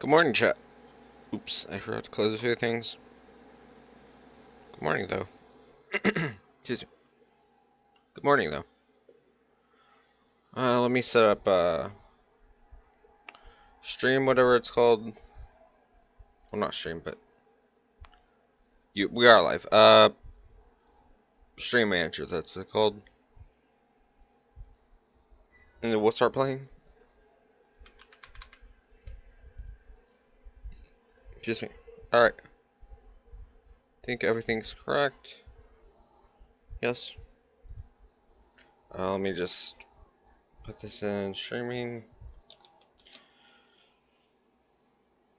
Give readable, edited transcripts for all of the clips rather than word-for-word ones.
Good morning, chat. Oops, I forgot to close a few things. Good morning, though. Excuse me. Good morning, though. Let me set up, stream, whatever it's called. Well, not stream, but... we are live. Stream manager, that's what it's called. And then we'll start playing. Excuse me. Alright. I think everything's correct. Yes. Let me just put this in streaming.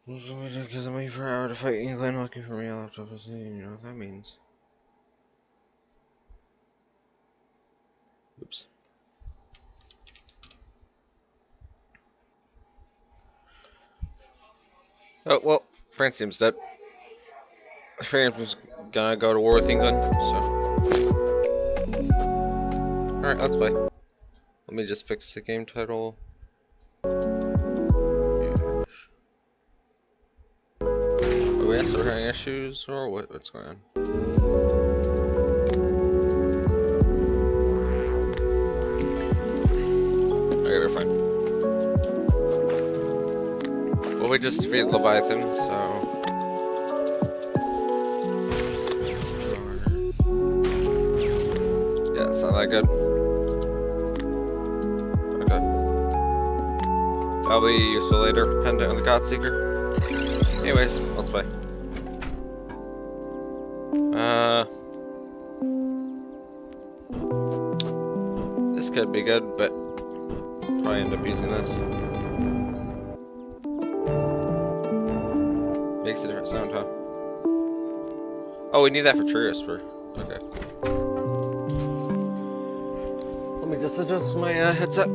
Because I'm waiting for an hour to fight England, looking for me. Laptop is, you know what that means. Oops. Oh, well, Fracium's dead. Fracium's gonna go to war with England, so. Alright, let's play. Let me just fix the game title. Are we still having issues, or what's going on? Okay, we're fine. Well, we just defeated Leviathan, so... Yeah, it's not that good. Okay. That'll be useful later, dependent on the Godseeker. Anyways, let's play. This could be good, but probably end up using this. Makes a different sound, huh? Oh, we need that for tree whisper. Okay. Let me just adjust my headset.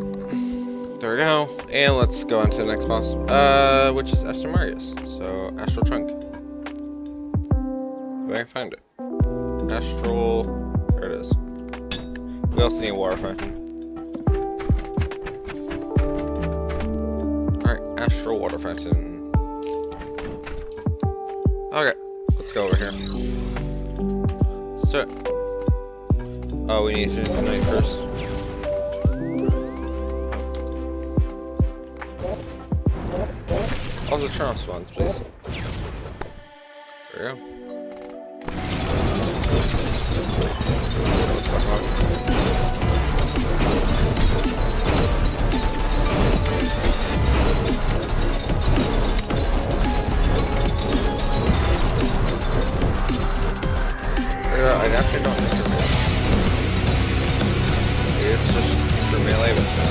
There we go. And let's go on to the next boss, which is Astral Marius. So, Astral Trunk. If I can find it. Astral... There it is. We also need a water fountain. Alright, Astral Water Fountain. Okay, let's go over here. So... Oh, we need to finish the night first. Also, turn off spawns, please. There we go. I actually don't know. It's just for melee, but it's not.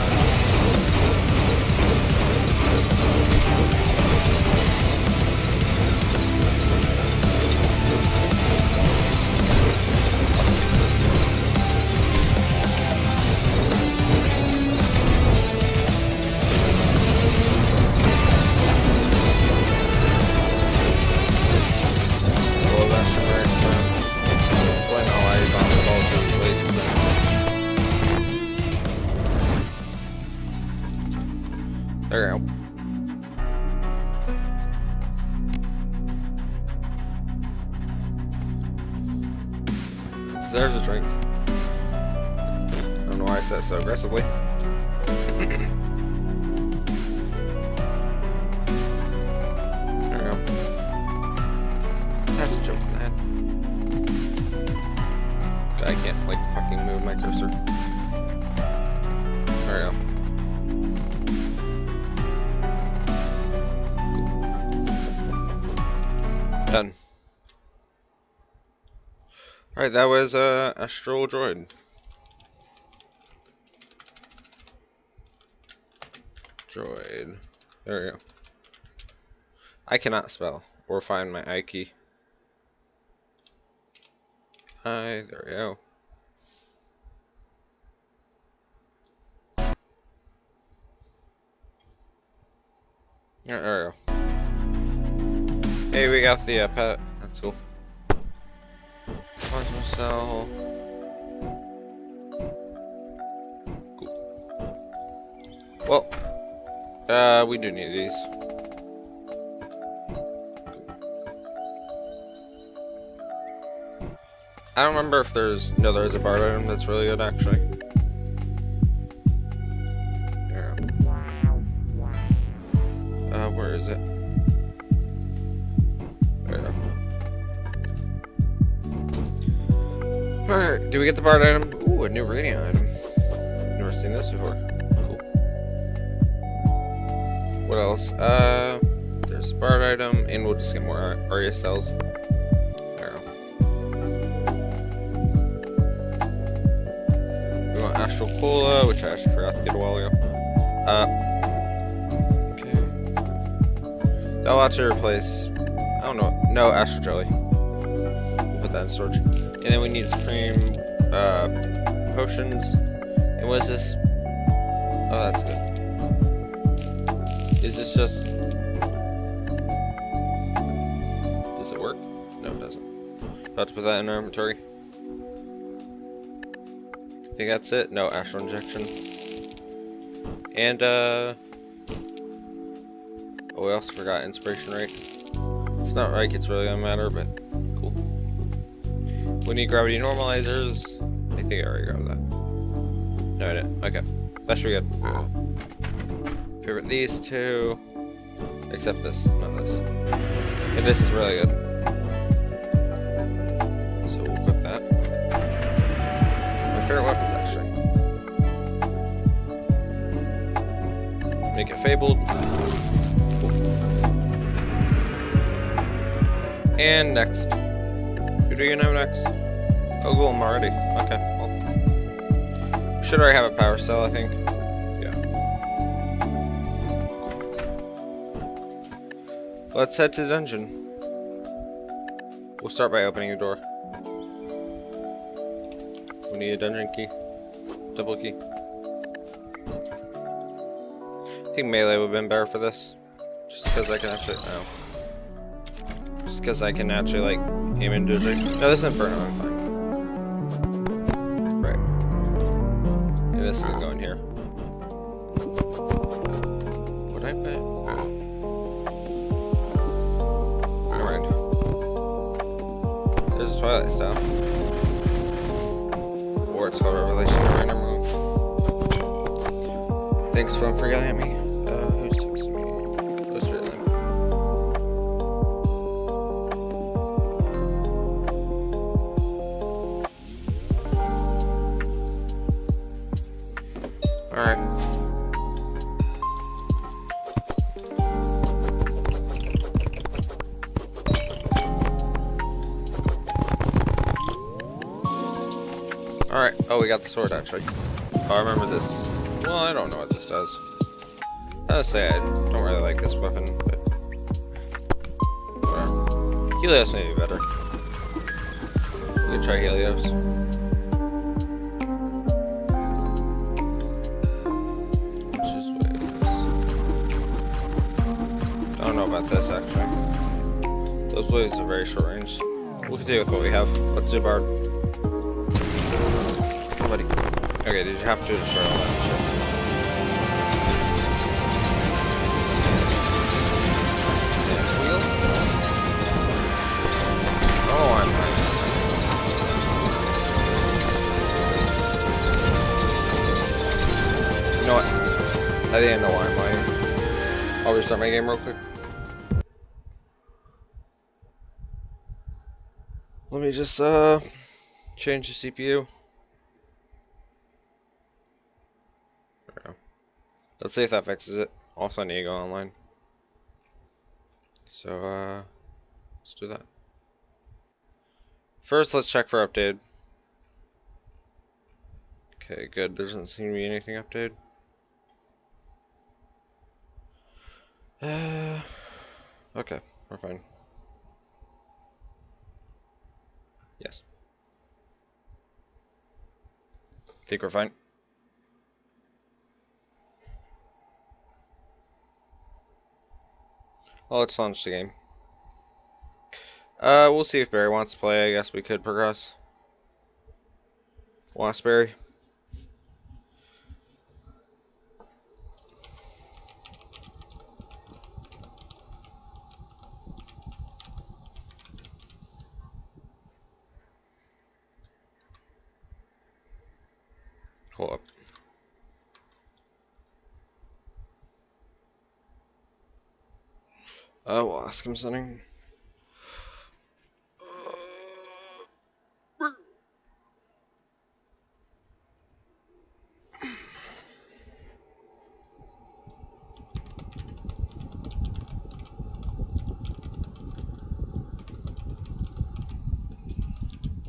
There we go. There's a drink. I don't know why I said so aggressively. There we go. That's a joke, man. I can't, like, fucking move my cursor. There we go. Done. Alright, that was Astral Droid. Droid. There we go. I cannot spell or find my I key. There we go. Yeah, there we go. Hey, we got the pet. That's cool. Plasma cell. Cool. Well, we do need these. I don't remember if there's... No, there is a bard item that's really good, actually. Yeah. Where is it? There we go. Alright, do we get the bard item? Ooh, a new radiant item. Never seen this before. Cool. What else? There's a bard item, and we'll just get more Aria cells. Astral Cola, which I actually forgot to get a while ago. Okay. That'll actually replace... I don't know. No, Astral Jelly. We'll put that in storage. And then we need Supreme Potions. And what is this? Oh, that's good. Is this just... Does it work? No, it doesn't. I'll have to put that in our inventory. I think that's it. No, astral injection. And oh, we also forgot inspiration rate. It's not like it's really gonna matter, but cool. We need gravity normalizers. I think I already grabbed that. No, I didn't. Okay, that should be good. Favorite these two, except this, not this. And this is really good. So we'll equip that. Favorite weapons, actually. Make it fabled. Cool. And next. Who do you know next? Oh, cool, I'm already. Okay, well. Should already have a power cell, I think. Yeah. Let's head to the dungeon. We'll start by opening a door. We need a dungeon key. Double key. I think melee would have been better for this. Just because I can actually... Oh. Just because I can actually, like, aim and do it. No, this is Inferno, I'm fine. Right. And this is gonna go in here. What did I put? Never mind. There's a Twilight Staff. It's called Revelation of Random Room. Thanks, phone, for yelling at me. Who's texting me? Who's yelling? Alright. Alright, oh, we got the sword actually. Oh, I remember this. Well, I don't know what this does. I'll say I don't really like this weapon, but whatever. Helios may be better. We could try Helios. Let's just wait. I don't know about this actually. Those waves are very short range. We'll continue with what we have. Let's do Bard. Buddy. Okay, did you have to destroy all that shit? Wheel? Oh, I'm right. You know what? I think I know why I'm lying. I'll restart my game real quick. Let me just, change the CPU. Let's see if that fixes it. Also, I need to go online. So, let's do that. First, let's check for updated. Okay, good. There doesn't seem to be anything updated. Okay, we're fine. Yes. Think we're fine. Well, let's launch the game. We'll see if Barry wants to play. I guess we could progress. Wants Barry? Hold up. We'll ask him something.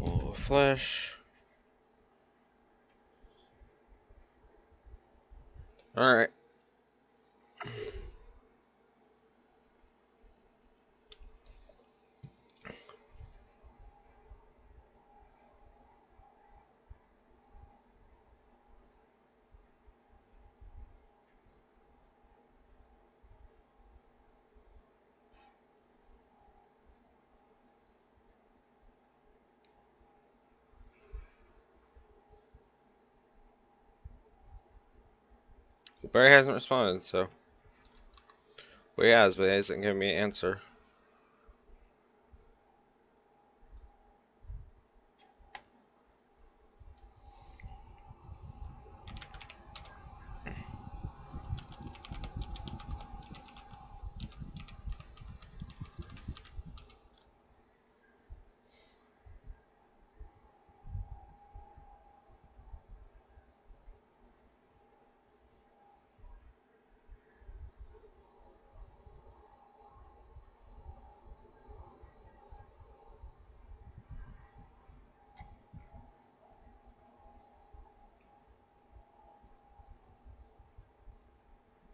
Oh, flash. Alright. Barry hasn't responded, so. Well, he has, but he hasn't given me an answer.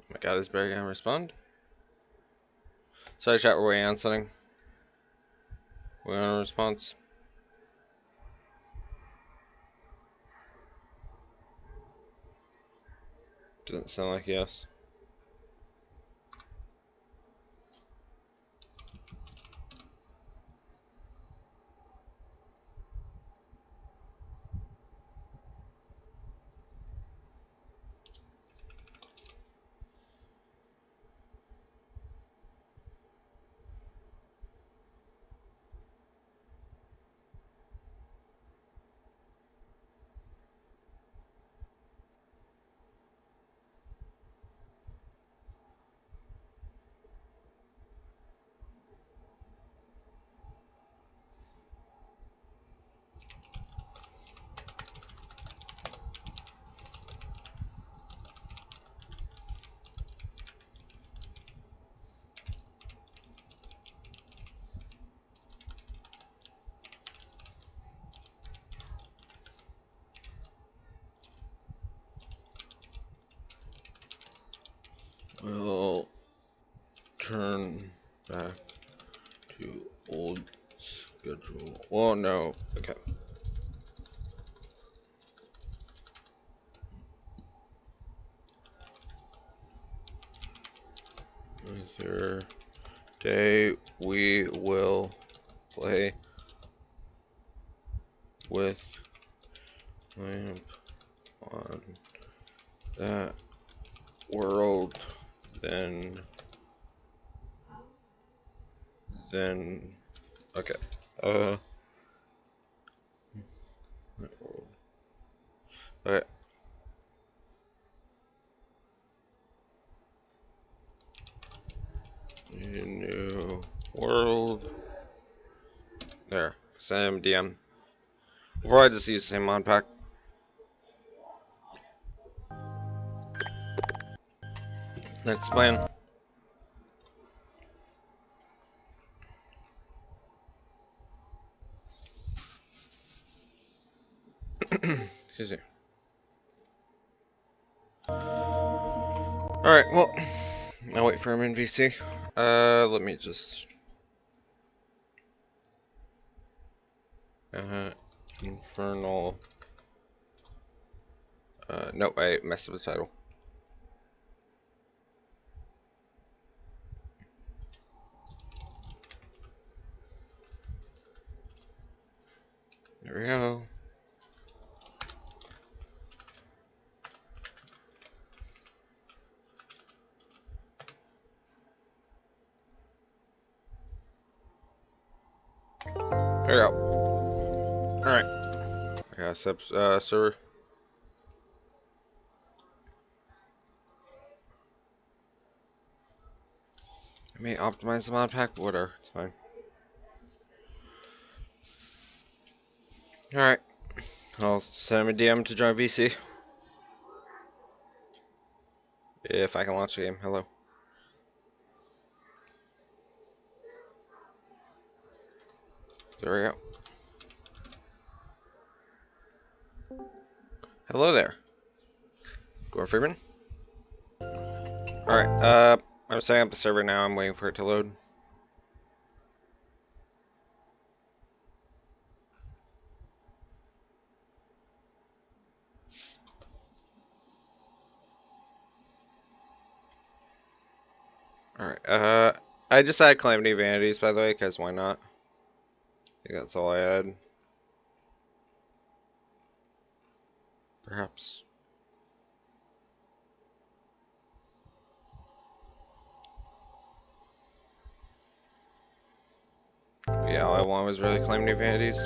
Oh my god, is Barry gonna respond? Sorry, chat, we're waiting on something. Waiting on a response. Doesn't sound like yes. We'll turn back to old schedule. Well, no. Okay. Later day we will play with lamp on that world, then okay. That world. Okay. New world. There. Same DM. We'll probably just use the same Modpack. That's the plan. Excuse me. Alright, well, I'll wait for him in VC. Let me just... Infernal... nope, I messed up the title. There we go. There we go. Alright. I got a server. I may optimize the mod pack, but whatever, it's fine. Alright. I'll send him a DM to join VC. If I can launch the game. Hello. There we go. Hello there. Gordon Freeman. Alright, I'm setting up the server now. I'm waiting for it to load. Alright, I just added Calamity Vanities, by the way, because why not? I think that's all I had. Perhaps. Yeah, all I wanted was really Calamity Vanities.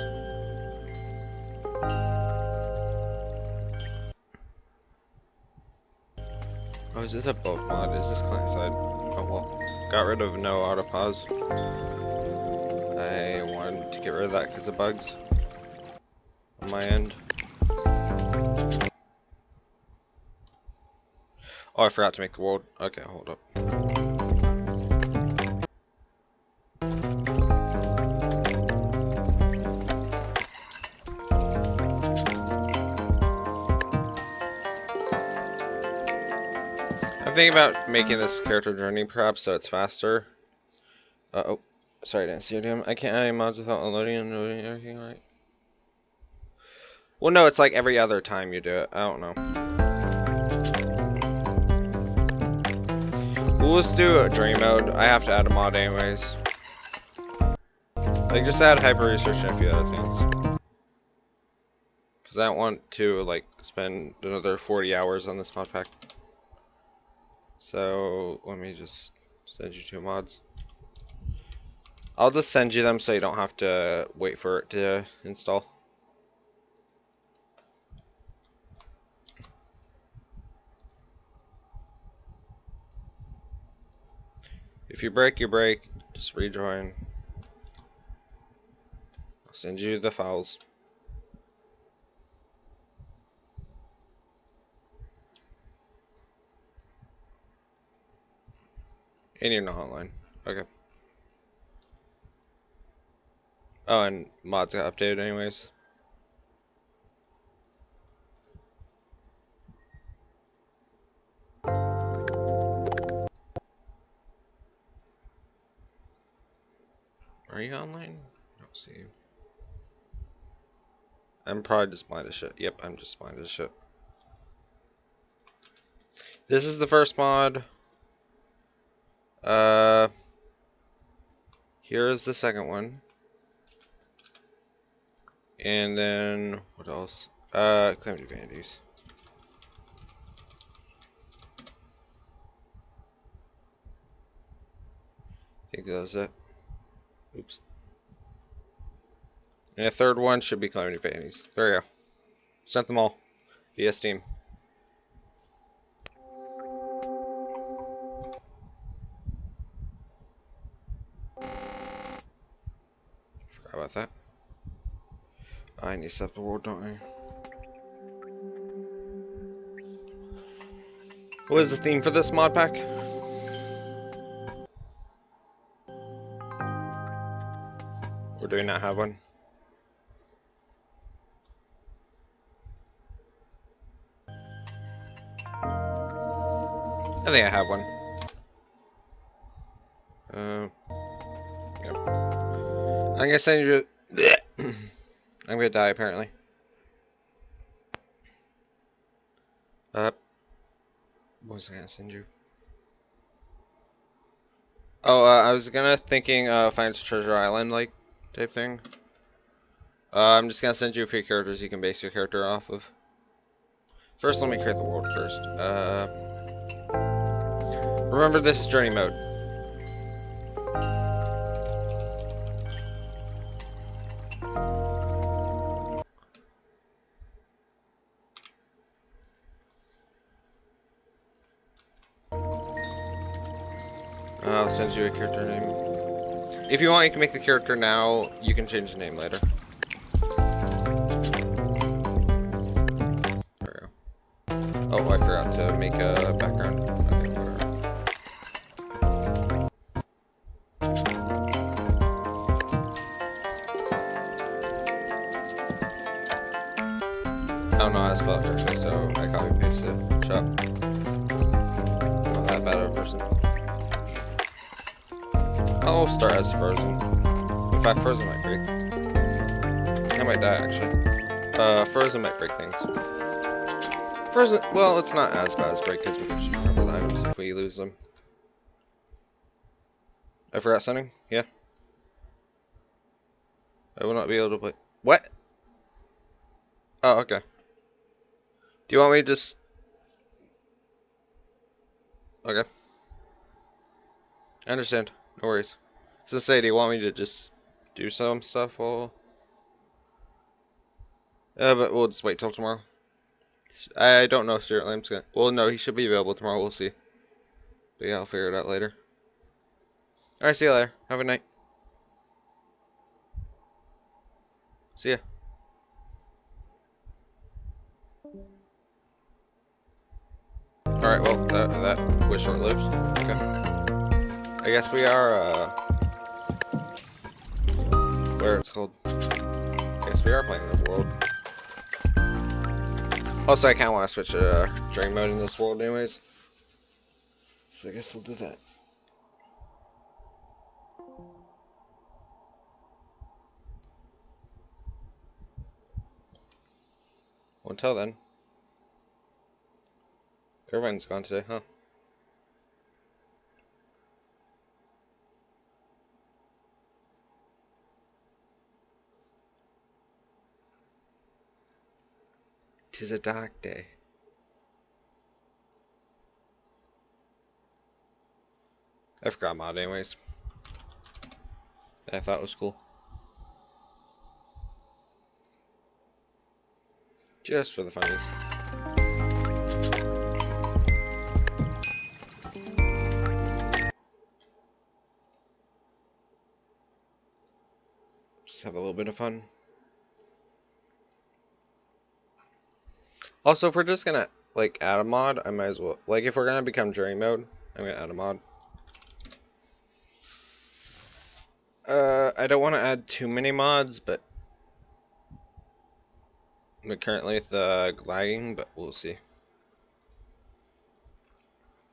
Oh, is this a bulk mod? Is this client side? Oh well. Got rid of no auto pause. I wanted to get rid of that because of bugs on my end. Oh, I forgot to make the world. Okay, hold up. I'm thinking about making this character journey perhaps so it's faster. Oh, sorry, I didn't see it. I can't add any mods without unloading and loading everything, right? Well, no, it's like every other time you do it. I don't know. We'll just do a journey mode. I have to add a mod anyways. Like, just add hyper research and a few other things. Because I don't want to, like, spend another 40 hours on this mod pack. So, let me just send you 2 mods. I'll just send you them so you don't have to wait for it to install. If you break, you break. Just rejoin. I'll send you the files. And you're not online. Okay. Oh, and mods got updated anyways. Are you online? I don't see you. I'm probably just blind as shit. Yep, I'm just blind as shit. This is the first mod. Here is the second one. And then, what else? Calamity Vanities. I think that was it. Oops. And the third one should be Calamity Vanities. There we go. Sent them all via Steam. Forgot about that. I need to set up the world, don't I? What is the theme for this mod pack? Or do we not have one? I think I have one. Yeah. I'm gonna send you. I'm gonna die apparently. What was I gonna send you? Oh, I was thinking Finance Treasure Island like type thing. I'm just gonna send you a few characters you can base your character off of. First, let me create the world first. Remember, this is journey mode. I'll send you a character name. If you want, you can make the character now. You can change the name later. There we go. Oh, I forgot to make a background. Okay, whatever. I don't know how to spell it correctly, so I copy and paste it. Shop. Not that bad of a person. I'll start as Frozen. In fact, Frozen might break. I might die, actually. Frozen might break things. Frozen, well, it's not as bad as break, because we can just recover the items if we lose them. I forgot something? Yeah. I will not be able to play. What? Oh, okay. Do you want me to just... Okay. I understand. No worries. So say, do you want me to just do some stuff while... but we'll just wait till tomorrow. I don't know if Stuart Lamb's gonna... Well, no, he should be available tomorrow. We'll see. But yeah, I'll figure it out later. Alright, see you later. Have a night. See ya. Alright, well, that was short-lived. Okay. I guess we are, where it's called. I guess we are playing this world. Also, I kinda want to switch to dream mode in this world anyways. So I guess we'll do that. Well, until then. Irvine's gone today, huh? Tis a dark day. I forgot mod anyways. I thought it was cool. Just for the funnies. Just have a little bit of fun. Also, if we're just gonna, like, add a mod, I might as well... Like, if we're gonna become jury mode, I'm gonna add a mod. I don't want to add too many mods, but... currently with the lagging, but we'll see.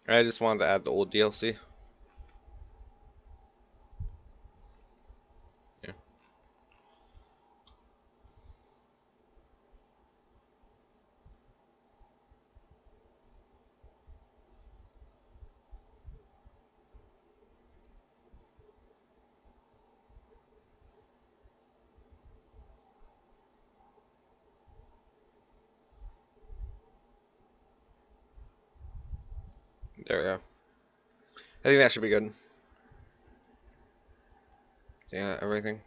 I just wanted to add the old DLC. Yeah. There we go. I think that should be good. Yeah, everything.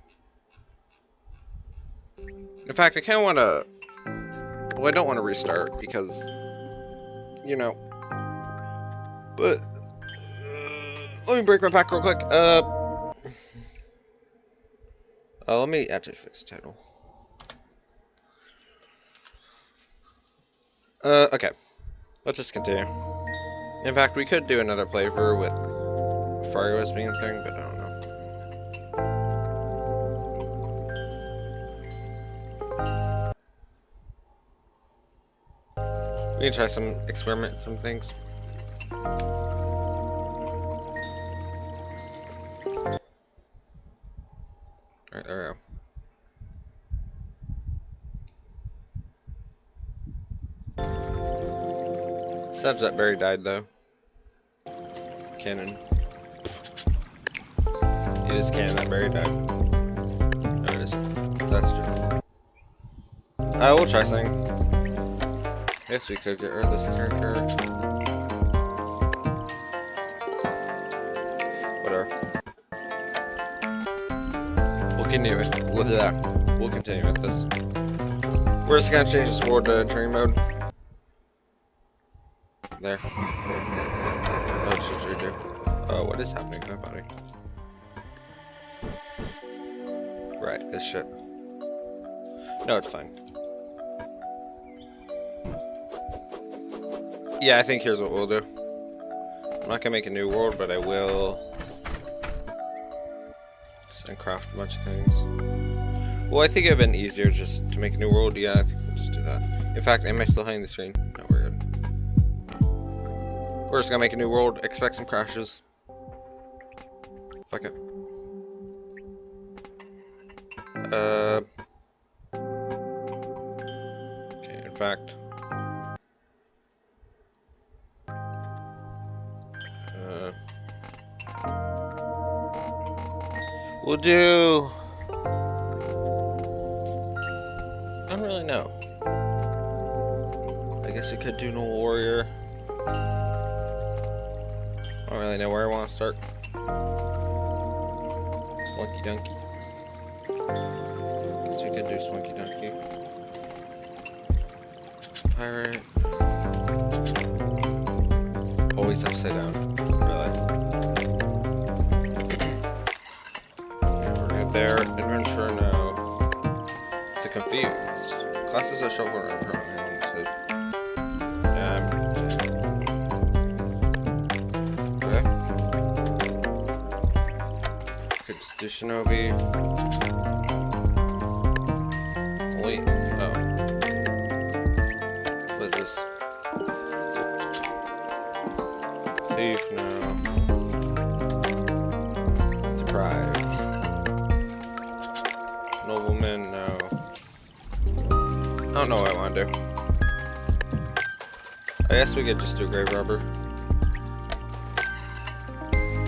In fact, I kind of want to... Well, I don't want to restart because... You know... But... let me break my pack real quick. Let me actually fix the title. Okay. Let's just continue. In fact, we could do another playthrough with Fargo as being a thing, but I don't know. We can try some experiment, some things. Alright, there we go. Sad that Barry died, though. Canon. It is canon that Barry died. No, it isn't. That's true. We'll try something. I guess we could get rid of this character. Whatever. We'll continue with this. We're just gonna change this world to training mode. There. Oh What should you do? Oh, what is happening to my body? Right, this shit. No, it's fine. Yeah, I think here's what we'll do. I'm not gonna make a new world, but I will just craft a bunch of things. Well, I think it'd been easier just to make a new world. Yeah, I think we'll just do that. In fact, am I still hiding the screen? No, we're good. We're just gonna make a new world, expect some crashes. Fuck it. Okay, in fact. We'll do... I don't really know. I guess we could do no warrior. I don't really know where I want to start. Spunky Donkey. Guess we could do Spunky Donkey. Pirate. Always upside down. Really. We're good there. Adventure, no. To confuse. Classes are shuffled around. Do Shinobi. Wait, oh. What is this? Thief, no. Deprived. Nobleman, no. I don't know what I want to do. I guess we could just do grave robber.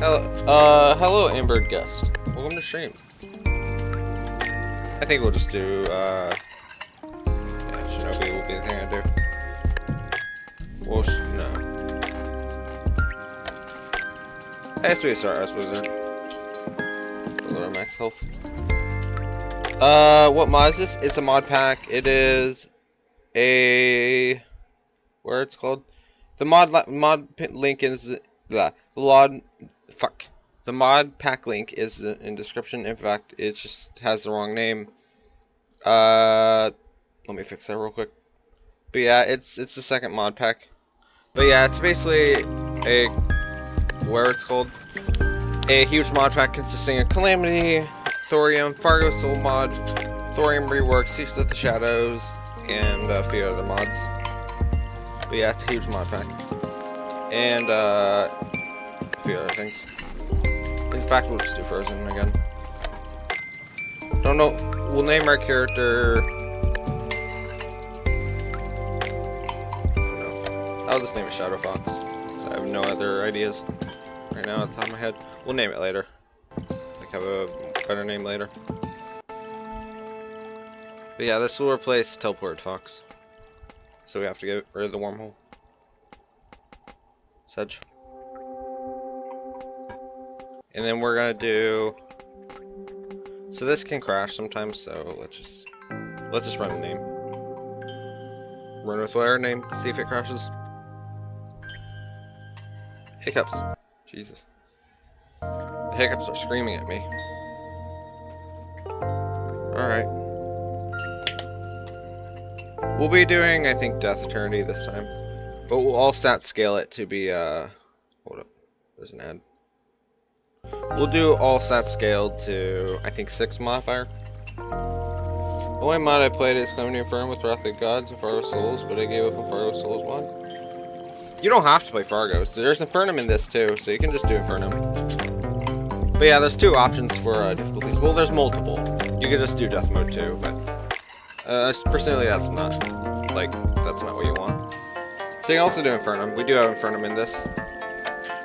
Hello, Ambered guest. Welcome to stream. I think we'll just do, yeah, Shinobi will be the thing I do. Well, no. I guess we start as wizard. A little max health. What mod is this? It's a mod pack. It is a... Where it's called? The mod link is... The mod pack link is in description. In fact, it just has the wrong name. Let me fix that real quick. But yeah, it's the second mod pack. But yeah, it's basically a a huge mod pack consisting of Calamity, Thorium, Fargo Soul mod, Thorium rework, Secrets of the Shadows, and a few other mods. But yeah, it's a huge mod pack. And a few other things. In fact, we'll just do Frozen again. Don't know. We'll name our character. I'll just name it Shadow Fox. So I have no other ideas right now at the top of my head. We'll name it later. Like have a better name later. But yeah, this will replace Teleported Fox. So we have to get rid of the wormhole. Sedge. And then we're gonna do. So this can crash sometimes. So let's just run the name. Run with whatever name. See if it crashes. Hiccups. Jesus. The hiccups are screaming at me. All right. We'll be doing, I think, Death Eternity this time, but we'll all stat scale it to be. Hold up. There's an ad. We'll do all stats scaled to, I think, 6 modifier. The only mod I played is Calamity Infernal with Wrath of the Gods and Fargo Souls, but I gave up on Fargo Souls mod. You don't have to play Fargo, so there's Infernum in this too, so you can just do Infernum. But yeah, there's 2 options for difficulties. Well, there's multiple. You can just do Death Mode too, but personally, that's not what you want. So you can also do Infernum. We do have Infernum in this.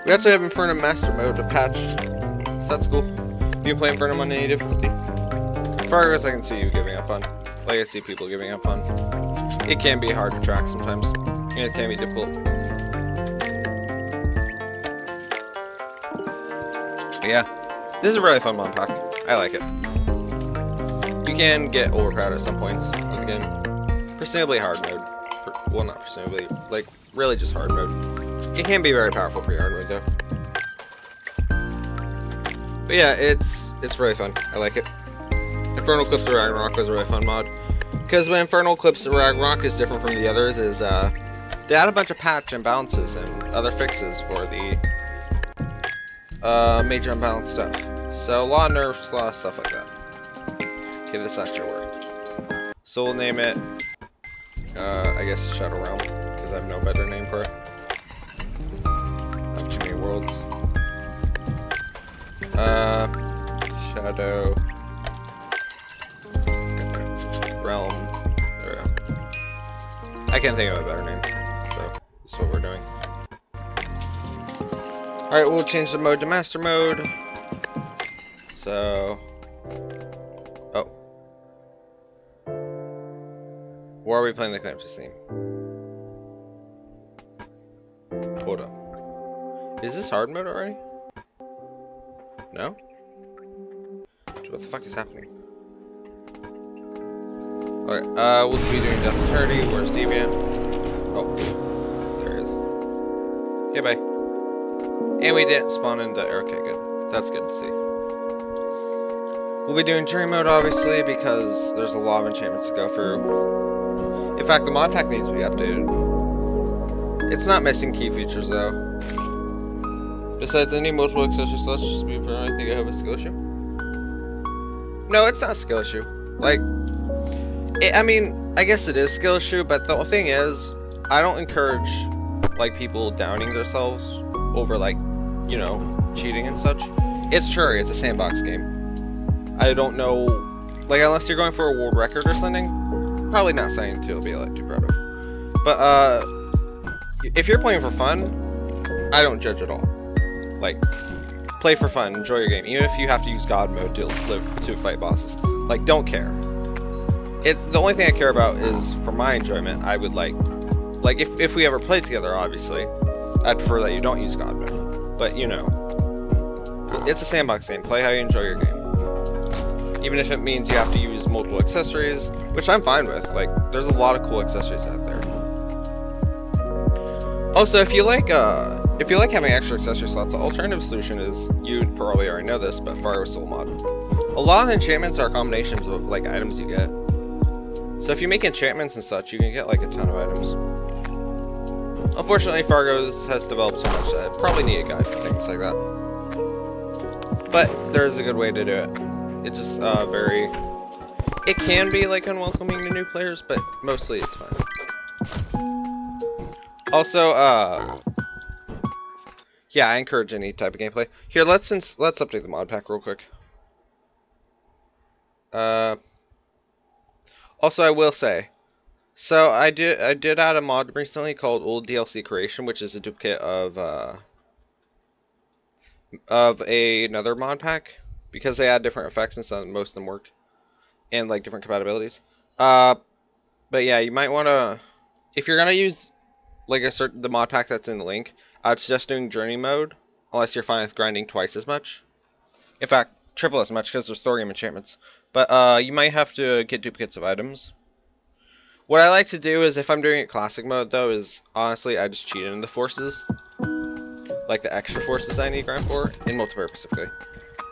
We actually have Infernum Master Mode to patch, so that's cool. You can play Infernum on any difficulty. Fargo's I can see you giving up on. Like I see people giving up on. It can be hard to track sometimes. And it can be difficult. But yeah, this is a really fun mod pack. I like it. You can get overpowered at some points of the game. Presumably hard mode. Well, not presumably, like really just hard mode. It can be very powerful pre-hard mode though. But yeah, it's really fun. I like it. Infernal Eclipse of Ragnarok was a really fun mod. Because when Infernal Eclipse of Ragnarok is different from the others is, they add a bunch of patch imbalances and other fixes for the major imbalance stuff. So a lot of nerfs, a lot of stuff like that. Give this extra word. So we'll name it, I guess Shadow Realm, because I have no better name for it. Not too many worlds. Shadow Realm. There we go. I can't think of a better name, so this is what we're doing. Alright, we'll change the mode to Master Mode. So... Oh. Where are we playing the Eclipse theme? Hold up. Is this hard mode already? No? What the fuck is happening? Okay, we'll be doing Death Eternity. Where's Deviant? Oh, there he is. Okay, bye. And we didn't spawn into... Okay, good. That's good to see. We'll be doing Journey Mode, obviously, because there's a lot of enchantments to go through. In fact, the Modpack needs to be updated. It's not missing key features, though. Besides, I need multiple accessory slots just to be fair. I think I have a skill issue. No, it's not a skill issue. Like, I mean, I guess it is a skill issue, but the thing is, I don't encourage, like, people downing themselves over, like, you know, cheating and such. It's Terraria, it's a sandbox game. I don't know, like, unless you're going for a world record or something, probably not something to be, like, too proud of. But, if you're playing for fun, I don't judge at all. Like, play for fun, enjoy your game, even if you have to use God mode to fight bosses. Like, don't care. The only thing I care about is, for my enjoyment, I would like if we ever played together, obviously, I'd prefer that you don't use God mode. But, you know, it's a sandbox game, play how you enjoy your game. Even if it means you have to use multiple accessories, which I'm fine with, like, there's a lot of cool accessories out there. Also, if you like having extra accessory slots, the alternative solution is, you probably already know this, but Fire with Soul mod. A lot of enchantments are combinations of, like, items you get. So if you make enchantments and such, you can get, like, a ton of items. Unfortunately, Fargo's has developed so much that I probably need a guide for things like that. But there is a good way to do it. It's just, it can be, like, unwelcoming to new players, but mostly it's fine. Also, yeah, I encourage any type of gameplay. Here, let's update the mod pack real quick. Also, I will say, so I did add a mod recently called Old DLC Creation, which is a duplicate of another mod pack, because they add different effects and some, most of them work, and like different compatibilities. But yeah, you might want to, if you're gonna use like the mod pack that's in the link, I'd suggest doing Journey Mode, unless you're fine with grinding twice as much. In fact, triple as much, because there's thorium enchantments. But you might have to get duplicates of items. What I like to do is, if I'm doing it classic mode, though, is honestly I just cheat into the forces, like the extra forces I need grind for, in multiplayer specifically.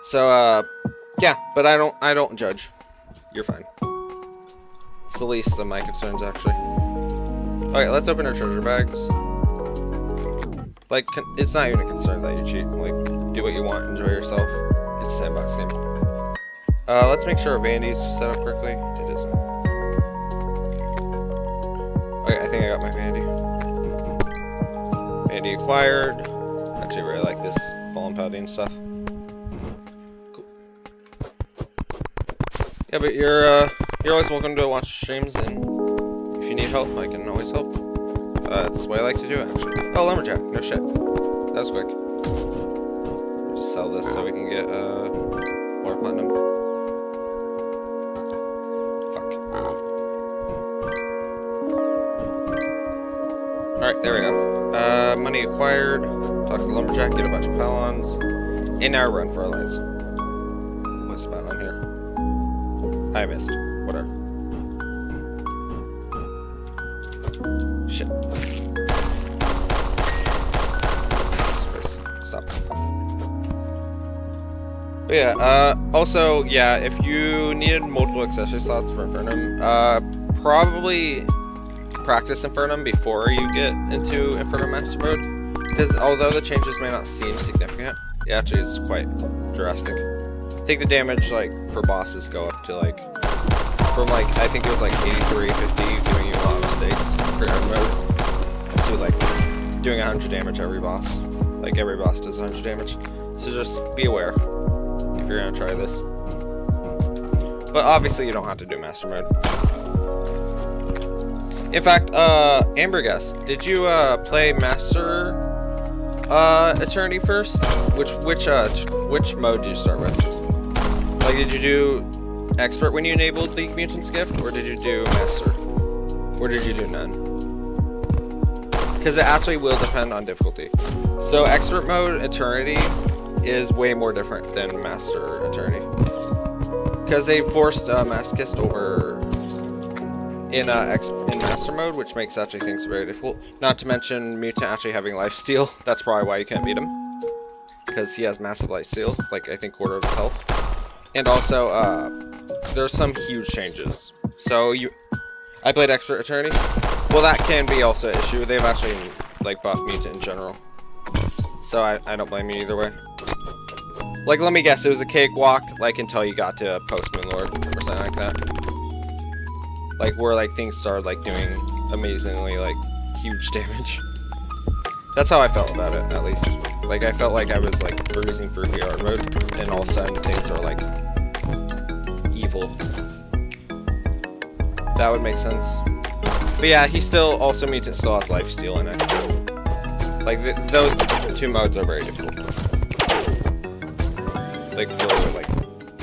So yeah, but I don't judge. You're fine. It's the least of my concerns, actually. Okay, let's open our treasure bags. Like, it's not even a concern that you cheat. Like, do what you want, enjoy yourself. It's a sandbox game. Let's make sure our Vandy's set up correctly. It isn't. Okay, I think I got my Vandy. Vandy acquired. Actually, really like this Fallen Paladin stuff. Cool. Yeah, but you're always welcome to watch streams, and if you need help, I can always help. That's the way I like to do it, actually. Oh, Lumberjack. No shit. That was quick. Just sell this so we can get, more platinum. Fuck. Alright, there we go. Money acquired. Talk to the Lumberjack, get a bunch of pylons. And now run for our lives. What's the pylon here? I missed. Whatever. Shit. Stop. But But yeah, also, yeah, if you needed multiple accessory slots for Infernum, probably practice Infernum before you get into Infernum Master Mode. Because although the changes may not seem significant, it actually is quite drastic. I think the damage, like, for bosses go up to, like, from, like, I think it was, like, 83, 50, doing you a lot of mistakes for hard mode, to, like, doing 100 damage every boss. Like, every boss does 100 damage. So just be aware if you're gonna try this. But obviously you don't have to do Master Mode. In fact, Amberguest, did you, play Master, Eternity first? Which mode did you start with? Like, did you do Expert when you enabled League Mutant's Gift, or did you do Master? Or did you do none? Because it actually will depend on difficulty. So, Expert mode, Eternity, is way more different than Master Eternity. Because they forced Masochist over in Master mode, which makes actually things very difficult. Not to mention Mutant actually having lifesteal. That's probably why you can't beat him. Because he has massive lifesteal, like I think quarter of his health. And also, there's some huge changes. So I played Expert Eternity. Well, that can be also an issue. They've actually like buffed Mutant in general. So I don't blame you either way. Like, let me guess, it was a cakewalk, like, until you got to Post-MelonThaLord, or something like that. Like, where, like, things started, like, doing amazingly, like, huge damage. That's how I felt about it, at least. Like, I felt like I was, like, bruising through hard mode, and all of a sudden, things are, like, evil. That would make sense. But yeah, he still, also Mutant still has lifesteal in it. Like, those two modes are very difficult. Like,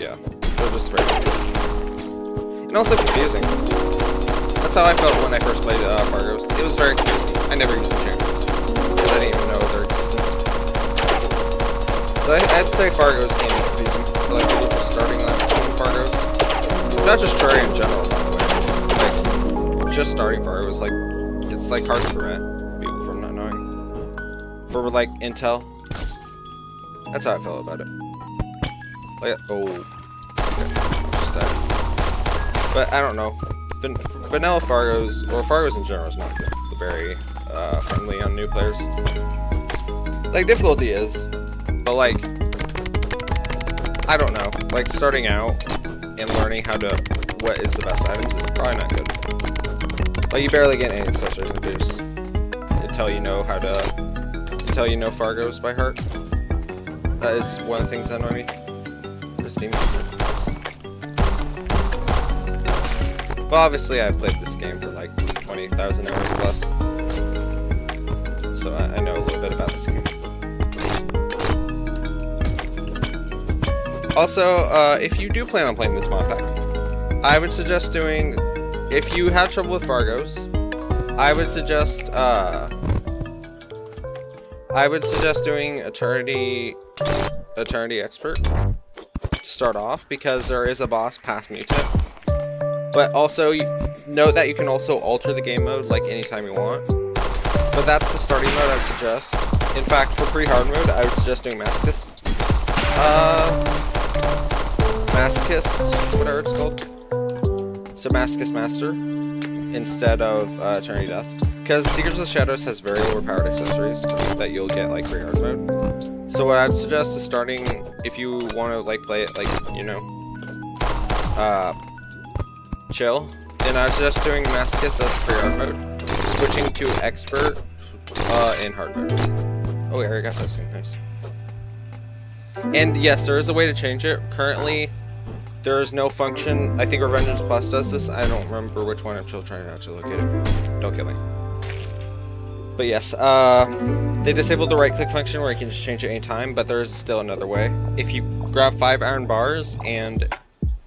yeah, they're just very difficult. And also confusing. That's how I felt when I first played Fargos. It was very confusing. I never used the champions, because I didn't even know their existence. So I'd say Fargos can be confusing for like people just starting on Fargos. Not just Terraria in general, by the way. Like, just starting Fargos, like, it's like hard to prevent people from not knowing. For like Intel. That's how I felt about it. Like, oh, okay, just that. But I don't know. Vanilla Fargos, or Fargos in general, is not very friendly on new players. Like, difficulty is, but like, I don't know. Like, starting out and learning what is the best items is probably not good. Like, you barely get any accessories and boosts until you know Fargos by heart. That is one of the things that annoy me. But obviously I've played this game for like 20,000 hours plus, so I know a little bit about this game. Also, if you do plan on playing this mod pack, I would suggest doing, if you had trouble with Fargos, I would suggest doing Eternity Expert to start off, because there is a boss past Mutant. But also, note that you can also alter the game mode like anytime you want. But that's the starting mode I would suggest. In fact, for pre-hard mode, I would suggest doing Masochist. Masochist, whatever it's called. So Masochist Master, instead of Eternity Death. Because Secrets of the Shadows has very overpowered accessories that you'll get like pre-hard mode. So what I'd suggest is starting, if you want to like play it like, you know, chill, then I was just doing Masochist as pre-hard mode, switching to Expert in hard mode. Oh, I already got those things, nice. And yes, there is a way to change it. Currently, there is no function. I think Revengeance Plus does this. I don't remember which one. I'm still trying to actually locate it. Don't kill me. But yes, they disabled the right-click function where you can just change it anytime, but there is still another way. If you grab 5 iron bars and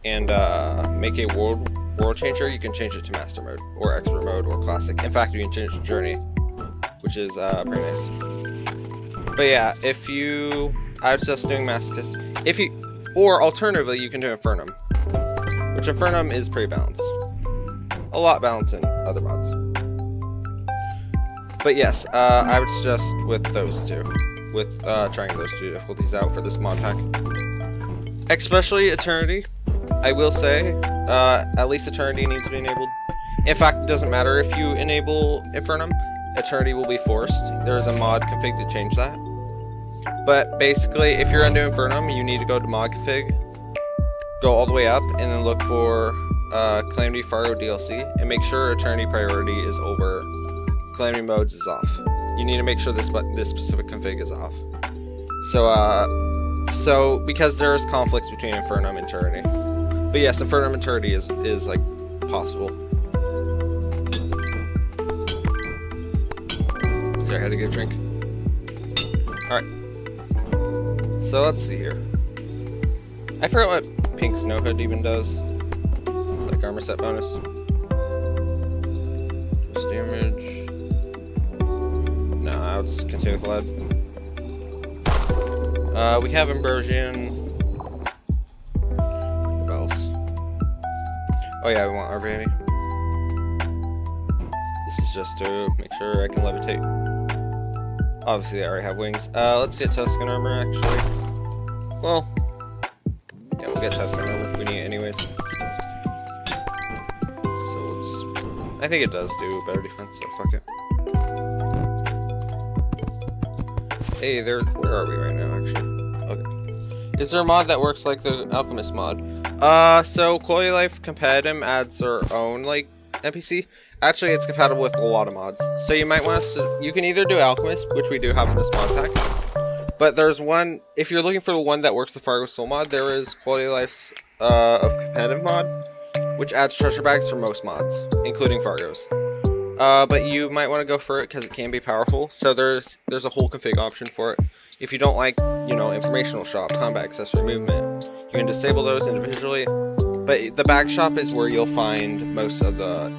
make a world changer, you can change it to Master mode, or Expert mode, or Classic. In fact, you can change it to Journey, which is pretty nice. But yeah, I was just doing Masochist. Or alternatively, you can do Infernum, which Infernum is pretty balanced. A lot balanced in other mods. But yes, I would suggest with those two, with trying those two difficulties out for this mod pack. Especially Eternity. I will say, at least Eternity needs to be enabled. In fact, it doesn't matter if you enable Infernum. Eternity will be forced. There's a mod config to change that. But basically, if you're into Infernum, you need to go to mod config, go all the way up, and then look for Calamity Fargo DLC, and make sure Eternity priority is over, Calamity modes is off. You need to make sure this specific config is off. So because there's conflicts between Infernum and Eternity. But yes, Infernum and Eternity is like possible. Sorry, I had to get a drink. Alright. So let's see here. I forgot what pink snow hood even does. Like armor set bonus. Just damage. No, I'll just continue with lead. We have Immersion. What else? Oh yeah, we want RV. This is just to make sure I can levitate. Obviously, I already have wings. Let's get Tuscan armor, actually. Well, yeah, we'll get Tuscan armor. We need it anyways. So, I think it does do better defense, so fuck it. Hey, where are we right now, actually? Okay. Is there a mod that works like the Alchemist mod? So, Quality Life Competitive adds their own, like, NPC. Actually, it's compatible with a lot of mods. So you might want to, you can either do Alchemist, which we do have in this mod pack. But there's one, if you're looking for the one that works the Fargo Soul mod, there is Quality Life's of Competitive mod, which adds treasure bags for most mods, including Fargo's. But you might want to go for it because it can be powerful. So there's a whole config option for it. If you don't like, you know, informational shop, combat accessory, movement, you can disable those individually. But the bag shop is where you'll find most of the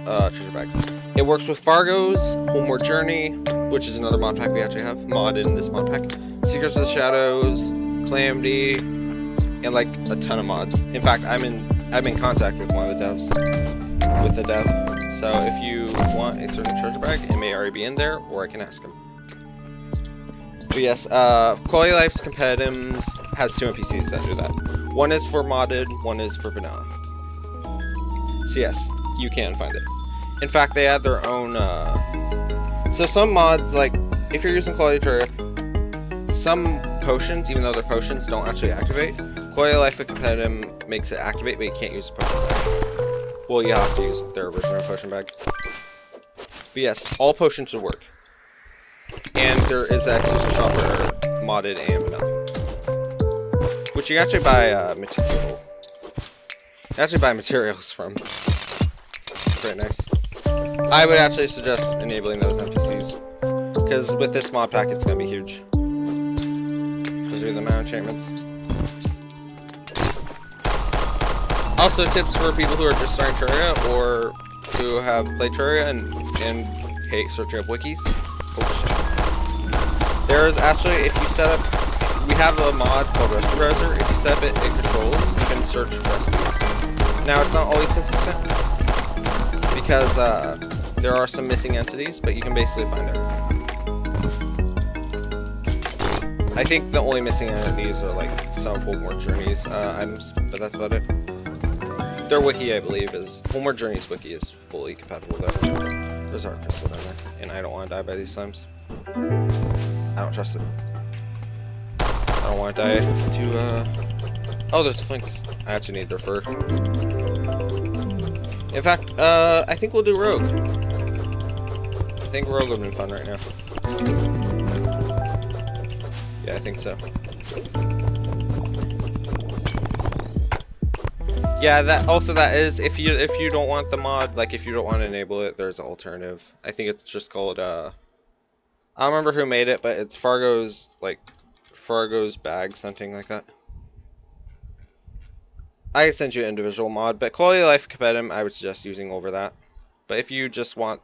treasure bags. It works with Fargo's, Homeward Journey, which is another mod pack we actually have modded in this mod pack, Secrets of the Shadows, Calamity, and like a ton of mods. In fact, I'm in contact with one of the devs, with the dev. So if you want a certain treasure bag, it may already be in there, or I can ask him. But yes, Quality Life's Competitive has two NPCs that do that. One is for modded, one is for vanilla. So yes, you can find it. In fact, they add their own, so some mods, like, if you're using Quality Terraria, some potions, even though they're potions, don't actually activate. Quality Life Competitive makes it activate, but you can't use the potion bag. Well, you have to use their original potion bag. But yes, all potions should work. And there is an exclusive shop for modded and vanilla. Which you actually buy, materials from. Pretty nice. I would actually suggest enabling those NPCs, because with this mod pack it's going to be huge. Especially the amount of enchantments. Also, tips for people who are just starting Terraria, or who have played Terraria and hate searching up wikis. Oh shit. There is actually, if you set up, we have a mod called Recipe Browser. If you set up it controls, you can search recipes. Now, it's not always consistent, because there are some missing entities, but you can basically find everything. I think the only missing entities are like some Homeward Journeys items, but that's about it. Their wiki, I believe, is Homeward Journeys wiki is fully compatible with it. There's our pistol down there, and I don't want to die by these slimes. I don't trust it. I don't want to die to oh, there's Flinks. I actually need their fur. In fact, I think we'll do Rogue. I think Rogue would have been fun right now. Yeah, I think so. Yeah, that is if you don't want the mod, like if you don't want to enable it, there's an alternative. I think it's just called I don't remember who made it, but it's Fargo's bag, something like that. I can send you an individual mod, but Quality of Life Competitive I would suggest using over that. But if you just want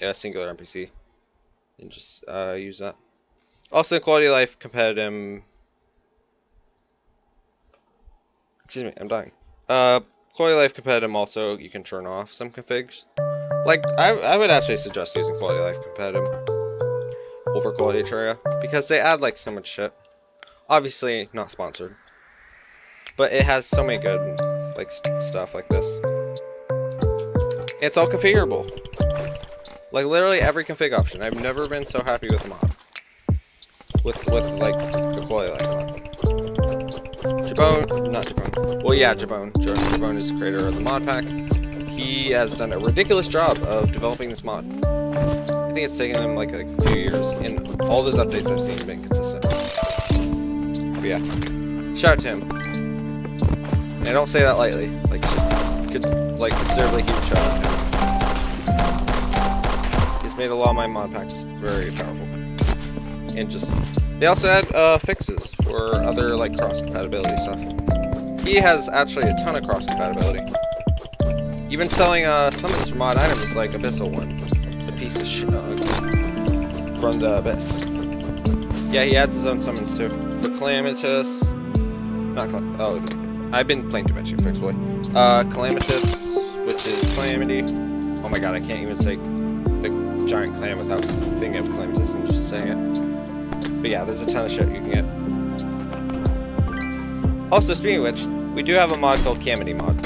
a singular NPC, then just use that. Also, Quality of Life Competitive. Excuse me, I'm dying. Quality of Life Competitive also, you can turn off some configs. Like, I would actually suggest using Quality of Life Competitive over Quality of Terraria, because they add like so much shit. Obviously, not sponsored. But it has so many good, like, stuff like this. It's all configurable. Like, literally every config option. I've never been so happy with the mod. With like, the quality like that. Jabone, not Jabone. Well, yeah, Jabone. Jabone is the creator of the Modpack. He has done a ridiculous job of developing this mod. I think it's taken him like a few years, and all those updates I've seen have been consistent. But yeah, shout out to him. And I don't say that lightly. Like, like considerably huge shout out to him. He's made a lot of my mod packs very powerful. And just, they also add fixes for other like cross compatibility stuff. He has actually a ton of cross compatibility. Even selling summons for mod items like Abyssal one, the piece of shit from the Abyss. Yeah, he adds his own summons too. For Calamitous, oh, I've been playing too much Fix Boy. Calamitous, which is Calamity. Oh my god, I can't even say the giant clam without thinking of Calamitous and just saying it. But yeah, there's a ton of shit you can get. Also, speaking of which, we do have a mod called Calamity mod.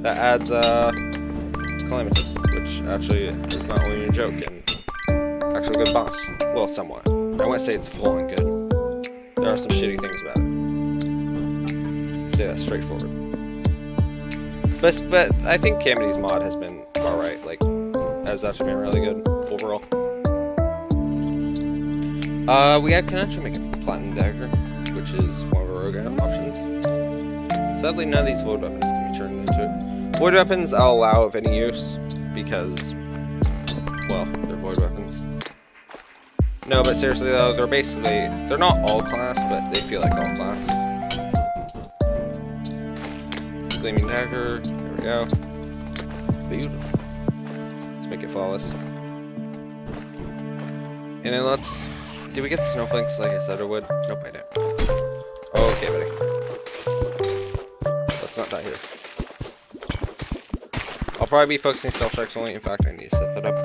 That adds Calamitous, which actually is not only a joke and actually a good boss. Well, somewhat. I wouldn't say it's full and good. There are some shitty things about it. Say that straightforward. But I think Calamity's mod has been alright. Like, has actually been really good overall. We can actually make a Platinum Dagger, which is one of our rogue item options. Sadly, none of these void weapons can be turned into it. Void weapons I'll allow of any use, because, well, they're void weapons. No, but seriously though, they're not all class, but they feel like all class. Gleaming Dagger, there we go. Beautiful. Let's make it flawless. And then did we get the snowflakes like I said I would? Nope, I didn't. Oh, okay, buddy. Let's not die here. I'll probably be focusing stealth checks only. In fact, I need to set that up.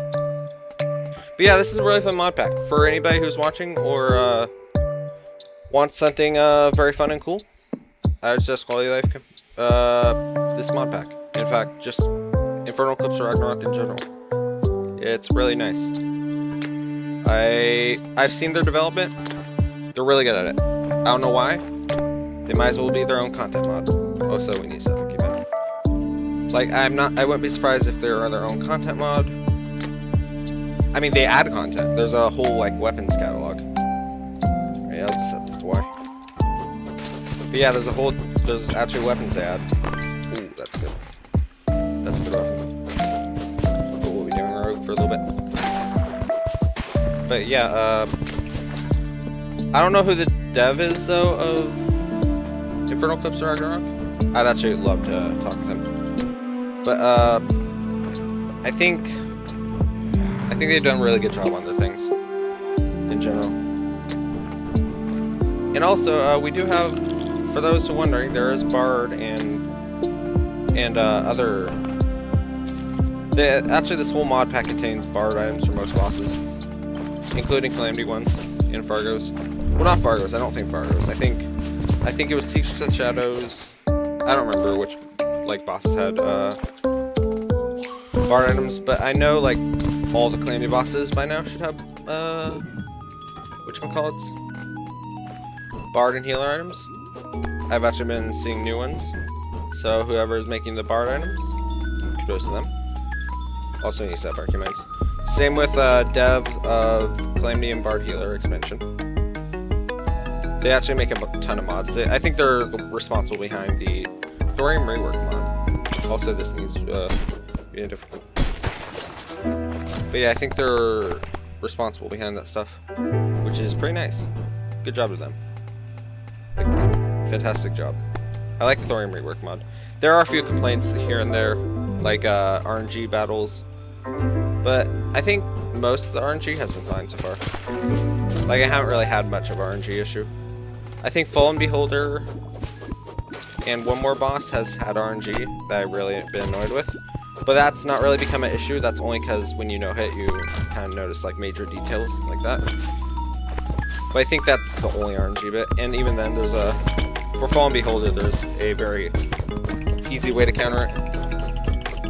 But yeah, this is a really fun mod pack. For anybody who's watching or wants something very fun and cool, I would suggest quality life this mod pack. In fact, just Infernal Eclipse of Ragnarok in general. It's really nice. I've seen their development. They're really good at it. I don't know why. They might as well be their own content mod. Also, we need to keep it. Like, I wouldn't be surprised if they're their own content mod. I mean, they add content. There's a whole, like, weapons catalog. Alright, I'll just set this to Y. But yeah, there's actually weapons they add. Ooh, that's good. That's a good weapon. But we'll be doing rogue for a little bit. But yeah, I don't know who the dev is, though, of Infernal Eclipse of Ragnarok. I'd actually love to talk with him. But, I think they've done a really good job on their things, in general. And also, we do have, for those who are wondering, there is Bard and other... Actually, this whole mod pack contains Bard items for most bosses, including Calamity ones and Fargos. Well, not Fargos. I don't think Fargos. I think it was Secrets of the Shadows. I don't remember which like bosses had Bard items, but I know like all the Calamity bosses by now should have whatchamacallits? Bard and healer items. I've actually been seeing new ones, so whoever is making the Bard items, kudos to them. Also need to set up arguments. Same with devs of Calamity and Bard Healer expansion. They actually make a ton of mods. I think they're responsible behind the Thorium rework mod. Also, this needs to be a different. But yeah, I think they're responsible behind that stuff, which is pretty nice. Good job to them. Like, fantastic job. I like the Thorium rework mod. There are a few complaints here and there, like RNG battles. But I think most of the RNG has been fine so far. Like, I haven't really had much of an RNG issue. I think Fallen Beholder and one more boss has had RNG that I've really been annoyed with. But that's not really become an issue. That's only because when you no-hit, you kind of notice like major details like that. But I think that's the only RNG bit, and even then, there's a... For Fallen Beholder, there's a very easy way to counter it.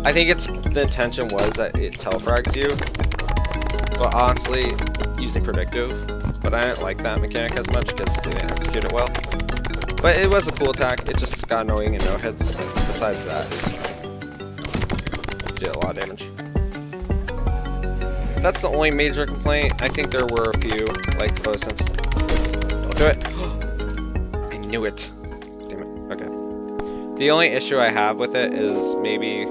I think the intention was that it telefrags you, but honestly, using predictive, but I didn't like that mechanic as much because they didn't execute it well. But it was a cool attack, it just got annoying and no hits. Besides that, it did a lot of damage. That's the only major complaint. I think there were a few, like Photosynthesis. Don't do it! I knew it. Damn it. Okay. The only issue I have with it is maybe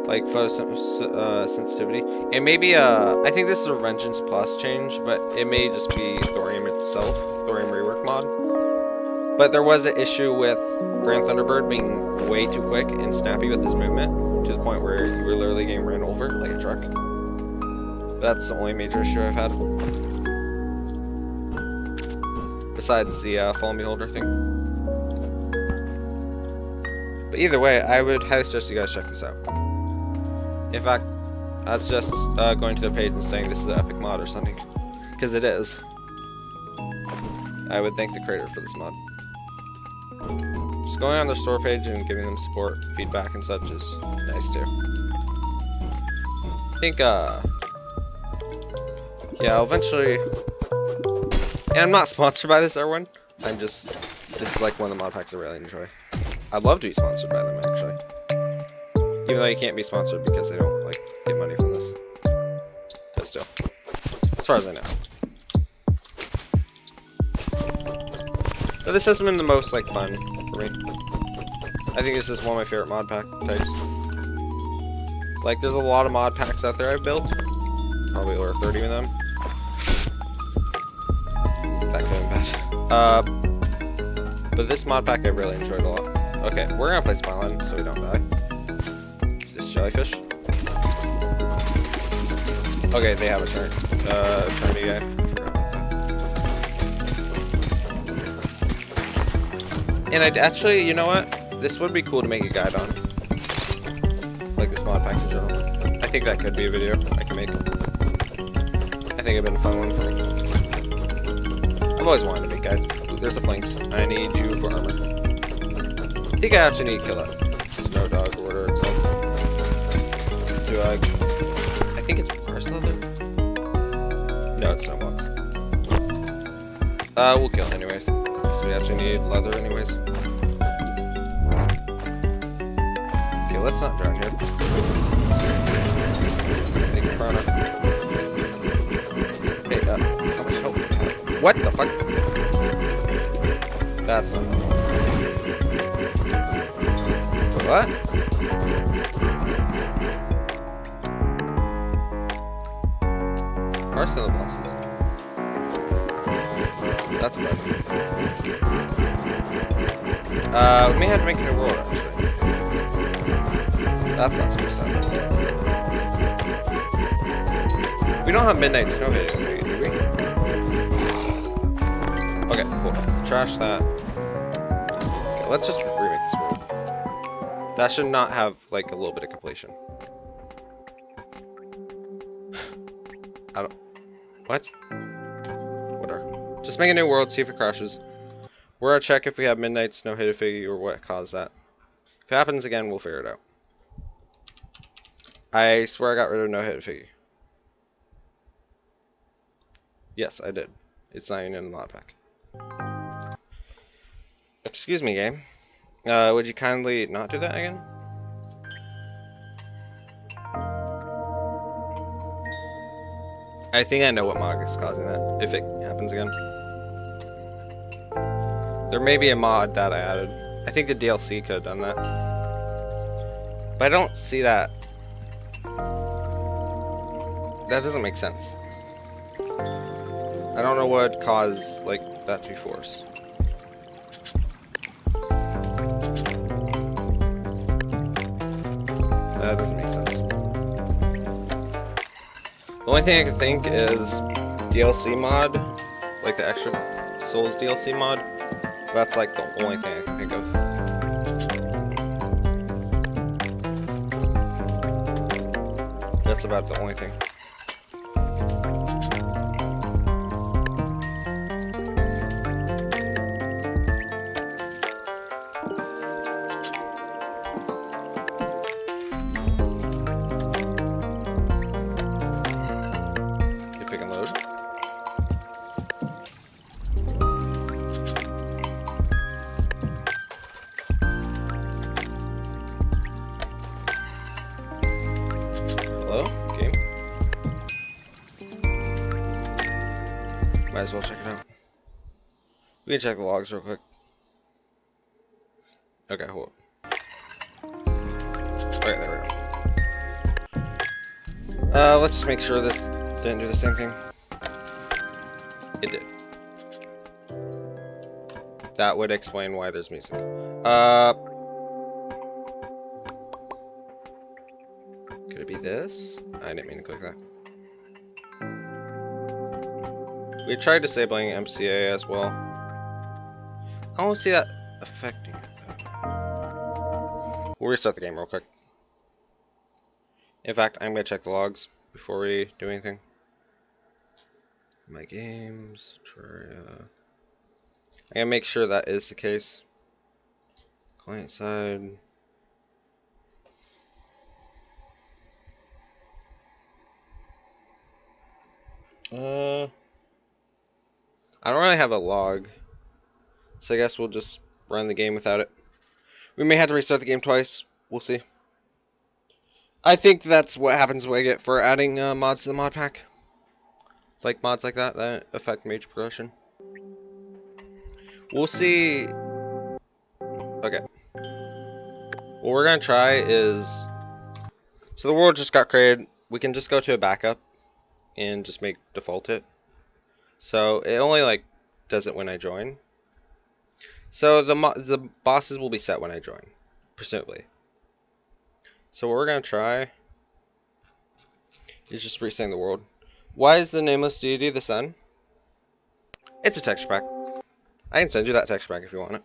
like sensitivity. And maybe I think this is a Vengeance Plus change, but it may just be Thorium itself, Thorium rework mod. But there was an issue with Grand Thunderbird being way too quick and snappy with his movement, to the point where you were literally getting ran over like a truck. That's the only major issue I've had. Besides the Fallen Beholder thing. But either way, I would highly suggest you guys check this out. In fact, that's just going to the page and saying this is an epic mod or something. Because it is. I would thank the creator for this mod. Just going on their store page and giving them support, feedback, and such is nice too. I think, yeah, I'll eventually... And I'm not sponsored by this, everyone. This is like one of the mod packs I really enjoy. I'd love to be sponsored by them, actually. Even though you can't be sponsored because they don't, like, get money from this. But still. As far as I know. But this has been the most, like, fun for me. I think this is one of my favorite mod pack types. Like, there's a lot of mod packs out there I've built. Probably over 30 of them. That could have been bad. But this mod pack I really enjoyed a lot. Okay, we're gonna place Bylon so we don't die. This jellyfish. Okay, they have a turn. Eternity guy. I forgot about that. And I'd actually, you know what? This would be cool to make a guide on. Like this mod pack in general. I think that could be a video I can make. I think it'd been a fun one for me. I've always wanted to make guides. Ooh, there's the flanks. I need you for armor. I think I actually need to kill that snow dog or whatever it's called. To, I think it's horse leather? No, it's snow box. We'll kill it anyways. So we actually need leather anyways. Okay, let's not drown here. Thank you, Prana. Hey, how much help? What the fuck? That's not normal. What? Arsenal bosses. That's bad. We may have to make a new world, actually. That's not supposed to happen. We don't have Midnight Snow hitting, do we? Okay, cool. Trash that. Okay, let's just remake this world. That should not have, like, a little bit of completion. I don't... What? Whatever. Just make a new world, see if it crashes. We're gonna check if we have Midnight Snow Hidden Figure or what caused that. If it happens again, we'll figure it out. I swear I got rid of No Hidden Figure. Yes, I did. It's not even in the mod pack. Excuse me, game. Would you kindly not do that again? I think I know what mod is causing that, if it happens again. There may be a mod that I added. I think the DLC could have done that. But I don't see that. That doesn't make sense. I don't know what caused, like, that to be forced. That doesn't make sense. The only thing I can think is DLC mod, like the extra Souls DLC mod. That's like the only thing I can think of. That's about the only thing. if it can load. Hello? Game? Might as well check it out. We can check the logs real quick. Okay, hold up. Okay, there we go. Let's just make sure this didn't do the same thing. It did. That would explain why there's music. Could it be this? I didn't mean to click that. We tried disabling MCA as well. I don't see that affecting it though. We'll restart the game real quick. In fact, I'm gonna check the logs before we do anything. My games, Terraria. I gotta make sure that is the case. Client side. I don't really have a log, so I guess we'll just run the game without it. We may have to restart the game twice. We'll see. I think that's what happens when I get for adding mods to the mod pack. Like mods like that affect major progression. We'll see. Okay. What we're gonna try is, so the world just got created. We can just go to a backup and just make default it. So it only like does it when I join. So the bosses will be set when I join, presumably. So what we're gonna try is just resetting the world. Why is the nameless deity the sun? It's a texture pack. I can send you that texture pack if you want it.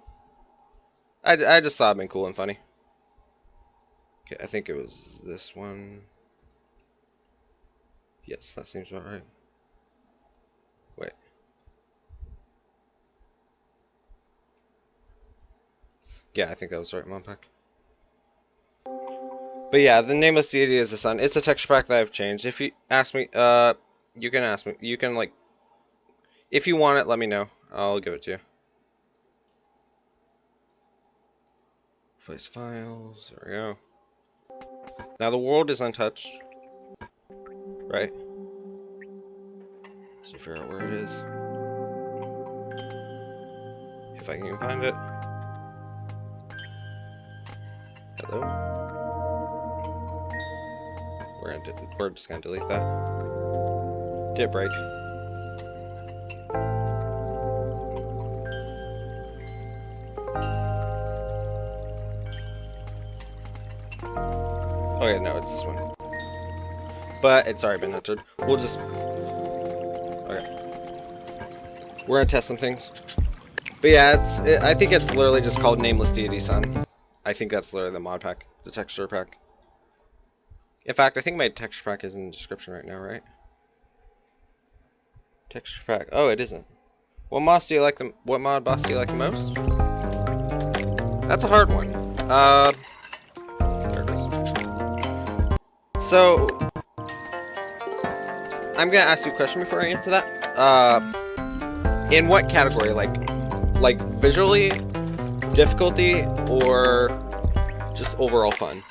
I just thought it'd been cool and funny. Okay, I think it was this one. Yes, that seems about right. Wait. Yeah, I think that was the right Modpack. But yeah, the nameless deity is the sun. It's a texture pack that I've changed. If you ask me, you can ask me. You can like, if you want it, let me know. I'll give it to you. Place files. There we go. Now the world is untouched, right? So figure out where it is. If I can even find it. Hello. We're just gonna delete that. Did it break? Okay, no, it's this one. But it's already been entered. We'll just... Okay. We're gonna test some things. But yeah, I think it's literally just called Nameless Deity Sun. I think that's literally the mod pack, the texture pack. In fact, I think my texture pack is in the description right now, right? Texture pack. Oh, it isn't. What mod boss do you like the most? That's a hard one. There it is. So, I'm gonna ask you a question before I answer that. In what category? Like visually, difficulty, or just overall fun?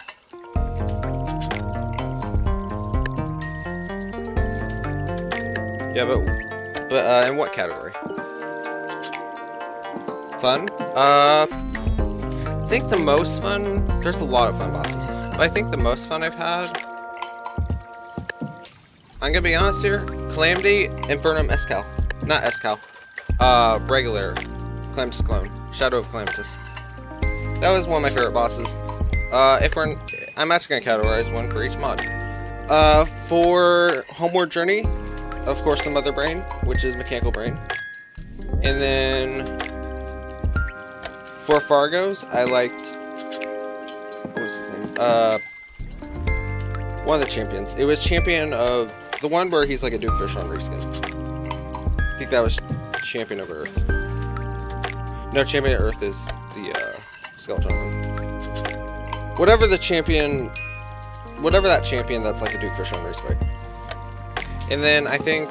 Yeah, but in what category? Fun? I think the most fun, there's a lot of fun bosses, but I think the most fun I've had, I'm gonna be honest here, Calamity, Infernum, Escal. Not Escal. Regular Calamitous clone. Shadow of Calamitous. That was one of my favorite bosses. I'm actually gonna categorize one for each mod. For Homeward Journey, of course, the Mother Brain, which is Mechanical Brain. And then for Fargo's, I liked, what was his name? One of the champions. It was champion of the one where he's like a Duke Fish on reskin. I think that was Champion of Earth. No, Champion of Earth is the skeleton one. Whatever that champion that's like a Duke Fish on race fight. And then I think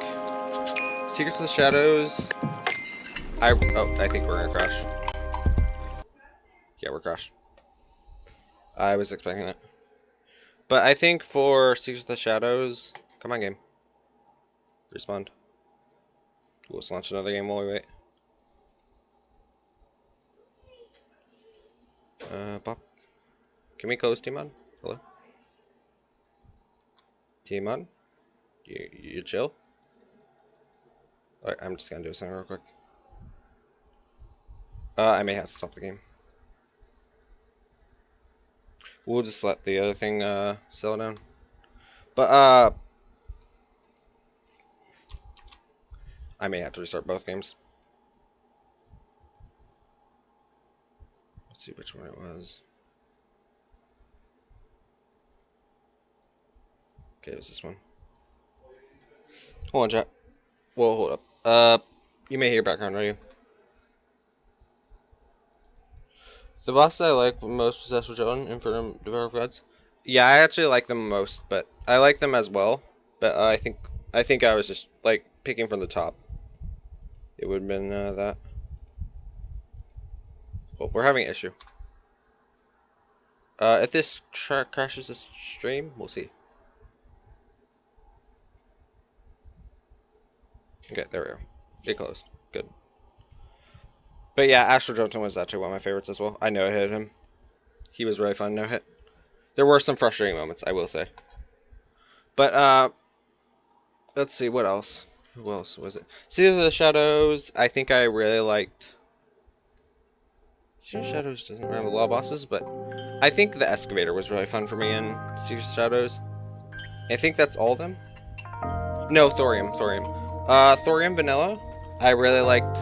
Secrets of the Shadows. I think we're gonna crash. Yeah, we're crashed. I was expecting it. But I think for Secrets of the Shadows... Come on, game. Respond. Let's launch another game while we wait. Pop. Can we close Tmod? Hello? Tmod? You chill? Alright, I'm just gonna do something real quick. I may have to stop the game. We'll just let the other thing settle down. But I may have to restart both games. Let's see which one it was. Okay, it was this one. Hold on, chat. Whoa, hold up. You may hear background, are you? The bosses I like most was Astral Infernal Gods. Yeah, I actually like them most, but I like them as well. But I think I was just like picking from the top. It would have been that. Well, we're having an issue. If this crashes this stream, we'll see. Okay, there we go. It closed. Good. But yeah, Astral Jotun was actually one of my favorites as well. I no hit him. He was really fun, no hit. There were some frustrating moments, I will say. But let's see, what else? Who else was it? Secrets of the Shadows, I think I really liked. Secrets of the Shadows doesn't have a lot of bosses, but I think the Excavator was really fun for me in Secrets of the Shadows. I think that's all of them. No, Thorium. Thorium Vanilla, I really liked.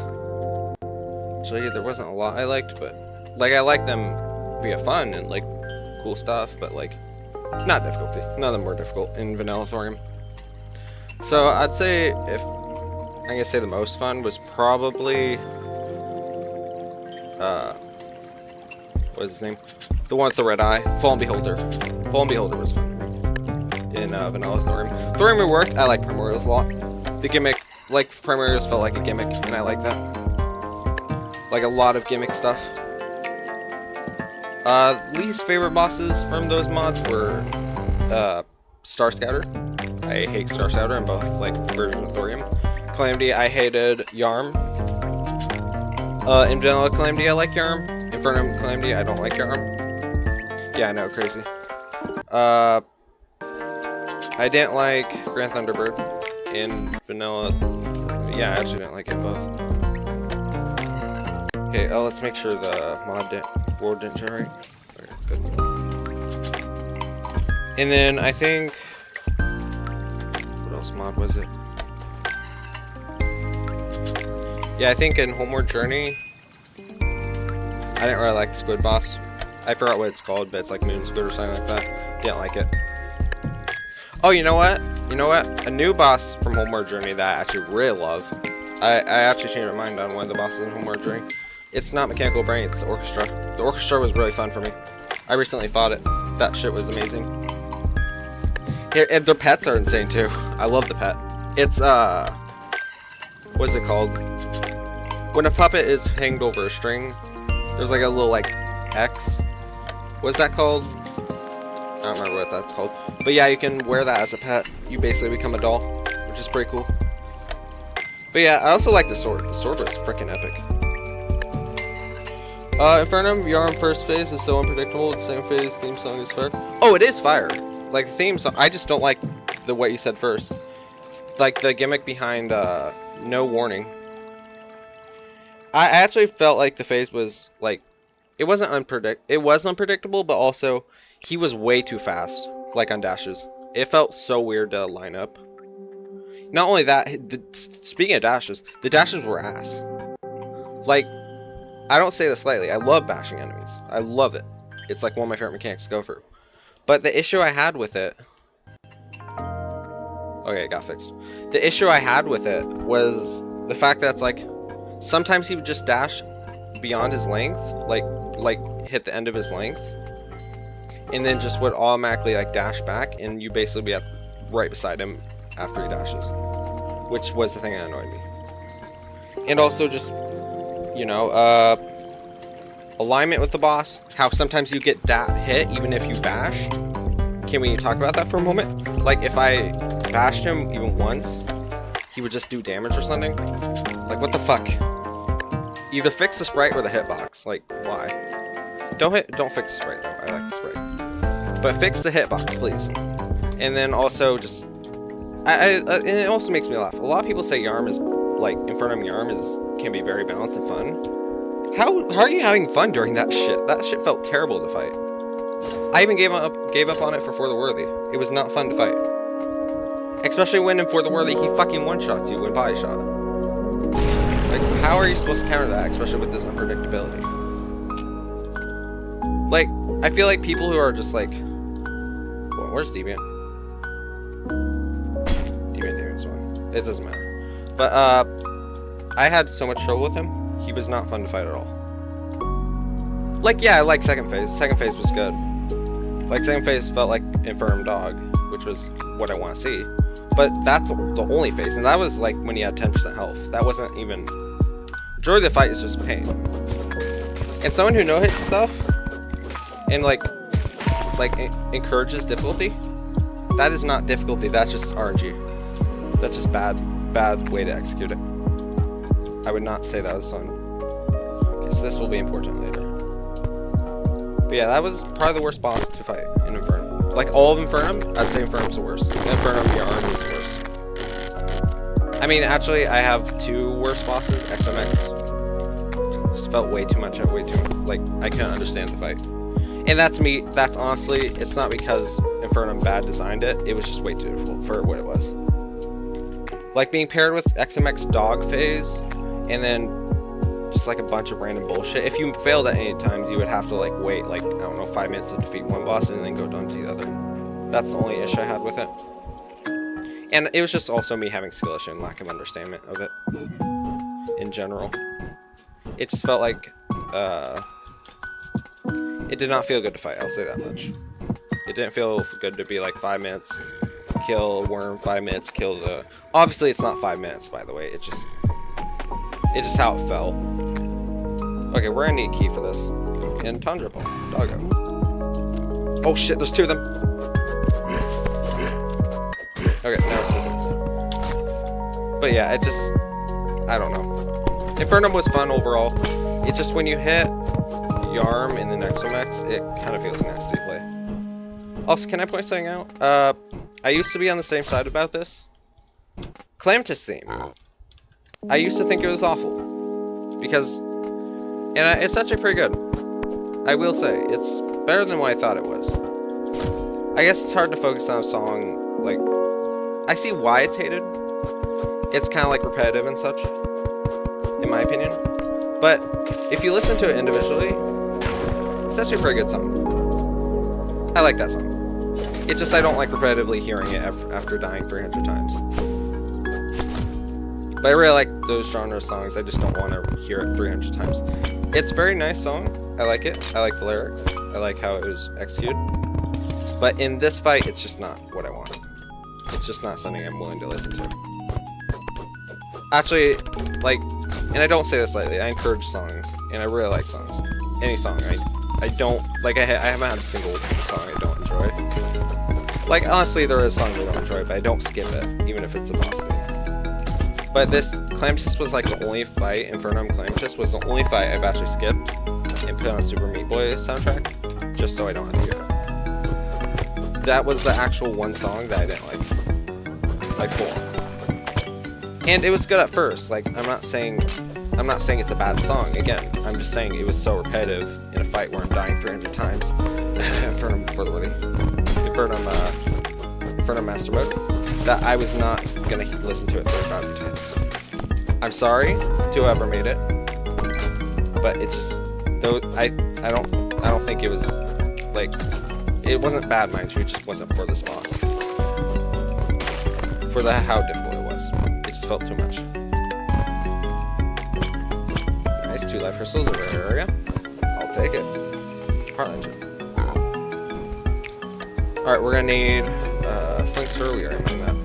Actually, there wasn't a lot I liked, but like I liked them via fun and like cool stuff, but like not difficulty. None of them were difficult in Vanilla Thorium. So I'd say if I'm gonna say the most fun was probably what is his name? The one with the red eye, Fallen Beholder. Fallen Beholder was fun in Vanilla Thorium. Thorium reworked. I like Primordials a lot. The gimmick, like Primordials, felt like a gimmick, and I like that. Like a lot of gimmick stuff. Least favorite bosses from those mods were Star Scouter. I hate Star Scouter in both like versions of Thorium. Calamity, I hated Yarm. In Vanilla Calamity, I like Yarm. Infernal Calamity, I don't like Yarm. Yeah, I know, crazy. I didn't like Grand Thunderbird in Vanilla. Yeah, I actually didn't like it both. Okay, let's make sure the world didn't generate. Okay, good. And then I think, what else mod was it? Yeah, I think in Homeward Journey, I didn't really like the squid boss. I forgot what it's called, but it's like Moon Squid or something like that. Didn't like it. Oh, you know what? A new boss from Homeward Journey that I actually really love. I actually changed my mind on one of the bosses in Homeward Journey. It's not Mechanical Brain, it's the Orchestra. The Orchestra was really fun for me. I recently fought it. That shit was amazing. Here, and their pets are insane too. I love the pet. It's, what is it called? When a puppet is hanged over a string, there's like a little, like, X. What's that called? I don't remember what that's called. But yeah, you can wear that as a pet. You basically become a doll, which is pretty cool. But yeah, I also like the sword. The sword was freaking epic. Infernum, Yarm first phase is so unpredictable. The same phase theme song is fire. Oh, it is fire. Like the theme song. I just don't like what you said first. Like the gimmick behind no warning. I actually felt like the phase was like it was unpredictable, but also he was way too fast. Like on dashes, it felt so weird to line up. Not only that, speaking of dashes, the dashes were ass. Like, I don't say this lightly. I love bashing enemies. I love it. It's like one of my favorite mechanics to go through. But the issue I had with it... Okay, it got fixed. The issue I had with it was the fact that it's like... Sometimes he would just dash beyond his length. Like hit the end of his length. And then just would automatically like dash back. And you basically be right beside him after he dashes. which was the thing that annoyed me. And also just, you know, alignment with the boss. How sometimes you get hit even if you bashed. Can we talk about that for a moment? Like, if I bashed him even once, he would just do damage or something. Like, what the fuck? Either fix the sprite or the hitbox. Like, why? Don't fix the sprite though. I like the sprite. But fix the hitbox, please. And then also just, and it also makes me laugh. A lot of people say Yarm is, like, Infernum Yarm can be very balanced and fun. How are you having fun during that shit? That shit felt terrible to fight. I even gave up on it for the Worthy. It was not fun to fight. Especially when in For the Worthy he fucking one-shots you when body shot. Like, how are you supposed to counter that, especially with this unpredictability? Like, I feel like people who are just like, well, where's Deviant? Deviant's one. It doesn't matter. But I had so much trouble with him. He was not fun to fight at all. Like, yeah, I like second phase. Second phase was good. Like, second phase felt like Infernum Dog, which was what I want to see. But that's the only phase, and that was like when he had 10% health. That wasn't even... Majority of the fight is just pain. And someone who no-hits stuff, and like encourages difficulty, that is not difficulty, that's just RNG. That's just bad way to execute it. I would not say that was fun. Okay, so this will be important later. But yeah, that was probably the worst boss to fight in Infernum. Like, all of Infernum, I'd say Infernum's the worst. Infernum Yarm is the worst. I mean, actually, I have two worst bosses, XMX. Just felt way too much, like, I couldn't understand the fight. And that's me, that's honestly, it's not because Infernum bad designed it, it was just way too difficult for what it was. Like, being paired with XMX Dog phase, and then just like a bunch of random bullshit. If you failed at any times, you would have to like wait like, I don't know, 5 minutes to defeat one boss and then go down to the other. That's the only issue I had with it. And it was just also me having skill issue and lack of understanding of it in general. It just felt like it did not feel good to fight, I'll say that much. It didn't feel good to be like 5 minutes, kill a worm, 5 minutes, kill the... Obviously it's not 5 minutes, by the way, it's just how it felt. Okay, we're gonna need a key for this. And Tundra Ball, Doggo. Oh shit, there's two of them! Okay, now it's 2 things. But yeah, it just... I don't know. Infernum was fun overall. It's just when you hit Yarm in the Nexomex, it kind of feels nasty to play. Also, can I point something out? I used to be on the same side about this. Calamitous theme. I used to think it was awful. Because... And it's actually pretty good. I will say, it's better than what I thought it was. I guess it's hard to focus on a song, like... I see why it's hated. It's kind of like repetitive and such. In my opinion. But, if you listen to it individually, it's actually a pretty good song. I like that song. It's just I don't like repetitively hearing it after dying 300 times. But I really like those genre songs, I just don't want to hear it 300 times. It's a very nice song, I like it, I like the lyrics, I like how it was executed. But in this fight, it's just not what I wanted. It's just not something I'm willing to listen to. Actually, like, and I don't say this lightly, I encourage songs, and I really like songs. Any song, I don't, like, I haven't had a single song I don't enjoy. Like, honestly, there is songs I don't enjoy, but I don't skip it, even if it's a boss theme. But this, Calamitous was like the only fight, Infernum Calamitous was the only fight I've actually skipped and put on Super Meat Boy soundtrack, just so I don't have to hear it. That was the actual one song that I didn't like full on. And it was good at first, like, I'm not saying it's a bad song, again, I'm just saying it was so repetitive in a fight where I'm dying 300 times, Infernum for the Worthy, Infernum Master Mode, that I was not gonna listen to it 30,000 times. I'm sorry to whoever made it, but it just, though, I don't think it was, like, it wasn't bad, mind you, it just wasn't for this boss. For how difficult it was. It just felt too much. Nice, 2 life crystals, a rare area. I'll take it. Heart engine. Alright, we're gonna need Flink's earlier. I'm done.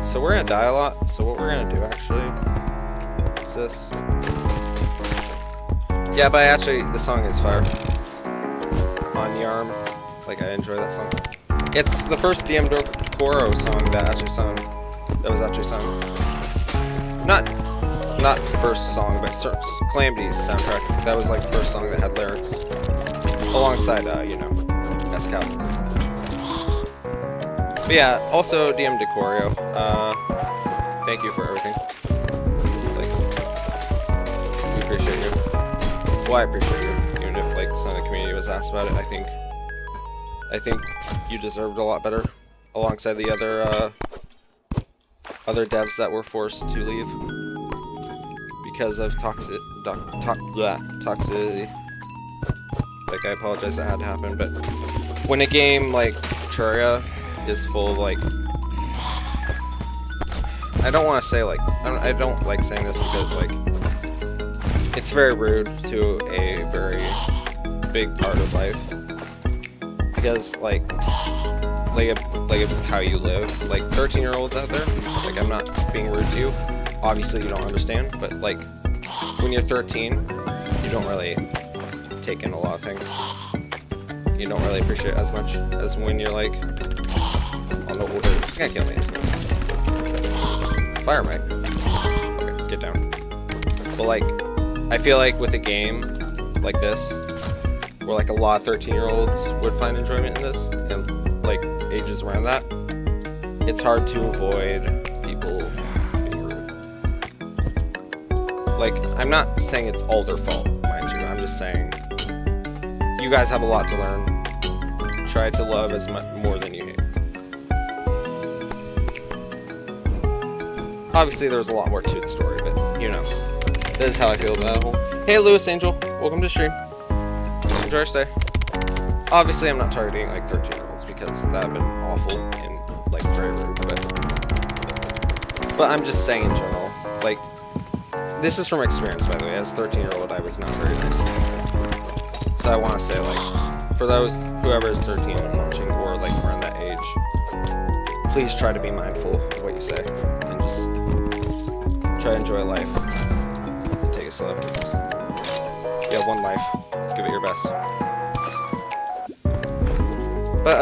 So we're gonna die a lot, so what we're gonna do actually is this. Yeah, but actually, the song is fire. On Yarm. Like, I enjoy that song. It's the first DM Dokoro song that was actually sung. Not the first song, but Calamity's soundtrack. That was like the first song that had lyrics. Alongside, you know, SCAP. But yeah, also DM Decorio. Thank you for everything. Like, we appreciate you. Well, I appreciate you. Even if like some of the community was asked about it, I think you deserved a lot better. Alongside the other devs that were forced to leave because of toxicity. Like, I apologize that had to happen, but when a game like Terraria is full of like, I don't want to say like, I don't like saying this because like, it's very rude to a very big part of life. Because like how you live, like 13-year-olds out there, like I'm not being rude to you, obviously you don't understand, but like when you're 13, you don't really take in a lot of things. You don't really appreciate as much as when you're like on the older. This is gonna kill me. Fire Mike. Okay, get down. But like, I feel like with a game like this, where like a lot of 13-year-olds would find enjoyment in this, and like ages around that, it's hard to avoid people being rude. Like, I'm not saying it's all their fault, mind you, I'm just saying you guys have a lot to learn. Try to love as much more than you hate. Obviously there's a lot more to the story, but you know, this is how I feel about it whole. Hey Lewis Angel, welcome to stream. Enjoy your stay. Obviously, I'm not targeting like 13-year-olds because that would have been awful and like very rude, but I'm just saying in general. Like, this is from experience, by the way. As a 13-year-old, I was not very nice. So I want to say, like, for those whoever is 13 and watching, or like around that age, please try to be mindful of what you say and just try to enjoy life and take it slow. You have one life. Give it your best. But,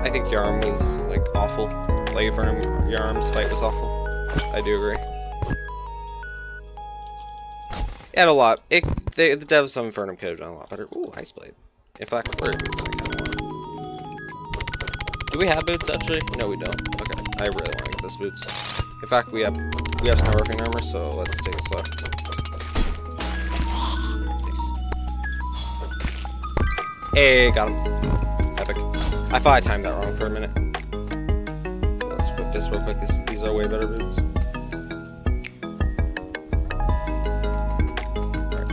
I think Yarm was, like, awful. Like, Yarm's fight was awful. I do agree. It had a lot. The devs of Infernal could have done a lot better. Ooh, Ice Blade. In fact, flurry boots I kind of want. Do we have boots, actually? No, we don't. Okay, I really want to get those boots. In fact, we have snowworking armor, so let's take it slow. Hey, got him. Epic. I thought I timed that wrong for a minute. Let's equip this real quick. These are way better boots.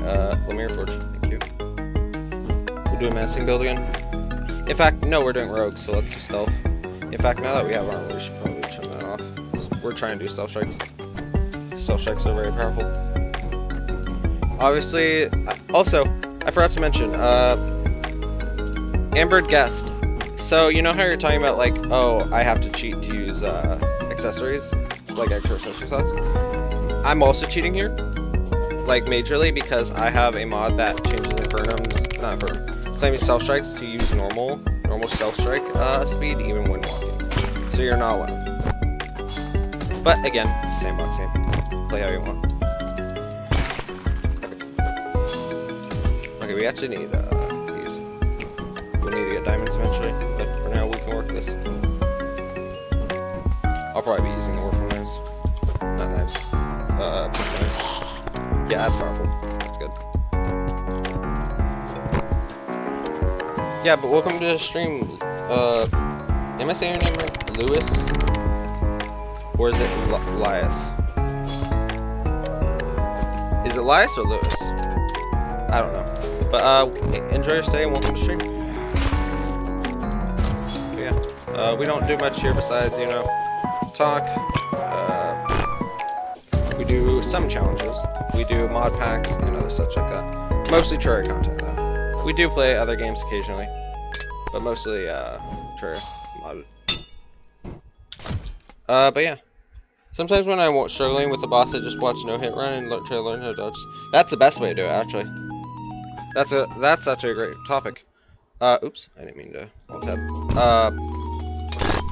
Alright, Lemire Forge. Thank you. We'll do a menacing build again. In fact, no, we're doing rogue, so let's do stealth. In fact, now that we have armor, we should probably trim that off. We're trying to do stealth strikes. Stealth strikes are very powerful. Obviously, also, I forgot to mention, Ambered Guest. So, you know how you're talking about, like, oh, I have to cheat to use, accessories? Like, extra accessory slots? I'm also cheating here. Like, majorly, because I have a mod that changes claiming stealth strikes to use normal stealth strike, speed, even when walking. So you're not alone. But, again, it's the sandbox game. Play how you want. Okay, we actually need, these. We'll need to get diamonds eventually, but for now we can work this. I'll probably be using the Warful knives. Not knives. Knives. Yeah, that's powerful. That's good. Yeah, but welcome to the stream. Am I saying your name right? Lewis? Or is it Elias? Is it Elias or Lewis? I don't know. But, enjoy your stay and welcome to the stream. We don't do much here besides, you know, talk. We do some challenges. We do mod packs and other such like that. Mostly Terraria content, though. We do play other games occasionally, but mostly Terraria modded. But yeah, Sometimes when I'm struggling with the boss, I just watch no hit run and try to learn how to dodge. That's the best way to do it, actually. That's actually a great topic. Oops, I didn't mean to alt tab.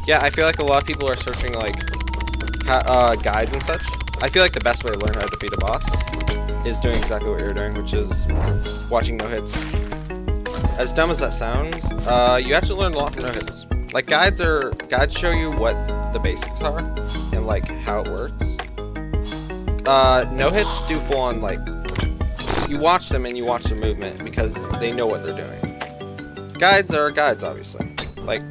Yeah, I feel like a lot of people are searching like guides and such. I feel like the best way to learn how to defeat a boss is doing exactly what you're doing, which is watching no hits. As dumb as that sounds, you actually learn a lot from no hits. Like guides show you what the basics are and like how it works. No hits do full on like you watch them and you watch their movement because they know what they're doing. Guides are guides, obviously. Like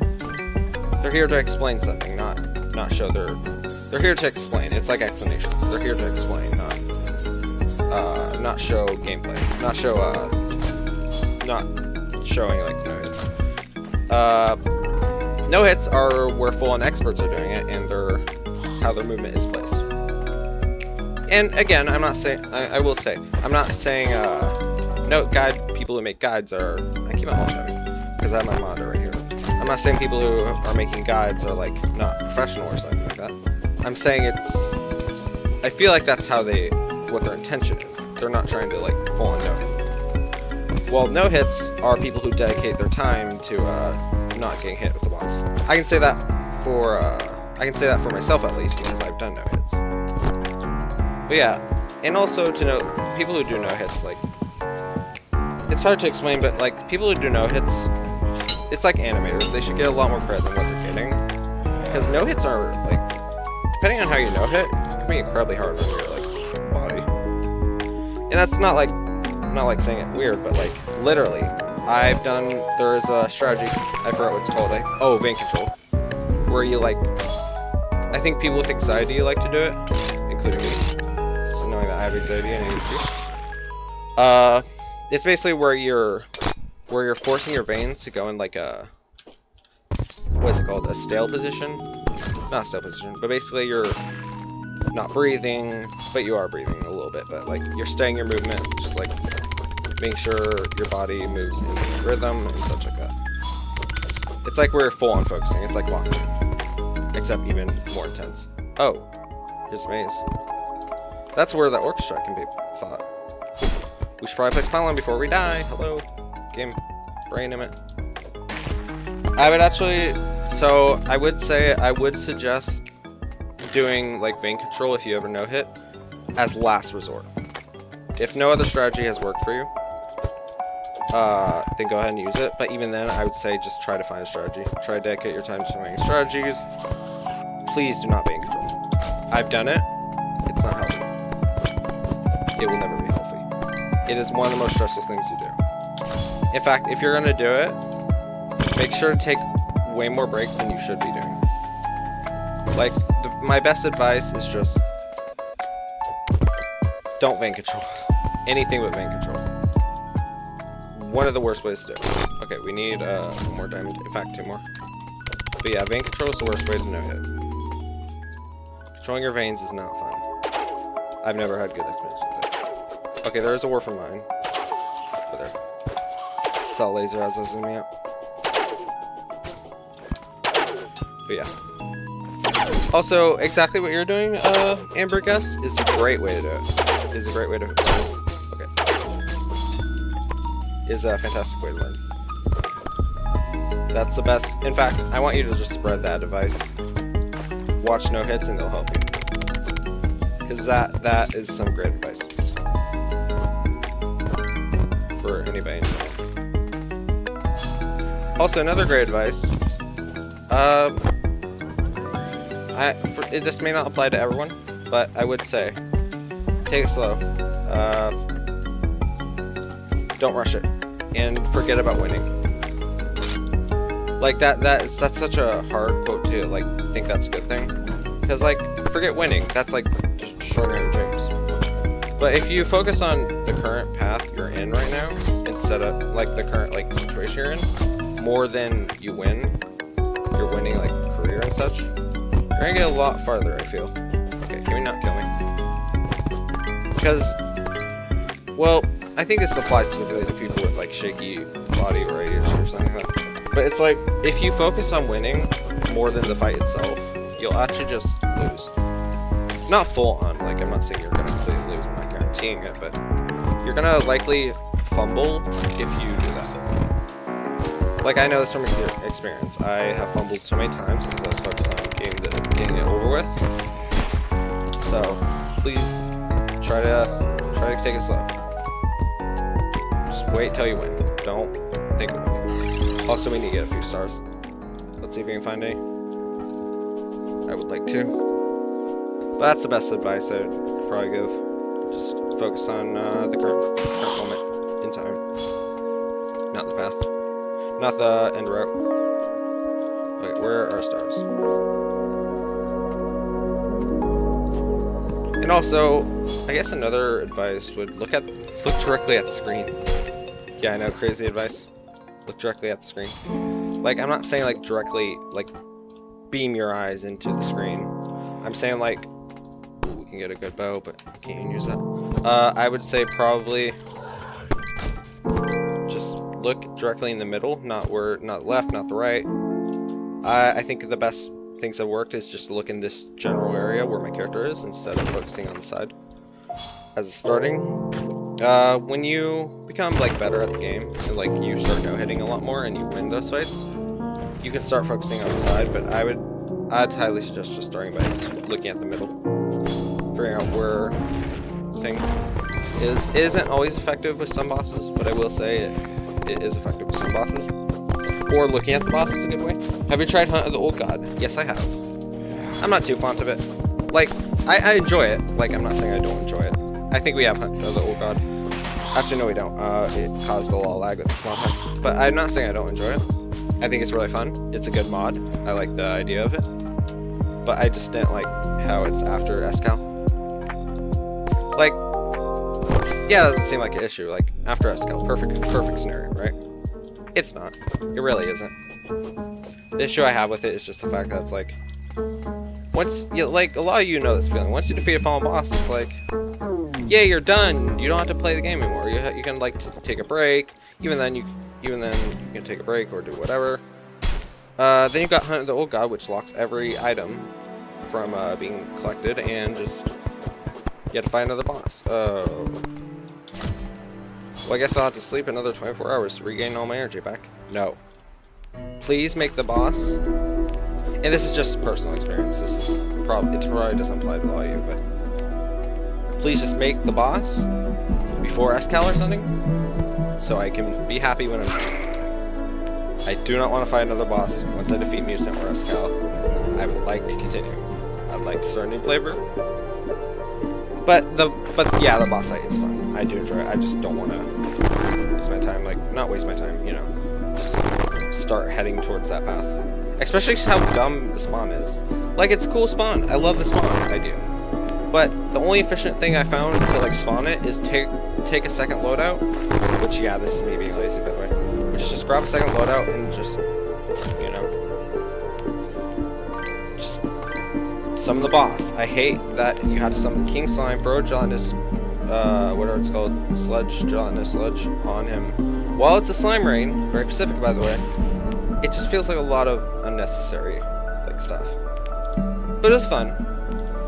they're here to explain something, not show they're here to explain. It's like explanations. They're here to explain, not show gameplay. Not showing like no hits. No hits are where full-on experts are doing it, and how their movement is placed. And again, I'm not saying I will say I'm not saying people who make guides are. I keep my mouth shut because I have my monitor right here. I'm not saying people who are making guides are like not professional or something like that. I'm saying I feel like that's what their intention is. They're not trying to like full on no hit. Well, no hits are people who dedicate their time to not getting hit with the boss. I can say that for myself at least because I've done no hits. But yeah, and also to note, people who do no hits, like it's hard to explain, but like people who do no hits, it's like animators. They should get a lot more credit than what they're getting because no hits are like, depending on how you no hit, it can be incredibly hard on your like body. And that's not like saying it weird, but like literally. There is a strategy, I forgot what it's called, vein control, where you like, I think people with anxiety like to do it, including me, so knowing that I have anxiety and ADHD. It's basically where you're forcing your veins to go in like a, what is it called, a stale position? Not a stale position, but basically you're not breathing, but you are breathing a little bit, but like you're staying your movement, just like making sure your body moves in rhythm and such like that. It's like we're full on focusing. It's like locking, except even more intense. Oh, here's a maze. That's where the orchestra can be fought. We should probably place Pylon before we die. Hello, game, brain in it. I would suggest doing like vein control if you ever no hit as last resort. If no other strategy has worked for you, then go ahead and use it. But even then, I would say just try to find a strategy. Try to dedicate your time to finding strategies. Please do not vein control. I've done it. It's not healthy. It will never be healthy. It is one of the most stressful things to do. In fact, if you're going to do it, make sure to take way more breaks than you should be doing. Like, my best advice is just don't vein control. Anything but vein control. One of the worst ways to do it. Okay, we need one more diamond. In fact, 2 more. But yeah, vein control is the worst way to no hit. Controlling your veins is not fun. I've never had good experience with it. Okay, there is a war from mine. Over there. Saw a laser as I was zooming out. But yeah. Also, exactly what you're doing, Amber Guess, is a great way to do it. Is a great way to is a fantastic way to learn. That's the best. In fact, I want you to just spread that advice. Watch no hits and they'll help you. Because that is some great advice. For anybody. Also, another great advice. This may not apply to everyone, but I would say, take it slow. Don't rush it, and forget about winning. Like that's such a hard quote to like think that's a good thing, because like forget winning. That's like just destroying your dreams. But if you focus on the current path you're in right now, instead of like the current like situation you're in, more than you win, you're winning like career and such. You're gonna get a lot farther, I feel. Okay, can we not kill me? Because, well, I think this applies specifically to people with like shaky body or ADHD or something like that. But it's like, if you focus on winning more than the fight itself, you'll actually just lose. not full on, like, I'm not saying you're gonna completely lose, I'm not guaranteeing it, but you're gonna likely fumble if you do that. Like, I know this from experience. I have fumbled so many times because I was focused on getting it over with. So, please try to take it slow. Just wait till you win. Don't think about it. Also, we need to get a few stars. Let's see if we can find any. I would like to. But that's the best advice I'd probably give. Just focus on the current moment in time. Not the path. Not the end route. Okay, where are our stars? And also, I guess another advice would look directly at the screen. Yeah, I know, crazy advice. Look directly at the screen. Like, I'm not saying like directly, like, beam your eyes into the screen. I'm saying like, ooh, we can get a good bow, but I can't even use that. I would say probably just look directly in the middle, not left, not the right. I think the best things that worked is just look in this general area where my character is instead of focusing on the side. As a starting, when you become like better at the game and like you start no-hitting a lot more and you win those fights, you can start focusing on the side. But I'd highly suggest just starting by looking at the middle, figuring out where the thing is. It isn't always effective with some bosses, but I will say it is effective with some bosses. Or looking at the boss is a good way. Have you tried Hunt of the Old God? Yes, I have. I'm not too fond of it. Like, I enjoy it. Like, I'm not saying I don't enjoy it. I think we have Hunt of the Old God. Actually, no, we don't. It caused a lot of lag with the small pack. But I'm not saying I don't enjoy it. I think it's really fun. It's a good mod. I like the idea of it. But I just didn't like how it's after Escal. Like, yeah, that doesn't seem like an issue. Like, after Escal, perfect scenario, right? It's not. It really isn't. The issue I have with it is just the fact that it's like, once you, like, a lot of you know this feeling. Once you defeat a fallen boss, it's like, yeah, you're done. You don't have to play the game anymore. You can like take a break. Even then you can take a break or do whatever. Then you got Hunt of the Old God, which locks every item from being collected, and just you have to find another boss. Oh. Well, I guess I'll have to sleep another 24 hours to regain all my energy back. No. Please make the boss. And this is just personal experience. It probably doesn't apply to a lot of you, but please just make the boss before Escal or something, so I can be happy when I'm done. I do not want to fight another boss once I defeat Mutant or Escal. I would like to continue. I'd like to start a new flavor. But yeah, the boss fight is fun. I do enjoy it. I just don't want to waste my time. Like, not waste my time, you know. Just start heading towards that path. Especially how dumb the spawn is. Like, it's a cool spawn. I love the spawn. I do. But the only efficient thing I found to like spawn it is take a second loadout. Which, yeah, this is me being lazy, by the way. Which is just grab a second loadout and just, you know, just summon the boss. I hate that you had to summon King Slime, throw a gelatinous, whatever it's called, gelatinous sludge on him. While it's a slime rain, very specific by the way, it just feels like a lot of unnecessary, like, stuff. But it was fun.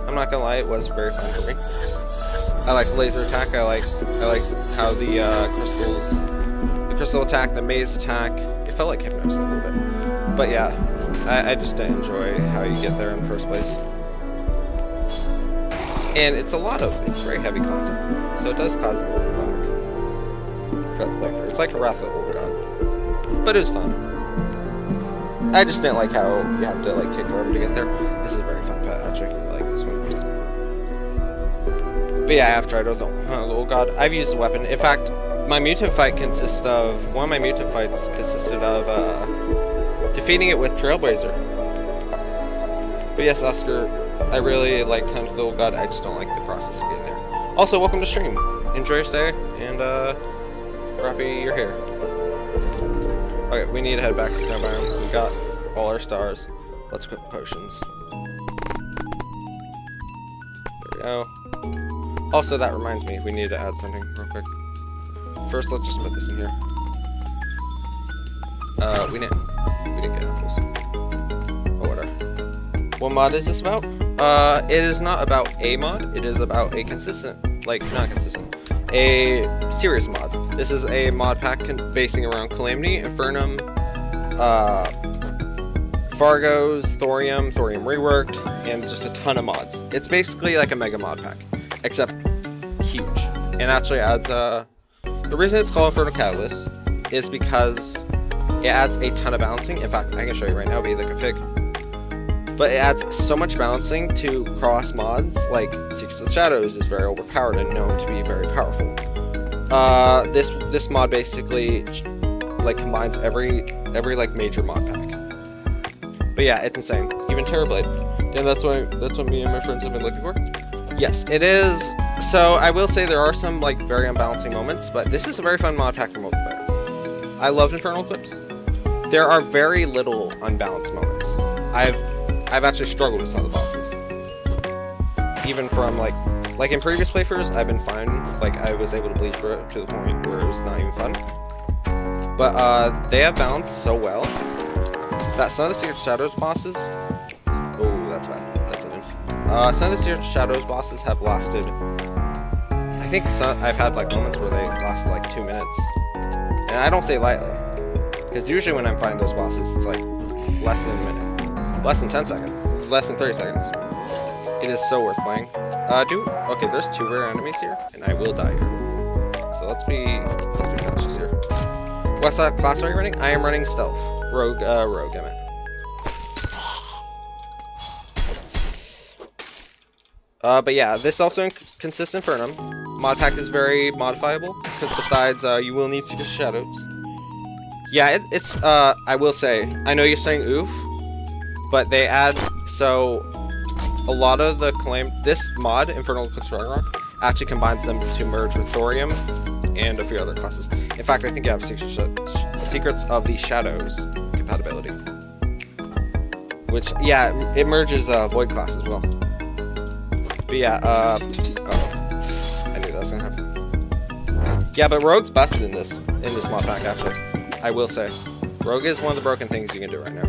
I'm not gonna lie, it was very fun for me. I like the laser attack, I like how the crystal attack, the maze attack, it felt like Hypnos a little bit. But yeah, I just didn't enjoy how you get there in the first place. And it's very heavy content, so it does cause a little bit of lag for the playthrough. It's like a Wrath of the Old God, but it was fun. I just didn't like how you had to like take forever to get there. This is a very fun pet, actually. I like this one. But yeah, I have tried the Old God. I've used the weapon. In fact, my mutant fight one of my mutant fights consisted of defeating it with Trailblazer. But yes, Oscar, I really like Hunt of the Old God. I just don't like the process of getting there. Also, welcome to stream. Enjoy your stay, and we're happy you're here. Okay, we need to head back to Snow Biome. We got all our stars. Let's equip potions. There we go. Also, that reminds me, we need to add something real quick. First, let's just put this in here. We didn't get apples. Oh, whatever. What mod is this about? It is not about a mod, it is about a consistent, like, not consistent, a series of mods. This is a mod pack basing around Calamity, Infernum, Fargos, Thorium reworked, and just a ton of mods. It's basically like a mega mod pack, except huge. And actually adds, the reason it's called Infernal Catalyst is because it adds a ton of balancing. In fact, I can show you right now via the config. But it adds so much balancing to cross mods, like Secrets of the Shadows is very overpowered and known to be very powerful. This mod basically like combines every like major mod pack. But yeah, it's insane. Even Terrorblade. And that's what me and my friends have been looking for. Yes, it is. So I will say there are some like very unbalancing moments, but this is a very fun mod pack for multiplayer. I love Infernal Eclipse. There are very little unbalanced moments. I've actually struggled with some of the bosses. Even from like in previous playthroughs, I've been fine. Like I was able to bleed through it to the point where it was not even fun. But they have balanced so well that some of the Secret Shadows bosses. Oh, that's bad. That's an inf. Some of the Secret Shadows bosses have lasted. I think I've had like moments where they lasted like 2 minutes, and I don't say lightly, because usually when I'm fighting those bosses, it's like less than a minute. Less than 10 seconds. Less than 30 seconds. It is so worth playing. Okay, there's 2 rare enemies here, and I will die here. So let's be cautious here. What class are you running? I am running Stealth. Rogue, I meant. But yeah, this also consists in Infernum. Modpack is very modifiable, because besides, you will need Secret Shadows. Yeah, it's, I will say, I know you're saying oof, but they add, so a lot of the this mod, Infernal Eclipse Ragnarok, actually combines them to merge with Thorium and a few other classes. In fact, I think you have Secrets of the Shadows compatibility. Which, yeah, it merges Void class as well. But yeah, oh, I knew that was gonna happen. Yeah, but Rogue's busted in this mod pack, actually. I will say. Rogue is one of the broken things you can do right now.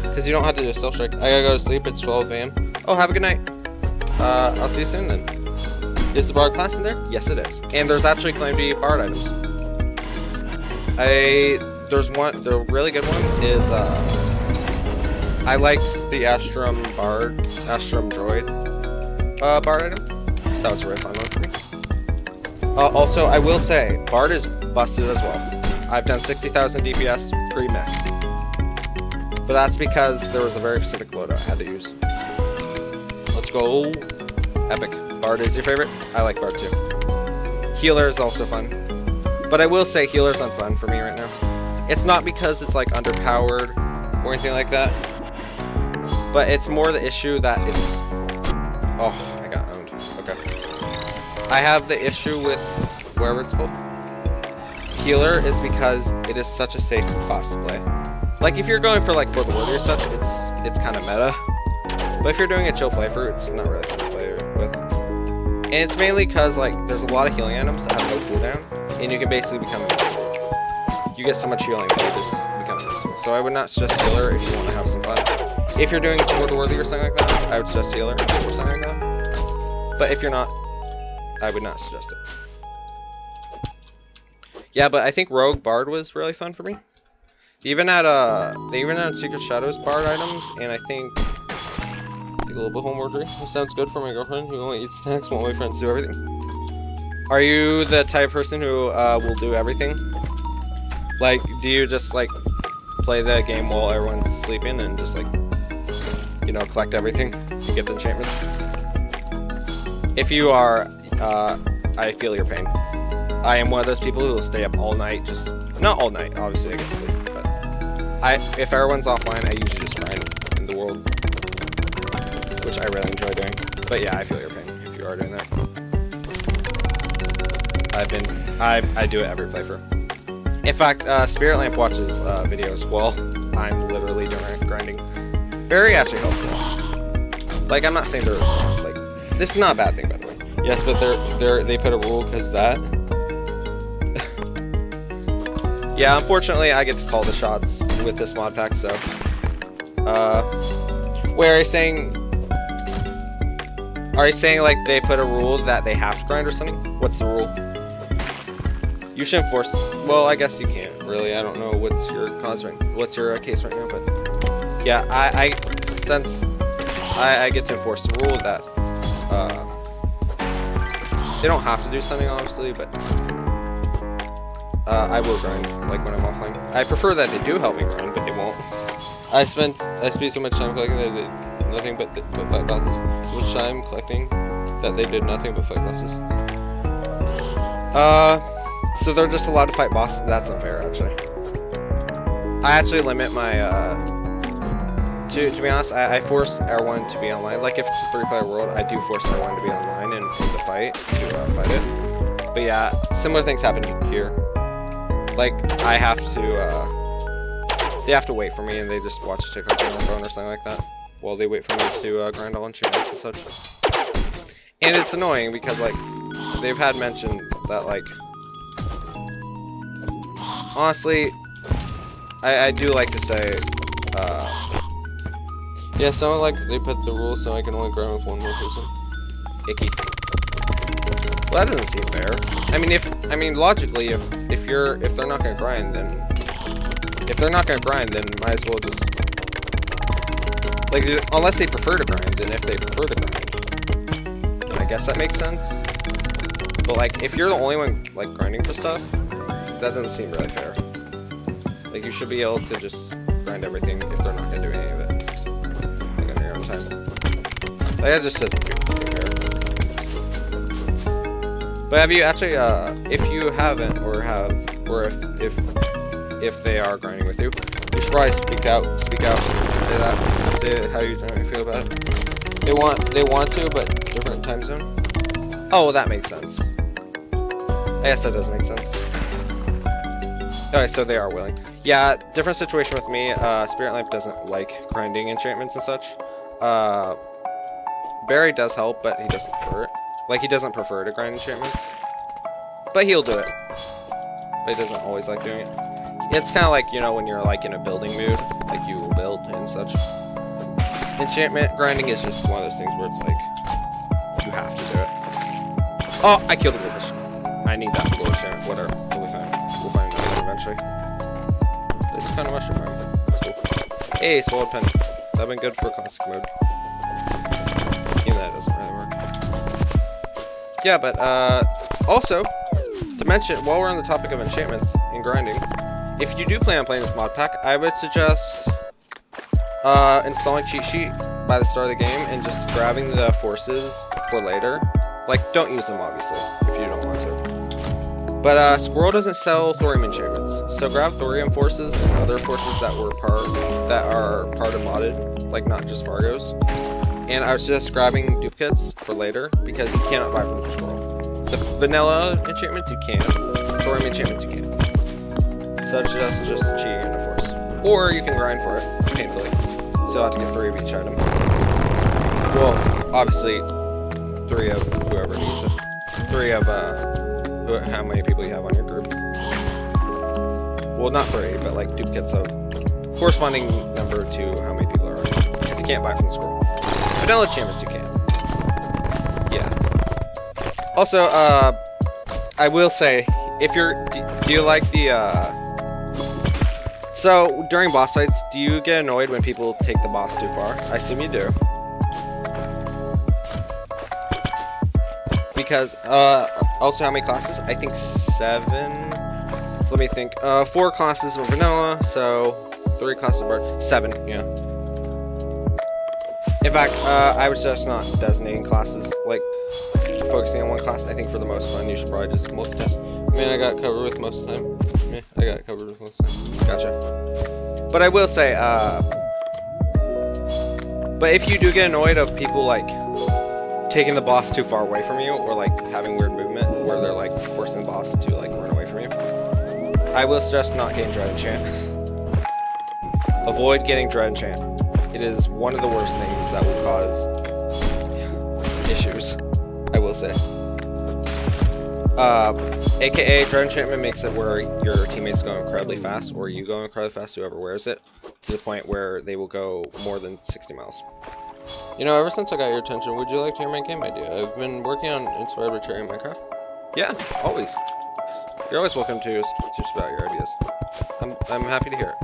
Because you don't have to do a stealth strike. I gotta go to sleep, it's 12 AM. Oh, have a good night. I'll see you soon then. Is the Bard class in there? Yes, it is. And there's actually claimed to be Bard items. There's one, the really good one is, I liked the Astrum Droid, Bard item. That was a really fun one for me. Also, I will say, Bard is busted as well. I've done 60,000 DPS pre-mech. But that's because there was a very specific loadout I had to use. Let's go. Epic. Bard is your favorite? I like Bard too. Healer is also fun. But I will say healer's unfun for me right now. It's not because it's like underpowered or anything like that. But it's more the issue that it's... Oh, I got owned. Okay. I have the issue with whatever it's called. Healer is because it is such a safe class to play. Like, if you're going for, like, For the Worthy or such, it's kind of meta. But if you're doing a chill playthrough, it's not really fun to play with. And it's mainly because, like, there's a lot of healing items that have no cooldown, and you can basically become invincible. You get so much healing that you just become invincible. So I would not suggest healer if you want to have some fun. If you're doing For the Worthy or something like that, I would suggest healer or something like that. But if you're not, I would not suggest it. Yeah, but I think Rogue Bard was really fun for me. They even had Secret Shadows Bard items, and I think a little bit home order. That sounds good for my girlfriend who only eats snacks while my friends do everything. Are you the type of person who will do everything? Like, do you just like play the game while everyone's sleeping and just like, you know, collect everything and get the enchantments? If you are, I feel your pain. I am one of those people who will stay up all night, just not all night, obviously I get sleep, but if everyone's offline, I usually just grind in the world, which I really enjoy doing. But yeah, I feel your pain if you are doing that. I do it every playthrough. In fact, Spirit Lamp watches videos while I'm literally doing grinding. Very actually helpful. Like, I'm not saying they're like, this is not a bad thing, by the way. Yes, but they put a rule because that. Yeah, unfortunately, I get to call the shots with this mod pack, so... Where I'm saying... Are you saying like they put a rule that they have to grind or something? What's the rule? You should enforce. Well, I guess you can't really. I don't know what's your case right now, but yeah, I since I get to enforce the rule that they don't have to do something, obviously, but I will grind like when I'm offline. I prefer that they do help me grind, but they won't. I spent so much time collecting that they did nothing but fight bosses. So much time collecting that they did nothing but fight bosses. So they're just allowed to fight bosses. That's unfair, actually. I actually limit my to be honest, I force everyone to be online. Like if it's a 3-player world, I do force everyone to be online and in the fight to fight it. But yeah, similar things happen here. Like I have to they have to wait for me, and they just watch TikTok on their phone or something like that while they wait for me to grind all enchantments and such. And it's annoying because like they've had mentioned that like honestly, I do like to say yeah, someone like they put the rules so I can only grind with one more person. Icky. Well, that doesn't seem fair. I mean, logically, if they're not gonna grind, then might as well just like unless they prefer to grind. And if they prefer to grind, then I guess that makes sense. But like, if you're the only one like grinding for stuff, that doesn't seem really fair. Like, you should be able to just grind everything if they're not gonna do any of it. Like on your own time. Like that just doesn't seem fair. But have you actually, if you haven't, or if they are grinding with you, you should probably speak out, say that, say how you feel about it. They want to, but different time zone. Oh, well, that makes sense. I guess that does make sense. Okay, so they are willing. Yeah, different situation with me. Spirit Lamp doesn't like grinding enchantments and such. Barry does help, but he doesn't prefer it. Like, he doesn't prefer to grind enchantments. But he'll do it. But he doesn't always like doing it. It's kind of like, you know, when you're like in a building mood, like you will build and such. Enchantment grinding is just one of those things where it's like, you have to do it. Oh, I killed a goldfish. I need that for gold enchantment. Whatever. We'll find another one eventually. This is kind of mushroom, right? That's cool. Hey, sword pen. That'd been good for classic mode. Even that doesn't really work. Yeah, but also, to mention, while we're on the topic of enchantments and grinding, if you do plan on playing this mod pack, I would suggest installing cheat sheet by the start of the game and just grabbing the forces for later. Like, don't use them obviously if you don't want to. But Squirrel doesn't sell thorium enchantments, so grab thorium forces and other forces that are part of modded, like not just Fargo's. And I was just grabbing duplicates for later because you cannot buy from the Squirrel. The vanilla enchantments you can, thorium enchantments you can. So it's just cheating in a force. Or you can grind for it, painfully. So you'll have to get 3 of each item. Well, obviously, 3 of whoever needs it. 3 of, how many people you have on your group. Well, not 3, but like duplicates of corresponding number to how many people are on it. Because you can't buy from the Squirrel. Vanilla enchantments you can. Yeah. Also, I will say, if you're, do you like the, so, during boss fights, do you get annoyed when people take the boss too far? I assume you do. Because, also how many classes? I think 7. Let me think. 4 classes of vanilla, so 3 classes of bird. 7, yeah. In fact, I was just not designating classes, like, focusing on one class. I think for the most fun, you should probably just multitask. I mean, I got covered with most of the time. Yeah, I got covered with most of the time. Gotcha. But I will say, but if you do get annoyed of people, like, taking the boss too far away from you, or, like, having weird movement, where they're, like, forcing the boss to, like, run away from you, I will suggest not getting Dread Enchant. Avoid getting Dread Enchant. It is one of the worst things that will cause issues, I will say. AKA, Dread Enchantment makes it where your teammates go incredibly fast, or you go incredibly fast, whoever wears it, to the point where they will go more than 60 miles. You know, ever since I got your attention, would you like to hear my game idea? I've been working on inspired by Terraria Minecraft. Yeah, always. You're always welcome to spout your ideas. I'm happy to hear it.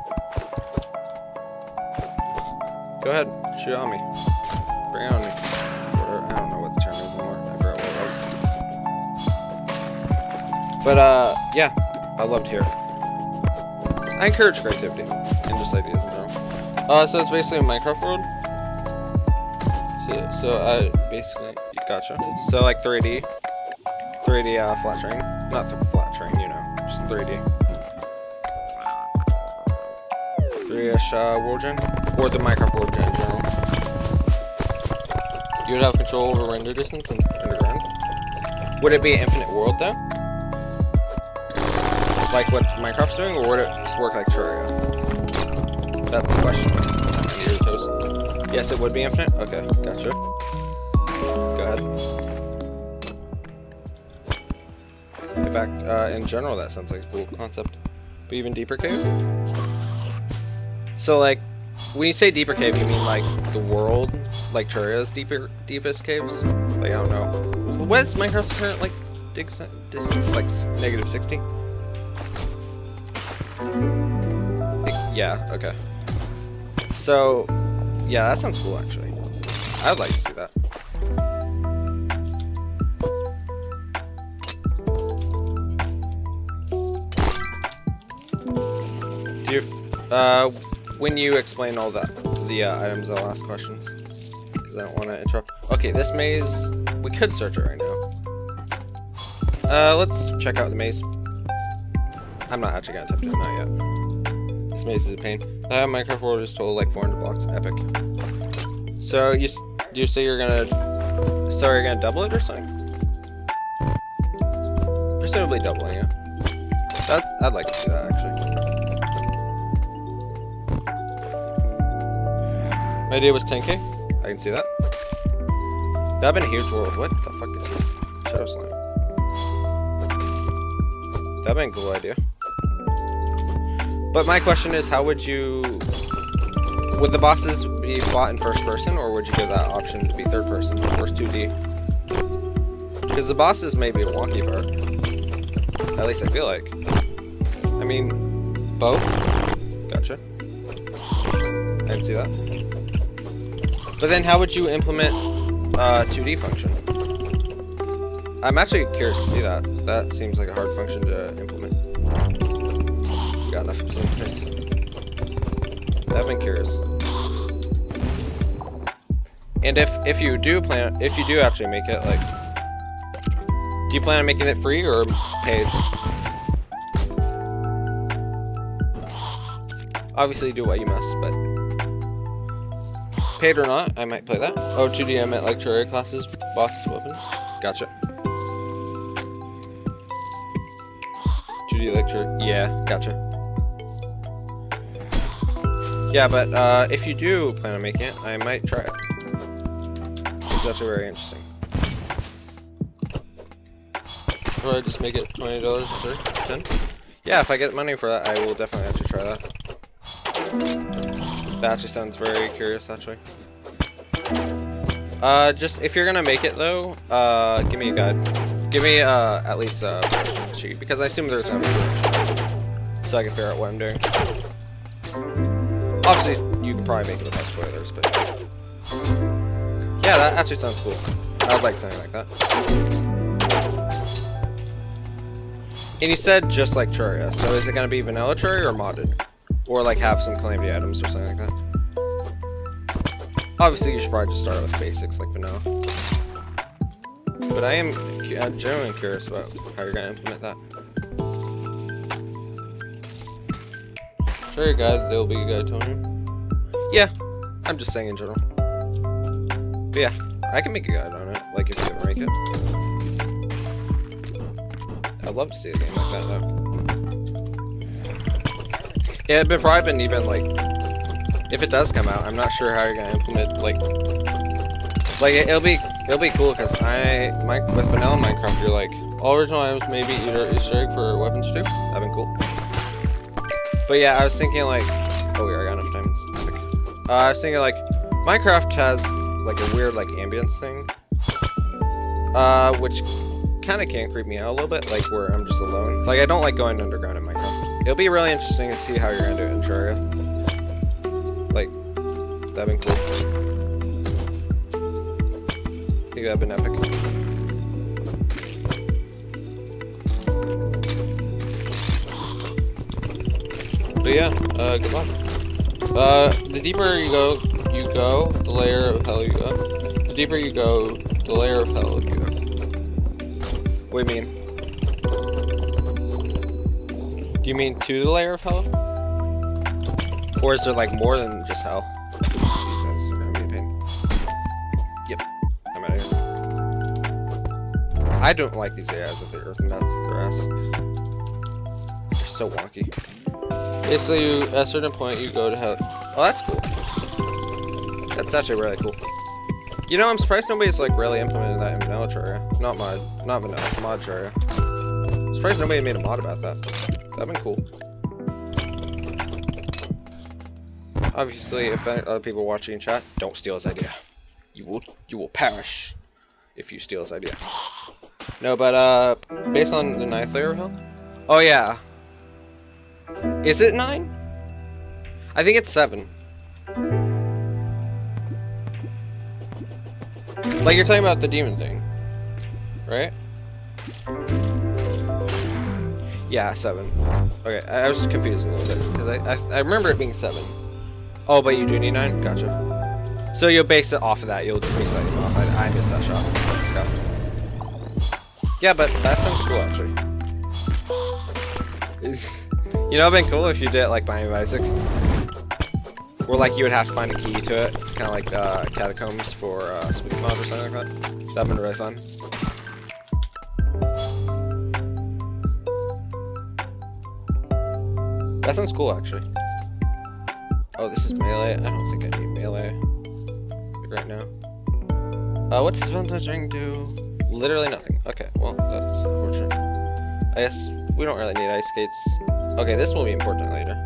Go ahead, shoot on me. Bring it on me. Or, I don't know what the term is anymore. I forgot what it was. But yeah, I'd love to hear it. I encourage creativity and just ideas in general. So it's basically a Minecraft world. So I basically gotcha. So like 3D flat terrain, not the flat terrain, you know, just 3D. 3-ish world gen, or the Minecraft world gen in general. You would have control over render distance and underground. Would it be an infinite world though? Like what Minecraft's doing, or would it just work like Terraria? That's the question. Yes, it would be infinite? Okay, gotcha. Go ahead. In fact, in general, that sounds like a cool concept. But even deeper cave? So, like, when you say deeper cave, you mean, like, the world? Like Terraria's deepest caves? Like, I don't know. What is Minecraft's current, like, distance? Like, -60? Yeah, okay. So, yeah, that sounds cool, actually. I'd like to see that. Do you, when you explain all that, the items, I'll ask questions. Because I don't want to interrupt. Okay, this maze, we could search it right now. Let's check out the maze. I'm not actually going to attempt it, not yet. This maze is a pain. That Minecraft world is total like 400 blocks. Epic. So you say you're gonna double it or something? Presumably doubling it. I'd like to see that actually. My idea was 10k. I can see that. That'd been a huge world. What the fuck is this? Shadow slime. That'd been a cool idea. But my question is, how would the bosses be fought in first person, or would you give that option to be third person, or 2D? Because the bosses may be a wonky part. At least I feel like. I mean, both? Gotcha. I didn't see that. But then how would you implement 2D function? I'm actually curious to see that. That seems like a hard function to implement. Got enough of some place. I've been curious. And if you do actually make it, like, do you plan on making it free or paid? Obviously do what you must, but paid or not, I might play that. Oh, 2D, I meant like Terraria classes, bosses, weapons. Gotcha. 2D lecture, yeah, gotcha. Yeah, but if you do plan on making it, I might try it. It's actually very interesting. Or I just make it $20 or 10? Yeah, if I get money for that, I will definitely actually try that. That actually sounds very curious, actually. Just if you're gonna make it though, give me a guide. Give me at least a sheet, because I assume there's gonna be a sheet, so I can figure out what I'm doing. Obviously, you can probably make it without spoilers, but yeah, that actually sounds cool. I would like something like that. And you said just like Terraria, so is it gonna be vanilla Terraria or modded, or like have some calamity items or something like that? Obviously, you should probably just start out with basics like vanilla. But I'm genuinely curious about how you're gonna implement that. Terraria guide, there'll be a guide telling you. Yeah, I'm just saying in general. But yeah, I can make a guide on it, like if you ever make it. I'd love to see a game like that though. Yeah, it'd probably been even like, if it does come out, I'm not sure how you're gonna implement like it'll be cool because with vanilla Minecraft, you're like all original items may be either Easter egg for weapons too. That'd been cool. But yeah, I was thinking like, oh, we already got enough diamonds. Epic. I was thinking like, Minecraft has like a weird like ambience thing, which kind of can creep me out a little bit, like where I'm just alone. Like I don't like going underground in Minecraft. It'll be really interesting to see how you're gonna do it in Terraria. Like that'd be cool. I think that'd been epic. But yeah, good luck. The deeper you go, the layer of hell you go. The deeper you go, the layer of hell you go. What do you mean? Do you mean to the layer of hell? Or is there like more than just hell? Jesus, they're gonna be a pain. Yep, I'm out of here. I don't like these AIs of the earth and nuts their ass. They're so wonky. Basically, at a certain point, you go to hell. Oh, that's cool. That's actually really cool. You know, I'm surprised nobody's like really implemented that in vanilla Terraria. Not vanilla, mod Terraria. I'm surprised nobody made a mod about that. That'd been cool. Obviously, if other people watching in chat, don't steal his idea. You will perish if you steal his idea. No, but based on the 9th layer of hell. Oh yeah. Is it 9? I think it's 7. Like you're talking about the demon thing, right? Yeah, 7. Okay, I was just confused a little bit because I remember it being 7. Oh, but you do need 9? Gotcha. So you'll base it off of that. You'll just be slightly off. I missed that shot. That's scuffed. Yeah, but that sounds cool actually. You know, it'd been cool if you did it like Binding of Isaac, or like you would have to find a key to it, kind of like catacombs for Spooky Mod or something like that. That'd been really fun. That sounds cool actually. Oh, this is melee. I don't think I need melee right now. What does Vintage Ring do? Literally nothing. Okay, well that's unfortunate. I guess we don't really need ice skates. Okay, this will be important later.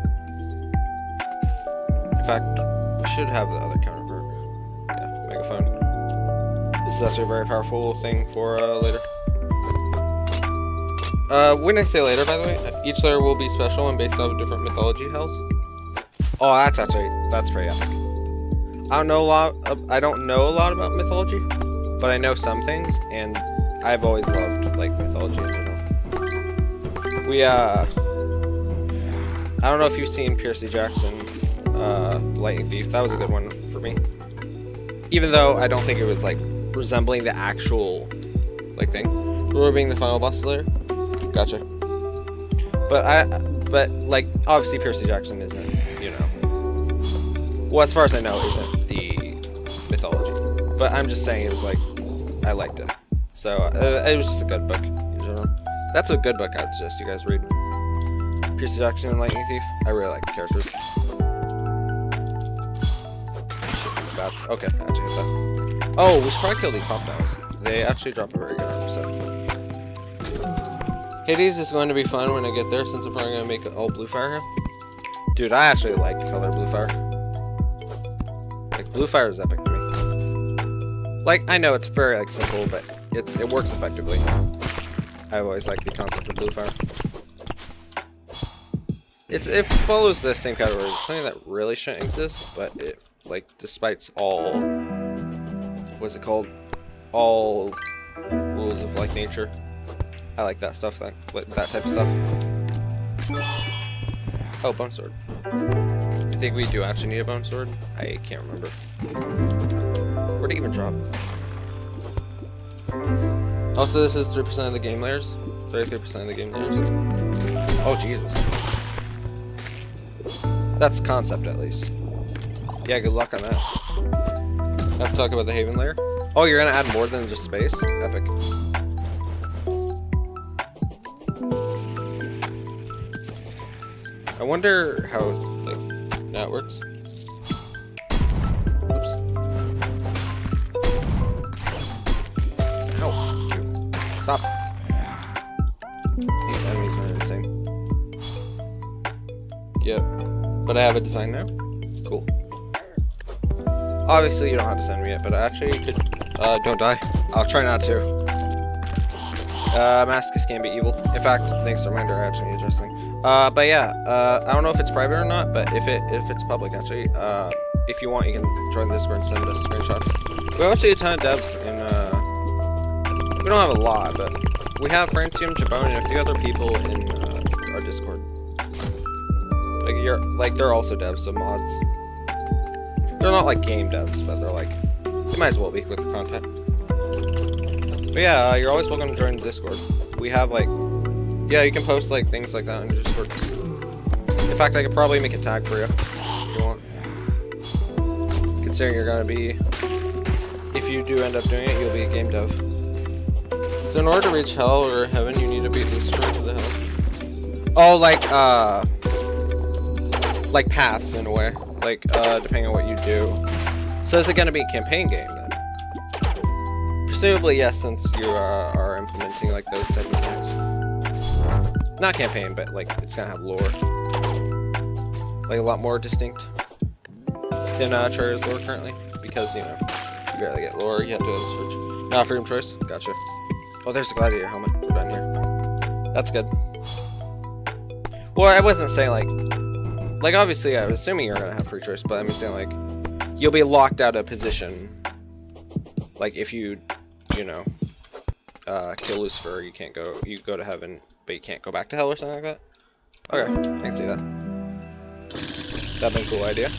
In fact, we should have the other counterpart. Yeah, megaphone. This is actually a very powerful thing for later. When I say later, by the way, each layer will be special and based off of different mythology hells. Oh, that's pretty epic. I don't know a lot about mythology, but I know some things, and I've always loved like mythology in general. I don't know if you've seen Percy Jackson, Lightning Thief. That was a good one for me. Even though I don't think it was like resembling the actual like thing. We're being the final boss layer. Gotcha. But like obviously Percy Jackson isn't, you know. Well, as far as I know, isn't the mythology. But I'm just saying it was like I liked it. So it was just a good book in general. That's a good book I would suggest you guys read. Percy Jackson and Lightning Thief. I really like the characters. Bats. Okay, I actually hit that. Oh, we should probably kill these hobnails. They actually drop a very good armor set. Hades is going to be fun when I get there, since I'm probably going to make it all blue fire here. Dude, I actually like the color blue fire. Like, blue fire is epic to me. Like, I know it's very like simple, but it works effectively. I always like the concept of blue fire. It follows the same category. It's something that really shouldn't exist, but it, like, despite all, what's it called? All rules of, like, nature. I like that stuff, that type of stuff. Oh, bone sword. I think we do actually need a bone sword. I can't remember. Where'd it even drop? Also, this is 3% of the game layers. 33% of the game layers. Oh, Jesus. That's concept, at least. Yeah, good luck on that. I have to talk about the Haven layer. Oh, you're gonna add more than just space? Epic. I wonder how, like, that works. Oops. Ow. Stop. These enemies are insane. Yep. But I have a design now? Cool. Obviously, you don't have to send me it, but actually, you could. Don't die. I'll try not to. Masochists can be evil. In fact, thanks to reminder, actually adjusting. But yeah, I don't know if it's private or not, but if it's public, actually, if you want, you can join the Discord and send us screenshots. We have actually a ton of devs, and we don't have a lot, but we have Fracium, Jabone, and a few other people in our Discord. They're also devs, so mods. They're not like game devs, but they're like, they might as well be with their content. But yeah, you're always welcome to join the Discord. We have like, yeah, you can post like things like that on Discord. In fact, I could probably make a tag for you if you want. Considering you're gonna be, if you do end up doing it, you'll be a game dev. So in order to reach hell or heaven, you need to beat Lucifer to the hell. Oh, like paths in a way. Like, depending on what you do. So is it gonna be a campaign game then? Presumably yes, since you are implementing like those type of mechanics. Not campaign, but like it's gonna have lore. Like a lot more distinct than Terraria's lore currently. Because, you know, you barely get lore, you have to search. No, freedom choice, gotcha. Oh, there's a gladiator helmet. We're done here. That's good. Well, I wasn't saying like obviously I was assuming you're gonna have free choice, but I'm saying like you'll be locked out of position. Like if you know, kill Lucifer, you can't go. You go to heaven, but you can't go back to hell or something like that. Okay, I can see that. That'd be a cool idea.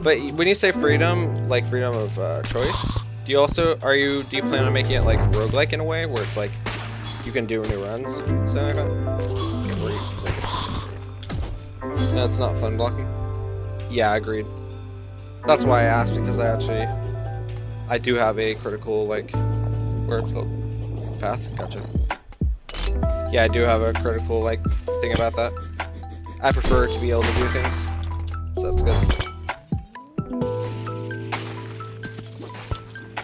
But when you say freedom, like freedom of choice, do you plan on making it like roguelike in a way where it's like you can do new runs, something like that? No, it's not fun blocking. Yeah, agreed. That's why I asked, because I do have a critical, like, where it's called path. Gotcha. Yeah, I do have a critical, like, thing about that. I prefer to be able to do things, so that's good.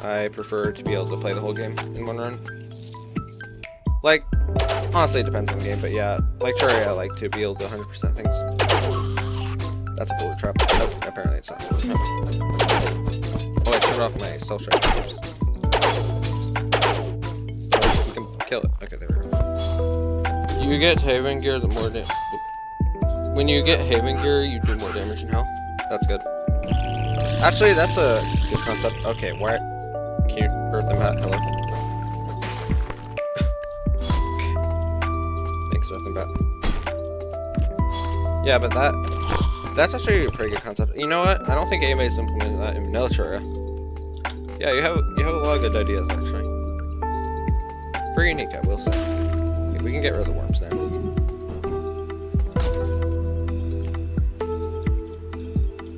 I prefer to be able to play the whole game in one run. Like, honestly, it depends on the game, but yeah, like Terraria, I like to be able to 100% things. That's a bullet trap. Nope, apparently it's not a bullet trap. Oh, I turned off my self-trap. We can kill it. Okay, there we go. You get Haven Gear, the more damage. When you get Haven Gear, you do more damage in hell. That's good. Actually, that's a good concept. Okay, why? Can you hurt them at? Hello? Thanks, Earth and Bat. Yeah, but that's actually a pretty good concept. You know what? I don't think anybody's implemented that in Terraria. Yeah, you have a lot of good ideas actually. Pretty unique, I will say. Okay, we can get rid of the worms now.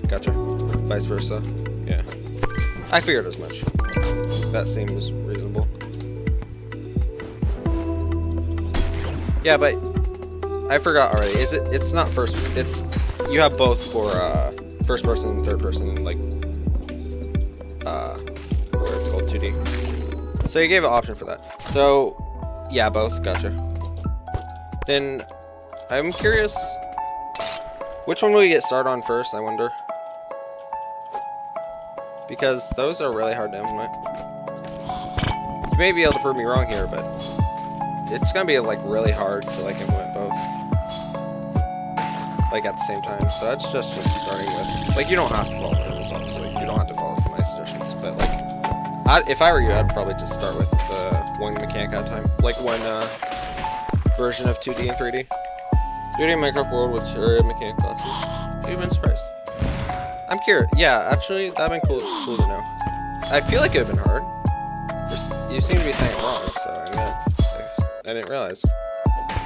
Gotcha. Vice versa. Yeah. I figured as much. That seems reasonable. Yeah, but I forgot already. It's not first. You have both for first person and third person, like where it's called 2D. So you gave an option for that. So yeah, both. Gotcha. Then I'm curious, which one will you get started on first? I wonder, because those are really hard to implement. You may be able to prove me wrong here, but it's gonna be like really hard to like implement both, like at the same time. So that's just starting with, like, you don't have to follow the rules, obviously. You don't have to follow my suggestions, but like, if I were you, I'd probably just start with one mechanic at a time, like one version of 2D and 3D. 2D Minecraft world with Terraria mechanic classes. You've been surprised. I'm curious. Yeah, actually, that'd been cool to know. I feel like it'd been hard. You seem to be saying it wrong, so I didn't realize.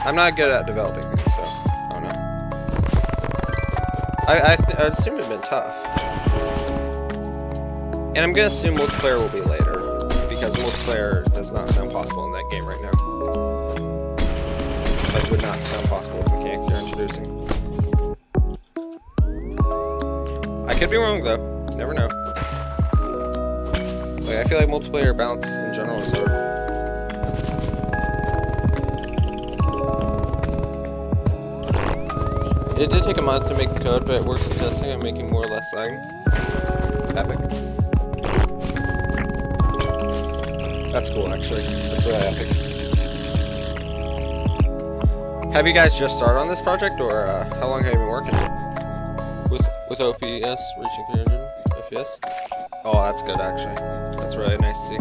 I'm not good at developing things, so I don't know. I'd assume it'd been tough. And I'm gonna assume multiplayer will be later, because multiplayer does not sound possible in that game right now. Like, would not sound possible with mechanics you're introducing. I could be wrong though. You never know. Like, I feel like multiplayer balance in general is hard. It did take a month to make the code, but it works in testing and making more or less lagging. Epic. That's cool, actually. That's really epic. Have you guys just started on this project, or how long have you been working with OPS reaching 300 FPS? Oh, that's good, actually. That's really nice to see.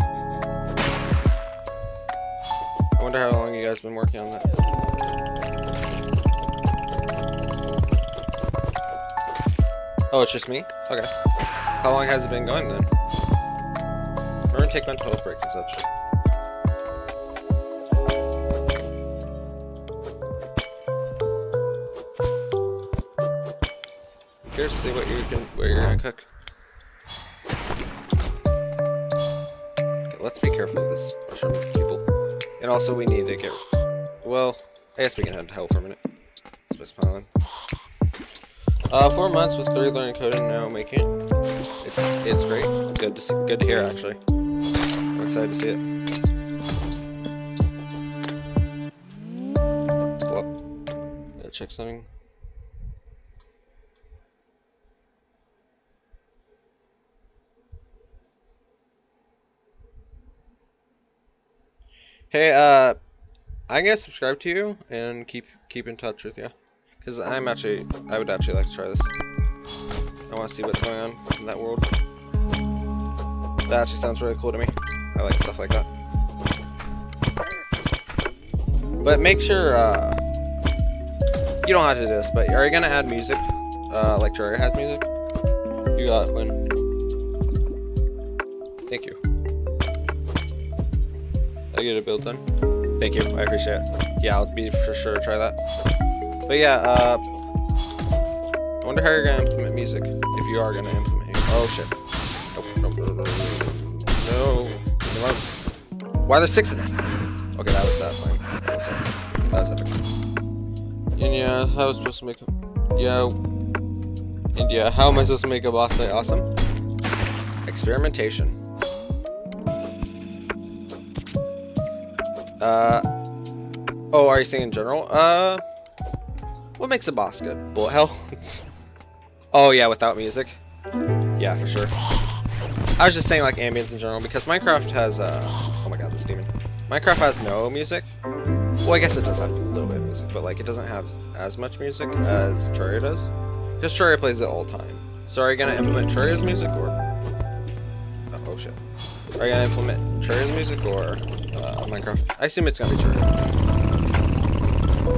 I wonder how long you guys have been working on that. Oh, it's just me? Okay. How long has it been going then? We're gonna take mental health breaks and such. Curious to see what you're gonna cook. Okay, let's be careful of this mushroom people. And also we need to get, well, I guess we can head to hell for a minute. Space piling. 4 months with 3 learning coding now making it. It's great. Good to hear, actually. I'm excited to see it. Well, gotta check something. Hey, I'm gonna subscribe to you and keep in touch with you. Because I would actually like to try this. I want to see what's going on in that world. That actually sounds really cool to me. I like stuff like that. But make sure, you don't have to do this, but are you gonna add music? Like Terraria has music? You got one. Thank you. I get a build done. Thank you, I appreciate it. Yeah, I'll be for sure to try that. But yeah, I wonder how you're gonna implement music. If you are gonna implement music. Oh shit. Nope. No. Why are there 6 of them? Okay, that was satisfying. That was epic. And yeah, how was I supposed to make a... Yeah. And yeah, how am I supposed to make a boss fight awesome? Experimentation. Oh, are you saying in general? What makes a boss good? Bullet hell? Oh yeah, without music? Yeah, for sure. I was just saying like ambience in general, because Minecraft has, oh my god, this demon. Minecraft has no music. Well, I guess it does have a little bit of music, but like it doesn't have as much music as Terraria does. Because Terraria plays it all the time. So are you gonna implement Terraria's music, or... Oh shit. Are you gonna implement Terraria's music, or Minecraft? I assume it's gonna be Terraria.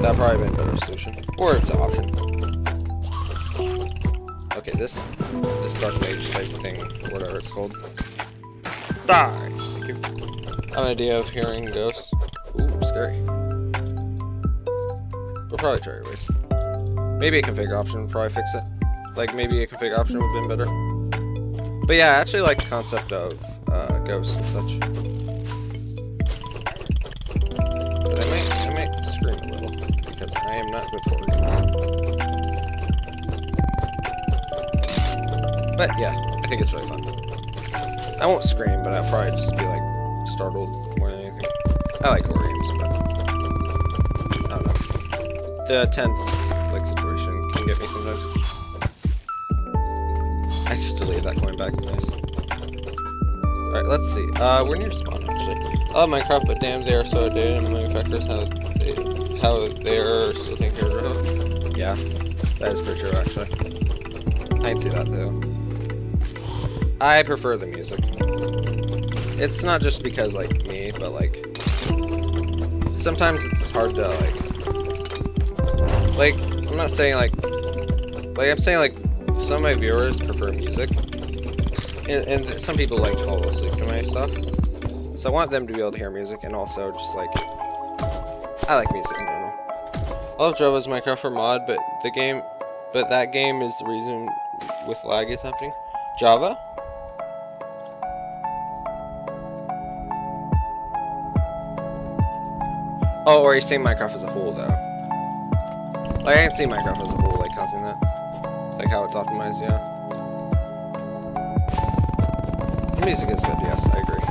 That'd probably be a better solution. Or it's an option. Okay, this Dark Mage type thing, whatever it's called. Die! Thank you. I have an idea of hearing ghosts. Ooh, scary. We'll probably try it anyways. Maybe a config option would probably fix it. Like, maybe a config option would have been better. But yeah, I actually like the concept of ghosts and such. But I might scream a little, because I am not good for organs. But yeah, I think it's really fun. I won't scream, but I'll probably just be like startled more than anything. I like horror games, but I don't know. The tense like situation can get me sometimes. I just deleted that coin back. Nice. Alright, let's see. We're near spawn actually. I love Minecraft, but damn, they are so outdated, and the manufacturers how they are still taking care of it. Yeah, that is pretty true actually. I can see that though. I prefer the music. It's not just because like me, but like sometimes it's hard to like I'm not saying like I'm saying like some of my viewers prefer music, and some people like to fall asleep to my stuff. So I want them to be able to hear music, and also just like I like music in general. I love Java's Minecraft for mod, but that game is the reason with lag is happening. Java? Oh, or are you saying Minecraft as a whole, though? Like, I can see Minecraft as a whole, like, causing that. Like, how it's optimized, yeah. The music is good, yes, I agree.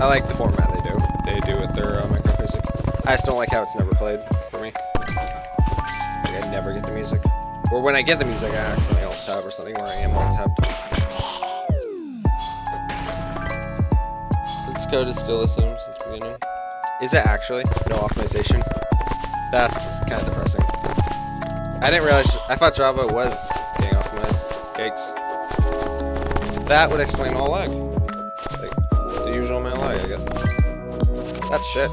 I like the format they do with their Minecraft music. I just don't like how it's never played, for me. Like, I never get the music. Or when I get the music, I accidentally alt tab or something where I am alt tabbed. Since code is still assumed since the beginning. Is it actually? No optimization? That's kind of depressing. I didn't realize, I thought Java was being optimized. Yikes. That would explain all lag. Like, the usual amount of lag, I guess. That's shit.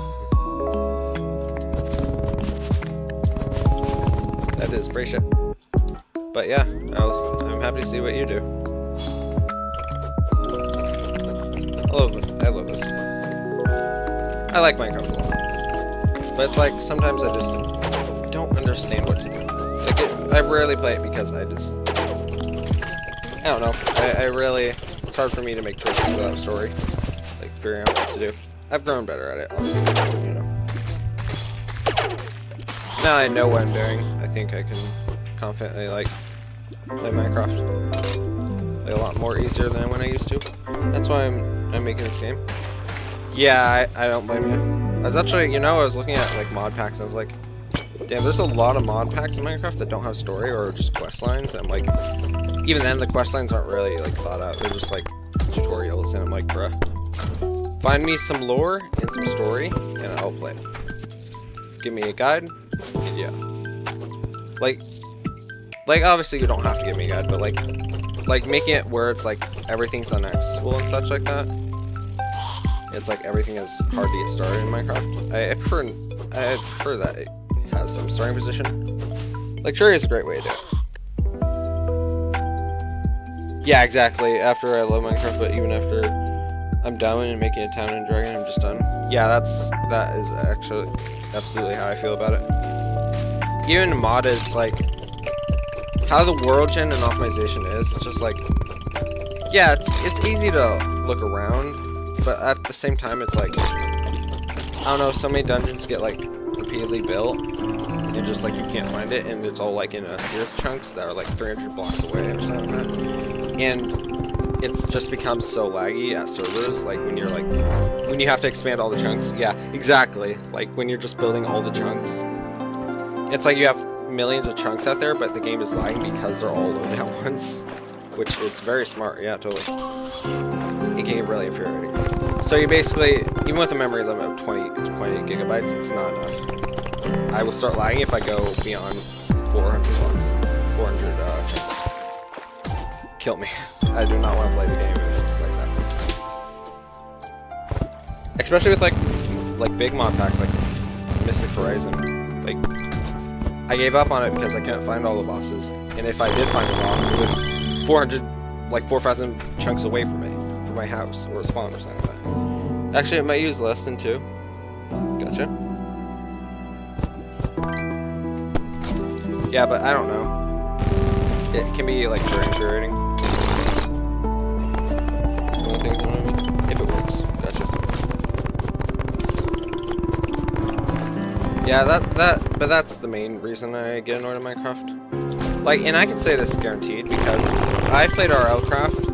That is pretty shit. But yeah, I'm happy to see what you do. I love this. I like Minecraft a lot. But it's like, sometimes I just don't understand what to do. Like, I rarely play it because I just... I don't know. I really... It's hard for me to make choices without a story. Like, figuring out what to do. I've grown better at it, obviously, you know. Now I know what I'm doing, I think I can confidently, like, play Minecraft. Like, a lot more easier than when I used to. That's why I'm making this game. Yeah, I don't blame you. I was actually, you know, I was looking at, like, mod packs, and I was like, damn, there's a lot of mod packs in Minecraft that don't have story or just quest lines. I'm like, even then, the quest lines aren't really, like, thought out. They're just, like, tutorials, and I'm like, bruh. Find me some lore and some story, and I'll play. Give me a guide, and yeah. Like, obviously you don't have to give me a guide, but like making it where it's like everything's inaccessible and such like that. It's like everything is hard to get started in Minecraft. I prefer that it has some starting position. Like, Terraria is a great way to do it. Yeah, exactly. After I love Minecraft, but even after I'm done and making a town and dragon, I'm just done. Yeah, that is actually absolutely how I feel about it. Even mod is like how the world gen and optimization is. It's just like, yeah, it's easy to look around, but at the same time, it's like, I don't know, so many dungeons get like repeatedly built, and just like you can't find it, and it's all like in earth chunks that are like 300 blocks away or something like that. And it's just becomes so laggy at servers, like when you're like, when you have to expand all the chunks. Yeah, exactly. Like when you're just building all the chunks. It's like you have millions of chunks out there, but the game is lagging because they're all loaded at once. Which is very smart, yeah, totally. It can get really infuriating. So you basically, even with a memory limit of 20 gigabytes, it's not enough. I will start lagging if I go beyond 400 blocks. 400 chunks. Kill me. I do not want to play the game if it's like that. Especially with like big mod packs like Mystic Horizon. Like, I gave up on it because I couldn't find all the bosses. And if I did find a boss, it was 4,000 chunks away from me, from my house or a spawn or something like that. Actually, it might use less than 2. Gotcha. Yeah, but I don't know. It can be like very infuriating. If it works. Gotcha. Yeah, but that's the main reason I get annoyed at Minecraft. Like, and I can say this is guaranteed because I played RLcraft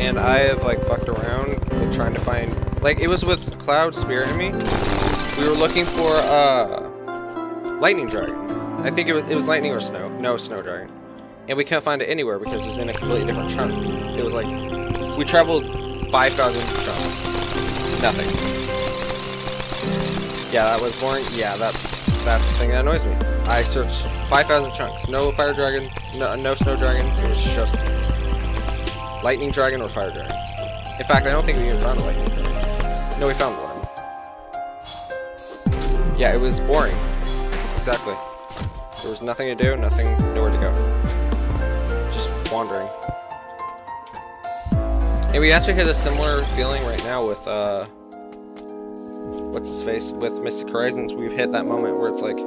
and I have like fucked around with trying to find, like, it was with Cloud, Spirit, and me. We were looking for lightning dragon. I think it was lightning or snow. No, snow dragon. And we couldn't find it anywhere because it was in a completely different chunk. It was like, we traveled 5,000 chunks. Nothing. Yeah, that was boring. Yeah, that's the thing that annoys me. I searched 5,000 chunks. No fire dragon, no snow dragon. It was just lightning dragon or fire dragon. In fact, I don't think we even found a lightning dragon. No, we found one. Yeah, it was boring. Exactly. There was nothing to do, nowhere to go. Just wandering. And we actually had a similar feeling right now with, what's his face? With Mystic Horizons. We've hit that moment where it's like,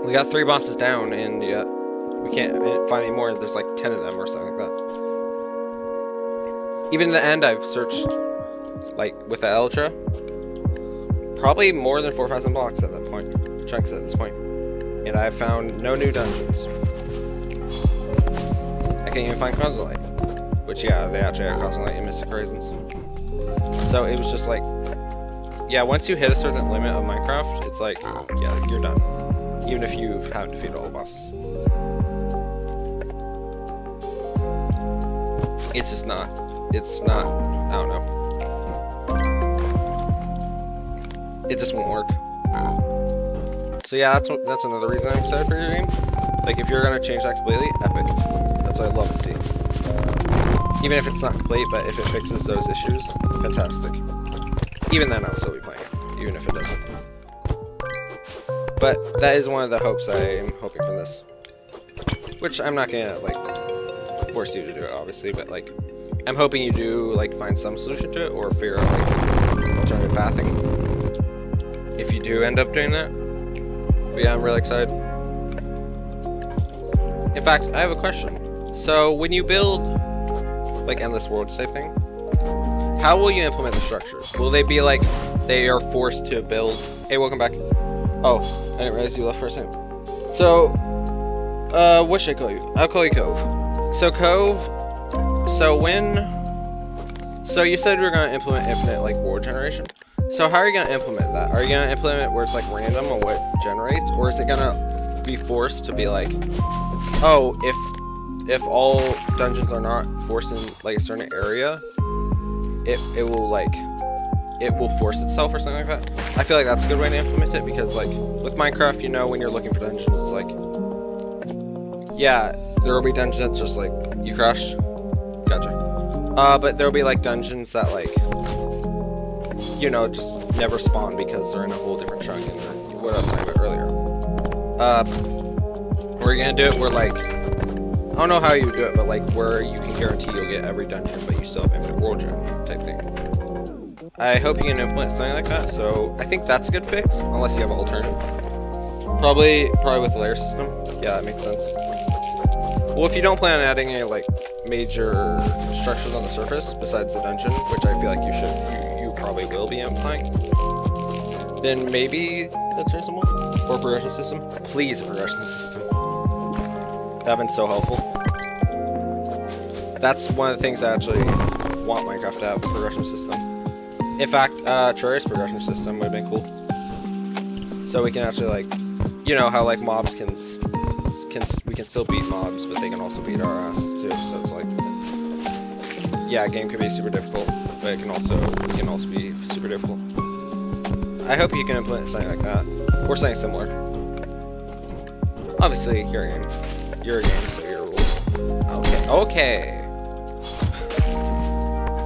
we got 3 bosses down, and yet we can't find any more. There's like 10 of them or something like that. Even in the end, I've searched, like, with the Elytra, probably more than 4,000 blocks at that point. Chunks at this point. And I've found no new dungeons. I can't even find Cosmolite. Which, yeah, they actually have Cosmolite in Mystic Horizons. So it was just like, yeah, once you hit a certain limit of Minecraft, it's like, yeah, you're done. even if you haven't defeated all the bosses. It's just not. It's not. I don't know. It just won't work. So yeah, that's another reason I'm excited for your game. Like if you're gonna change that completely, epic. That's what I'd love to see. Even if it's not complete, but if it fixes those issues, fantastic. Even then, I'll still be playing it, even if it doesn't. But that is one of the hopes I'm hoping from this. Which I'm not gonna like force you to do it, obviously, but like I'm hoping you do like find some solution to it or figure out like alternative pathing. If you do end up doing that. But yeah, I'm really excited. In fact, I have a question. So when you build like endless worlds type thing, how will you implement the structures? Will they be like they are forced to build? Hey, welcome back. Oh, I didn't realize you left for a second. So, what should I call you? I'll call you Cove. So Cove. So you said we were gonna implement infinite like world generation. So how are you gonna implement that? Are you gonna implement it where it's like random on what generates, or is it gonna be forced to be like, oh, if all dungeons are not forced in like a certain area, it will force itself or something like that? I feel like that's a good way to implement it, because like with Minecraft, you know, when you're looking for dungeons, it's like, yeah, there will be dungeons that just like you crash. Gotcha. But there will be like dungeons that like, you know, just never spawn because they're in a whole different chunk. And what I was talking about earlier. We're gonna do it where like, I don't know how you do it, but like where you can guarantee you'll get every dungeon, but you still have infinite world gen type thing. I hope you can implement something like that. So I think that's a good fix, unless you have an alternative. Probably with the layer system. Yeah, that makes sense. Well, if you don't plan on adding any like major structures on the surface besides the dungeon, which I feel like you probably will be implying, then maybe that's reasonable. Or progression system. Please, a progression system. That would have been so helpful. That's one of the things I actually want Minecraft to have, a progression system. In fact, Terraria's progression system would have been cool. So we can actually like, you know how like mobs we can still beat mobs, but they can also beat our ass too. So it's like, yeah, a game can be super difficult, but it can also be super difficult. I hope you can implement something like that, or something similar. Obviously, you're a game, so your rules. Okay.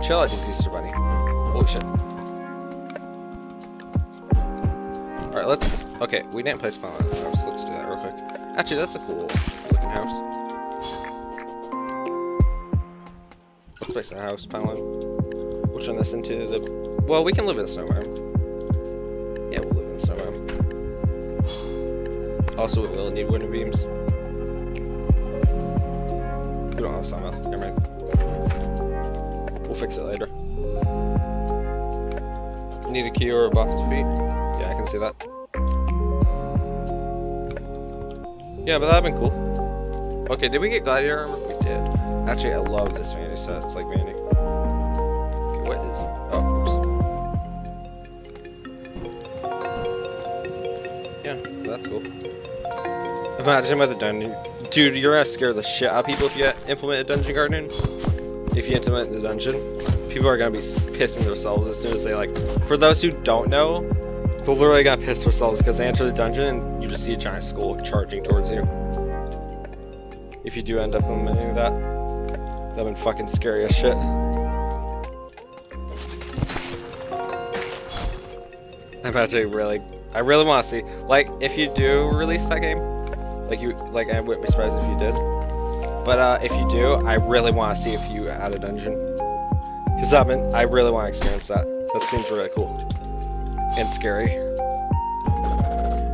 Chill out, Easter Bunny. Holy shit. All right, let's. Okay, we didn't place spawn on the house. Let's do that real quick. Actually, that's a cool looking house. Let's place a house, Palin. We'll turn this into the... Well, we can live in the snow biome. Yeah, we'll live in the snow biome. Also, we will need wooden beams. We don't have a sawmill. Never mind. We'll fix it later. Need a key or a boss defeat? Yeah, I can see that. Yeah, but that'd been cool. Okay, did we get gladiator armor? We did. Actually, I love this vanity set. It's like vanity. Okay, what is... Oh, oops. Yeah, that's cool. Imagine with a dungeon. Dude, you're gonna scare the shit out of people if you implement a dungeon garden. If you implement the dungeon, people are gonna be pissing themselves as soon as they like... For those who don't know, they're literally gonna piss themselves because they enter the dungeon and you just see a giant skull charging towards you. If you do end up implementing that, that'd been fucking scary as shit. I'm actually I really want to see, like, if you do release that game, like I wouldn't be surprised if you did. But if you do, I really want to see if you add a dungeon, because I really want to experience that. That seems really cool. And scary.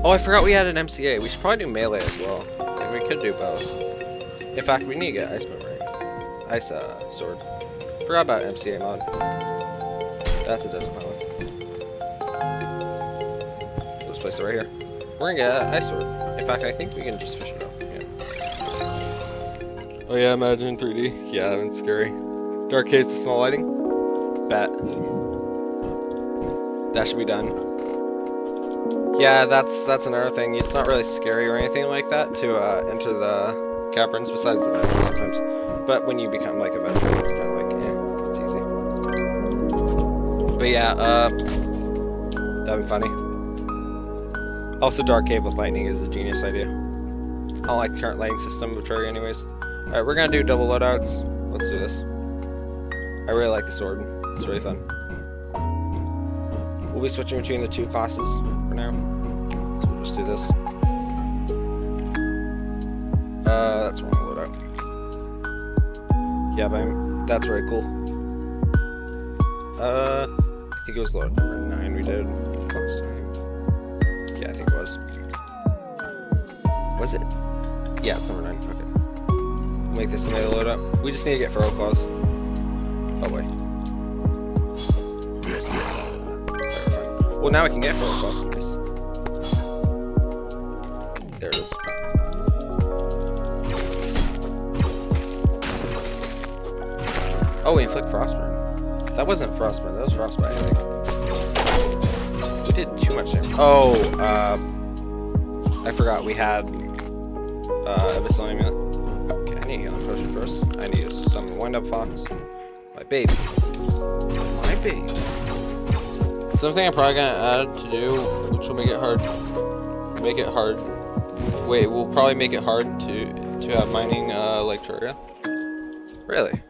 Oh, I forgot we had an MCA. We should probably do melee as well. Like, we could do both. In fact, we need to get ice boomerang. Ice sword. Forgot about MCA mod. That's a desert pilot. Let's place it right here. We're gonna get ice sword. In fact, I think we can just fish it out. Yeah. Oh yeah, imagine 3D. Yeah, that's scary. Dark case to small lighting. Bet. That should be done. Yeah, that's another thing. It's not really scary or anything like that to enter the caverns, besides the venture sometimes. But when you become like a venture, it's kind of like, it's easy. But yeah, that'd be funny. Also, Dark Cave with lightning is a genius idea. I don't like the current lighting system of Terraria anyways. Alright, we're gonna do double loadouts. Let's do this. I really like the sword. It's really fun. We'll be switching between the two classes for now. So we'll just do this. That's one loadout. Yeah, but that's very cool. I think it was loadout number 9 we did last time. Yeah, I think it was. Was it? Yeah, it's number 9. Okay. We'll make this another loadout. We just need to get feral claws. Oh wait. Well, now we can get feral claws. Nice. There it is. Oh, we inflict frostburn. That wasn't frostburn. That was frostbite, I think. We did too much damage. Oh, I forgot we had Abyssal Amulet. Okay, I need a healing potion first. I need to summon Wind Up Fox. My baby. My baby. Something I'm probably gonna add to do, which will make it hard. Wait, we'll probably make it hard to have mining like Terraria. Really?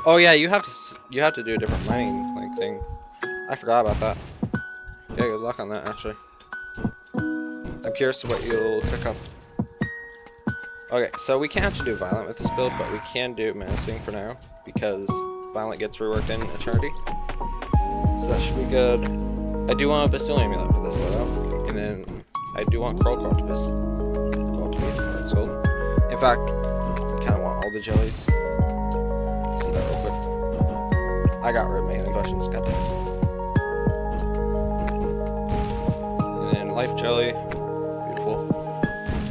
Oh yeah, you have to do a different mining like thing. I forgot about that. Yeah, good luck on that actually. I'm curious what you'll pick up. Okay, so we can't actually do Violent with this build, but we can do Menacing for now, because Violent gets reworked in Eternity. So that should be good. I do want a Abyssal Amulet for this loadout, and then I do want Crow Octopus. In fact, I kind of want all the jellies. Let's do that real quick. I got rid of my healing potions, goddamn. And then Life Jelly. Beautiful.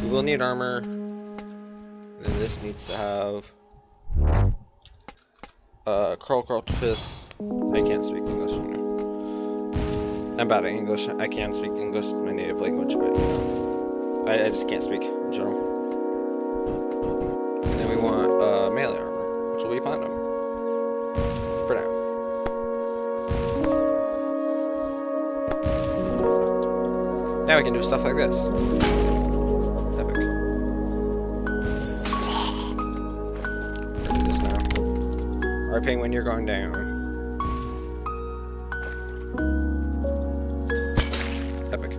We will need armor. And then this needs to have Crow Octopus. I can't speak English. You know. I'm bad at English. I can speak English, my native language, but you know, I just can't speak in general. And then we want melee armor, which will be platinum. For now. Now we can do stuff like this. Epic. Do this now. Alright, Penguin, you're going down. Epic.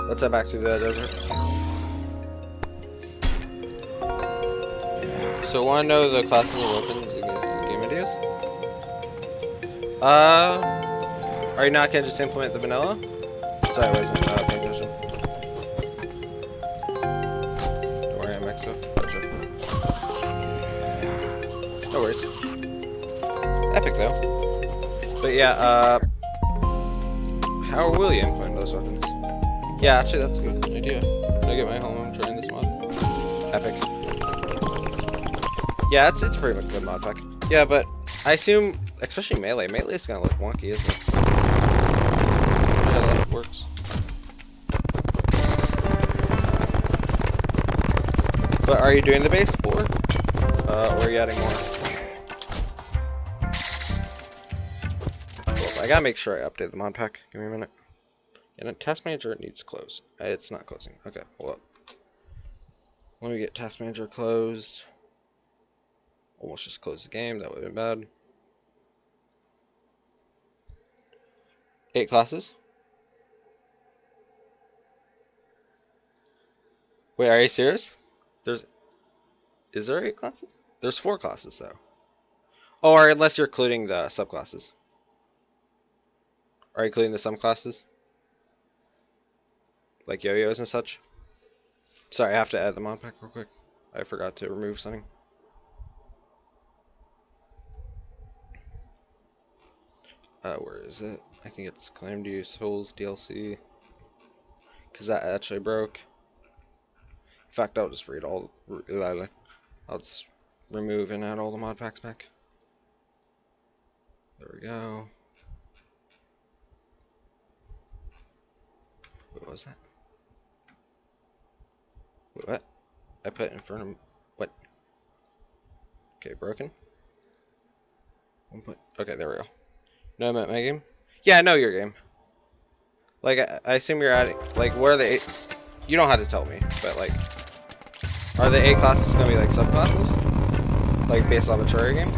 Let's head back to the desert. So, want to know the classes of weapons and game ideas? Are you not gonna just implement the vanilla? Sorry, I wasn't paying attention. Don't worry, I'm extra. Gotcha. No worries. Epic though. But yeah, how will you implement those weapons? Yeah, actually, that's a good idea. Can I get my home trying this mod? Epic. Yeah, it's pretty much good mod pack. Yeah, but I assume, especially melee is gonna look wonky, isn't it? Yeah, that works. But are you doing the base 4? Or are you adding more? Cool. I gotta make sure I update the mod pack. Give me a minute. And then task manager needs close. It's not closing. Okay, hold up. Let me get task manager closed. Almost just closed the game. That would have been bad. 8 classes. Wait, are you serious? Is there 8 classes? There's 4 classes though. Oh, or unless you're including the subclasses. Are you including the subclasses? Like yo-yos and such? Sorry, I have to add the mod pack real quick. I forgot to remove something. Where is it? I think it's Calamity Souls DLC. Because that actually broke. In fact, I'll just read all. I'll just remove and add all the mod packs back. There we go. What was that? Wait, what? I put Infernal... What? Okay, broken. 1 point... Okay, there we go. No, I meant my game? Yeah, I know your game. Like, I assume you're adding... Like, what are the... You don't have to tell me, but, like... Are the A classes gonna be, like, subclasses? Like, based off a Terraria game?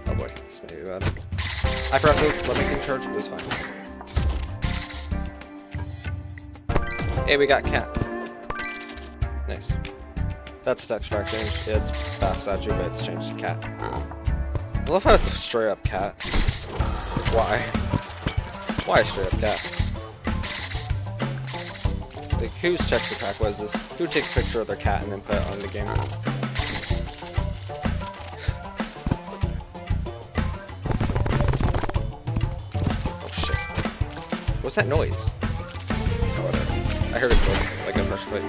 Oh boy, this may be bad. I forgot to let me in charge, it was fine. Hey, we got CANT. Nice. That's text back change. Yeah, it's fast statue, but it's changed to cat. I love how it's straight up cat. Like, why? Why straight up cat? Like, whose texture pack was this? Who would take a picture of their cat and then put it on the game? Oh shit. What's that noise? Oh, whatever. I heard it click, like a pressure plate.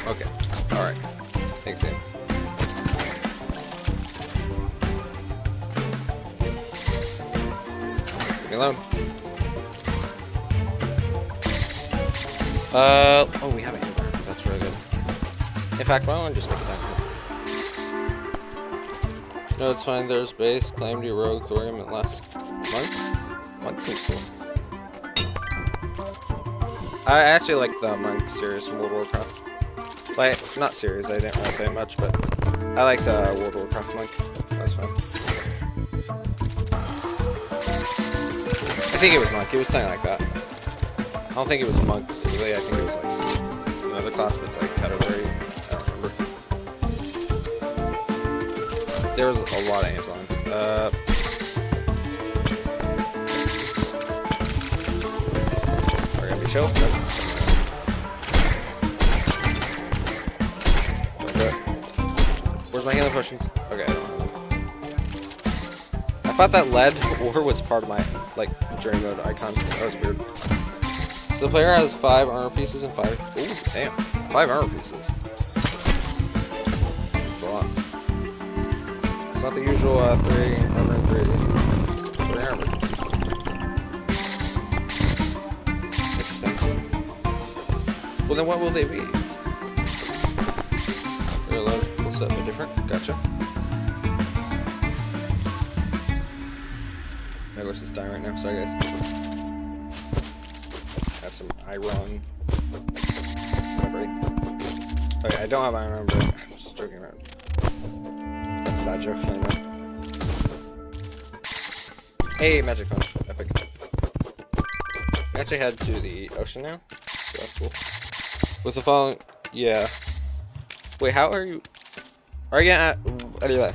Okay. Alright. Thanks, game. Leave me alone. Oh, we have a hammer. That's really good. In fact, why don't I just make that? No, it's fine. There's base. Claimed your rogue thorium at last month. Monk seems cool. I actually like the Monk series from World of Warcraft. Like, not series, I didn't really play it much, but I liked World of Warcraft Monk. That was fun. I think it was Monk, it was something like that. I don't think it was a Monk specifically, I think it was like another class, but it's like category. I don't remember. There was a lot of Amazons. Are we gonna be chill? Nope. Where's my healing potions? Okay, I don't have them. I thought that lead ore was part of my, like, journey mode icon. That was weird. So the player has 5 armor pieces and 5... Ooh, damn. 5 armor pieces. That's a lot. It's not the usual 3 armor and 3 armor pieces. Interesting. Well, then what will they be? A bit different. Gotcha. My voice is dying right now. Sorry, guys. Have some iron. Okay, I don't have iron, but I'm just joking around. That's a bad joke. I know. Hey, magic punch. Epic. We actually head to the ocean now, so that's cool. With the following, yeah. Wait, how are you? Are you gonna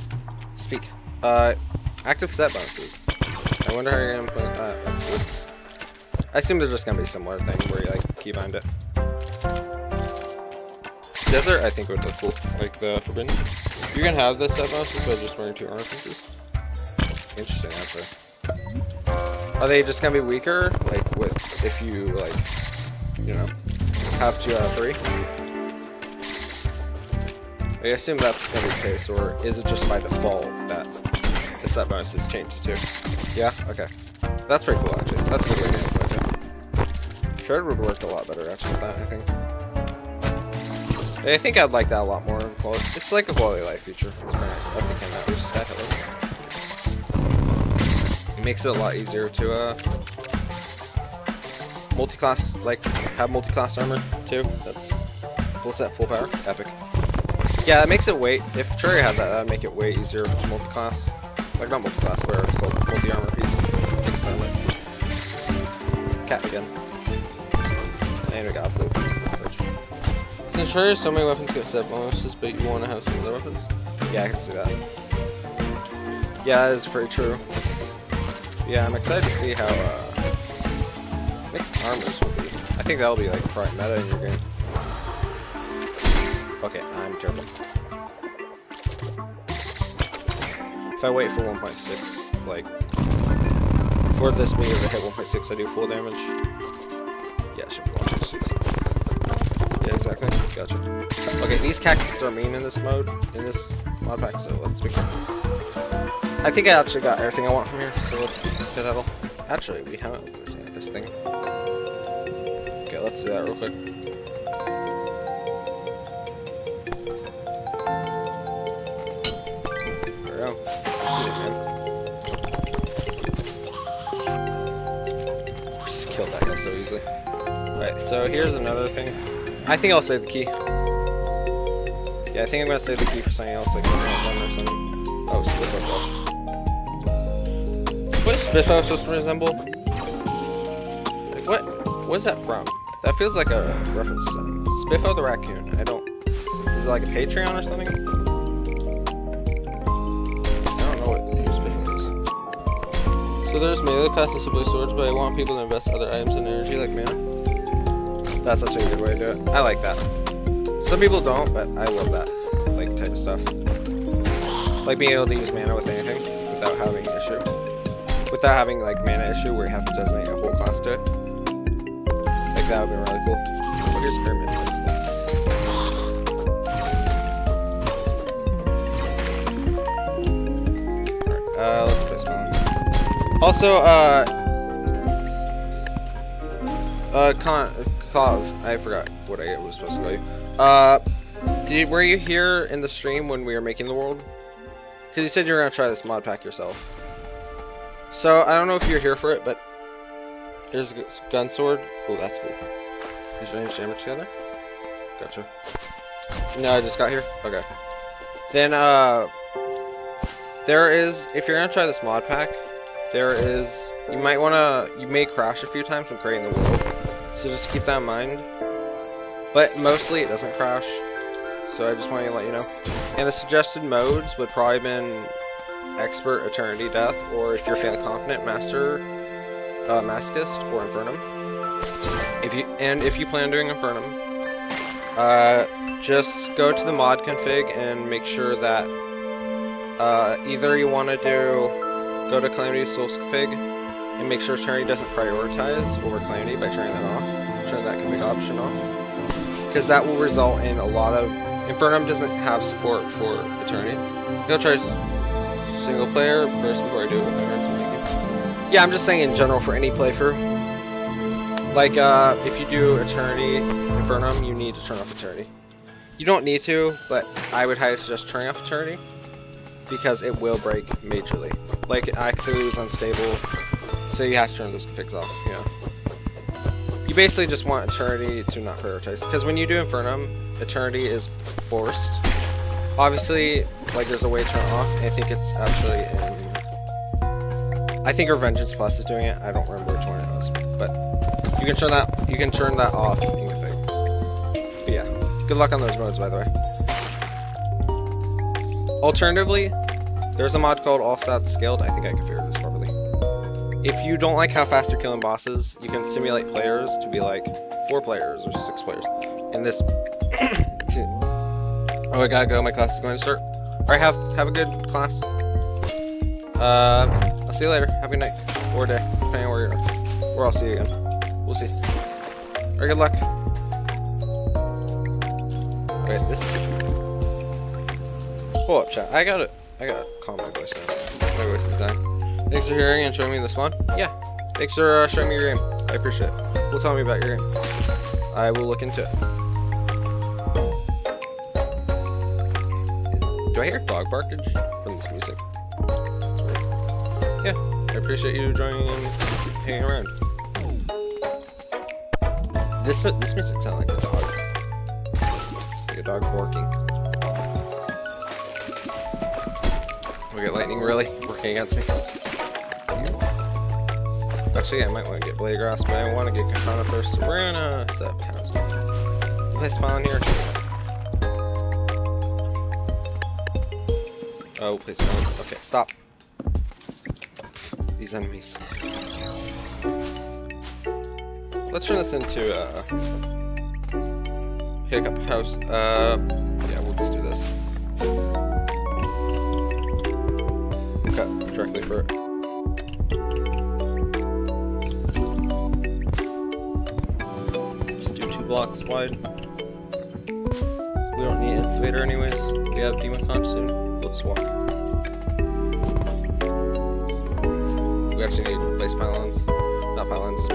speak? Active set bonuses. I wonder how you're gonna play that. That's good. I assume they're just gonna be a similar thing where you like keybind it. Desert, I think would look cool. Like the Forbidden. You can have the set bonuses by just wearing 2 armor pieces. Interesting, actually. Are they just gonna be weaker? Like with if you like, you know, have 2 out of 3? I assume that's gonna be the case, or is it just by default that the set bonus is changed to 2? Yeah? Okay. That's pretty cool, actually. That's a good way to approach it. Shred would work a lot better, actually, with that, I think. I think I'd like that a lot more. It's like a quality of life feature. It's very nice. Epic in that. We just got It makes it a lot easier to, multi-class, like, have multi-class armor, too. That's full set, full power. Epic. Yeah, that makes it way... If Terraria had that, that'd make it way easier to multi-class. Like, not multi-class, whatever it's called. Multi-armor piece. Takes time, like... Cat again. And we got a flute. Since Terraria, so many weapons get set bonuses, but you want to have some other weapons? Yeah, I can see that. Yeah, that is pretty true. Yeah, I'm excited to see how, mixed armors will be. I think that'll be, like, probably meta in your game. Okay, I'm terrible. If I wait for 1.6, like, for this meter to hit 1.6, I do full damage. Yeah, it should be 1.6. Yeah, exactly. Gotcha. Okay, these cactuses are mean in this mode, in this mod pack, so let's be careful. I think I actually got everything I want from here, so let's skedaddle. Actually, we haven't opened this thing. Okay, let's do that real quick. There we go. Just killed that guy so easily. Alright, so here's another thing. I think I'll save the key. Yeah, I think I'm gonna save the key for something else, like a gun or something. Oh, Spiffo flesh. What is Spiffo supposed to resemble? Like, what is that from? That feels like a reference to something. Spiffo the raccoon. I don't... Is it like a Patreon or something? I don't know who Spiffo is. So there's melee class display swords, but I want people to invest other items in energy like mana. That's actually a good way to do it. I like that. Some people don't, but I love that like type of stuff. Like being able to use mana with anything without having an issue. Without having like mana issue where you have to designate a whole class to it. Like that would be really cool. What is pyramid? Alright, let's play Melon. Also, I forgot what I was supposed to tell you. Were you here in the stream when we were making the world? Because you said you were going to try this mod pack yourself. So, I don't know if you're here for it, but here's a gun sword. Oh, that's cool. These range damage together? Gotcha. No, I just got here? Okay. Then, there is, if you're going to try this mod pack, there is, you may crash a few times when creating the world. So just keep that in mind. But mostly it doesn't crash. So I just wanted to let you know. And the suggested modes would probably been Expert, Eternity, Death, or if you're feeling confident, Master, Masochist, or Infernum. If you plan on doing Infernum, just go to the mod config and make sure that either you want to go to Calamity Source config and make sure Eternity doesn't prioritize over Calamity by turning that off. Turn that config option off. Because that will result in a lot of... Infernum doesn't have support for Eternity. I'll try single player first before I do it with my friends. Yeah, I'm just saying in general for any playthrough. Like, if you do Eternity, Infernum, you need to turn off Eternity. You don't need to, but I would highly suggest turning off Eternity. Because it will break majorly. Like, Cthulhu is unstable, so you have to turn those configs off, yeah. You basically just want Eternity to not prioritize. Because when you do Infernum, Eternity is forced. Obviously, like, there's a way to turn it off, and I think it's actually in... I think Revengeance Plus is doing it, I don't remember which one it was. But you can turn that off in config. But yeah, good luck on those modes, by the way. Alternatively, there's a mod called All Stats Scaled. I think I configured this properly. If you don't like how fast you're killing bosses, you can simulate players to be like 4 players or 6 players. In this... Oh, I gotta go. My class is going to start. Alright, have a good class. I'll see you later. Have a good night. Or day, depending on where you are. Or I'll see you again. We'll see. Alright, good luck. Alright, this is... Hold up, chat. I gotta calm my voice down. My voice is dying. Thanks for hearing and showing me this mod. Yeah. Thanks for showing me your game. I appreciate it. Well, tell me about your game. I will look into it. Do I hear dog barkage from this music? That's weird. Yeah. I appreciate you joining and hanging around. This music sounds like a dog. Like a dog barking. We get lightning really working against me. Actually, I might want to get Blade Grass, but I want to get Katana first. So we're gonna set up Katana. Place spawn here. Oh, place spawn. Okay, stop. These enemies. Let's turn this into Hiccup House. Yeah, we'll just do this. Cut directly for it. Just do 2 blocks wide. We don't need Instivator anyways. We have Demon Conch soon. Let's walk. We actually need to place pylons. Not pylons,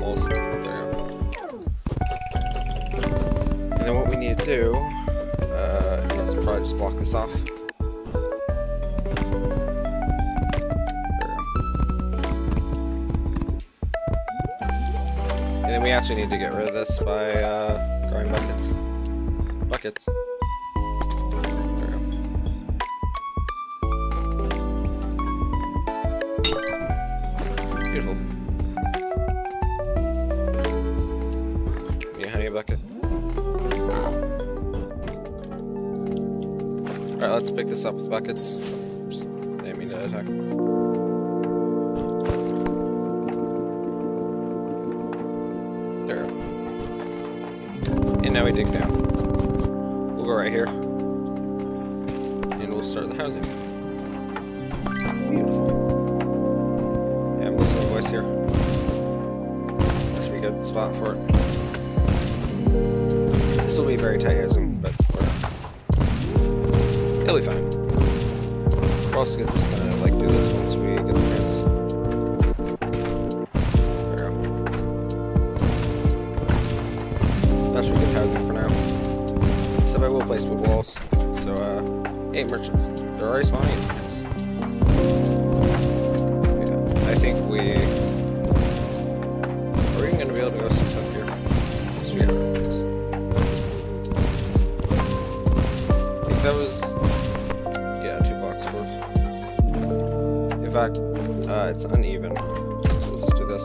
walls. There we go. And then what we need to do is probably just block this off. And then we actually need to get rid of this by growing buckets. Buckets. There we go. Beautiful. Need a honey bucket. Alright, let's pick this up with buckets. Oops, didn't mean to attack. There we go. And now we dig down. We'll go right here. And we'll start the housing. Beautiful. Yeah, I'm losing my voice here. This will be a good spot for it. This will be very tight housing, but it'll be fine. We're also just gonna like do this once we get the chance. There we go. That's really good housing for now. Except I will place wood walls. So 8 merchants. They're already spawning. Yes. Yeah, I think we are we even gonna be able to go 6 up here? Yes, we are. That was, yeah, 2 blocks worth. In fact, it's uneven, so we'll just do this.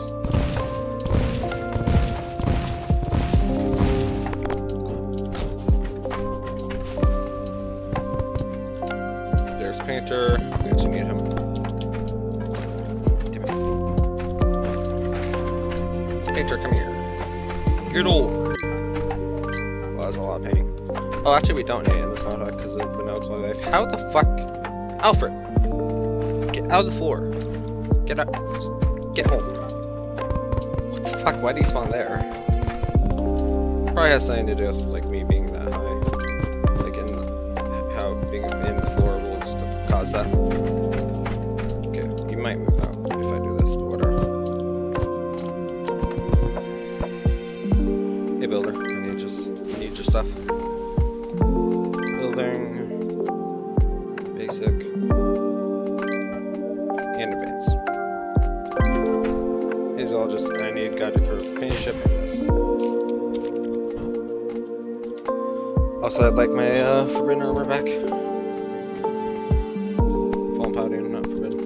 There's Painter, we actually need him. Damn it. Painter, come here. Good old. Well, that's a lot of painting. Oh, actually, we don't need it in this Modpack because of vanilla quality life. How the fuck? Alfred! Get out of the floor. Get out. Get home. What the fuck? Why did he spawn there? Probably has something to do with, like, me being that high. Like, how being in the floor will just cause that. Okay, you might move out if I do this, but whatever. Hey, builder. I need your stuff. Basic, and advanced. These all just, I need guide to curve paint ship and this. Also, I'd like my forbidden armor back. Fallen Paladin, not forbidden.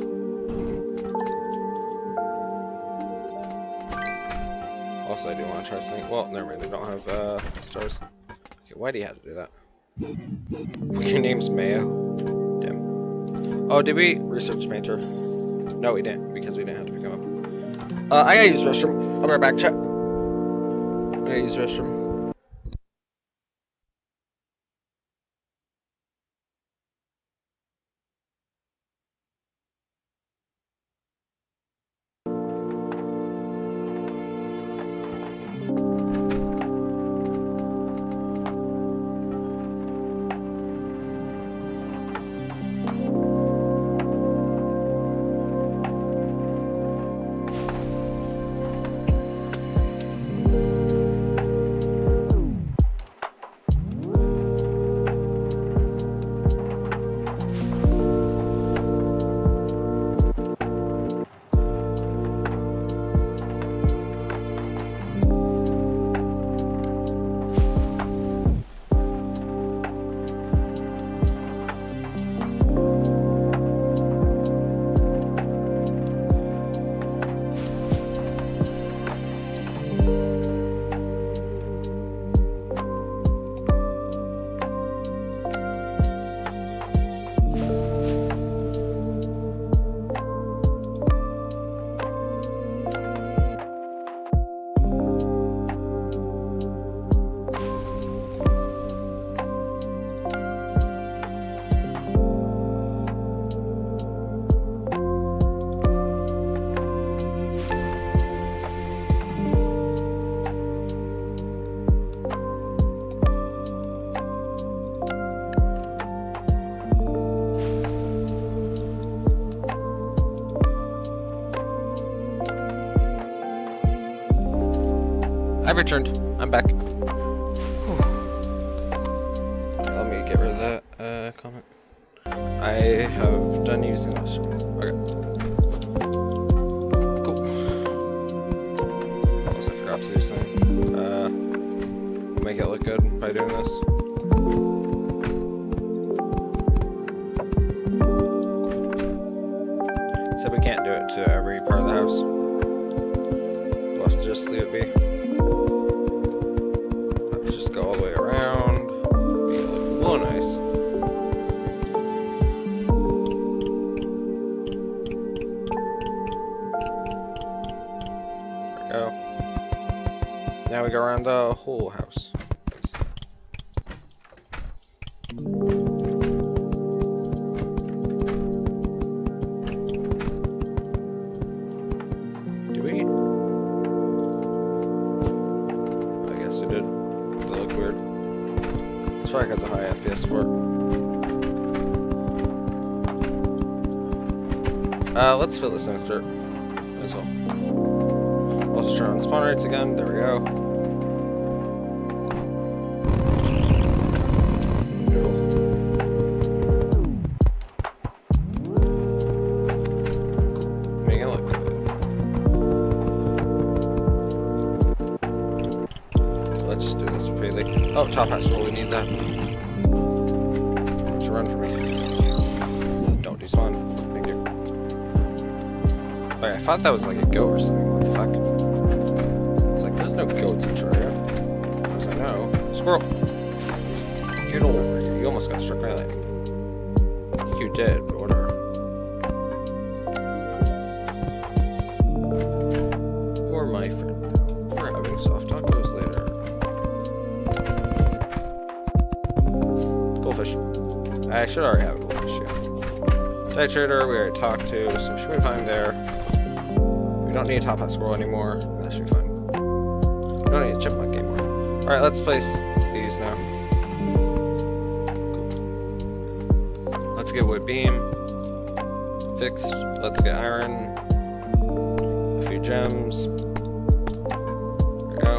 Also, I do want to try something. Well, never mind, I don't have stars. Okay, why do you have to do that? Your name's Mayo. Damn. Oh, did we research Painter? No, we didn't, because we didn't have to pick him up. I gotta use the restroom. I'll be right back, chat. I gotta use the restroom. I've returned. I'm back. Whew. Let me get rid of that comment. I have done using this. Okay. Cool. Also, I forgot to do something. Make it look good by doing this. Except we can't do it to every part of the house. We'll have to just leave it be. Let's just go all the way around. Make it look real nice. There we go. Now we go around the whole house. Probably because of high FPS score. Let's fill this in with dirt as well. Also turn on the spawn rates again. There we go. Beautiful. Making it look good. Let's just do this repeatedly. Oh, top hat scroll, we need that. What's run for me? Don't despawn. Thank you. Okay, I thought that was like a goat or something. What the fuck? It's like, there's no goats in Terraria. As I know. Squirrel! Get over here. You almost got struck by lightning. I think you did, but whatever. Poor my friend. We're having soft tacos later. I should already have a goldfish, yeah. Tide Trader, we already talked to, so we should be fine there. We don't need a top hat squirrel anymore, that should be fine. We don't need a chipmunk anymore. Alright, let's place these now. Cool. Let's get wood beam fixed. Let's get iron. A few gems. There we go.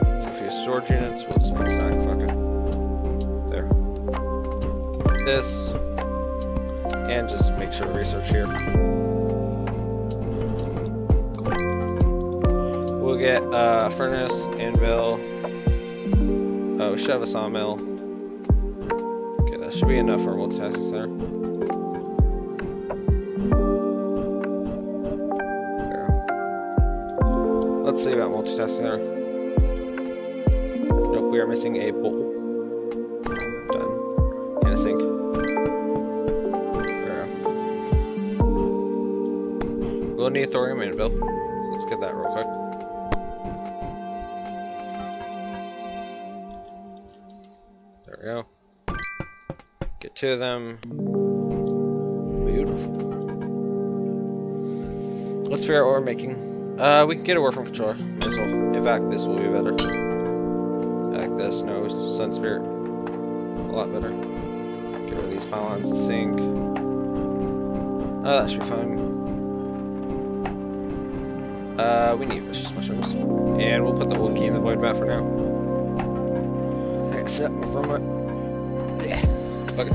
Let's get a few storage units. We'll just make a stack, fuck it. This and just make sure to research here. We'll get furnace, anvil. Oh, we should have a sawmill. Okay, that should be enough for a multitasking center. There. Let's see about multitasking center. Nope, we are missing a bowl. Done. And a sink. We'll need thorium anvil, so let's get that real quick. There we go. Get two of them. Beautiful. Let's figure out what we're making. We can get a ore from controller. May as well. In fact, this will be better. I like this. No, sun spirit. A lot better. Get rid of these pylons, the sink. That should be fine. We need vicious mushrooms. And we'll put the old key in the void vat for now. I got set from it. Yeah. Okay.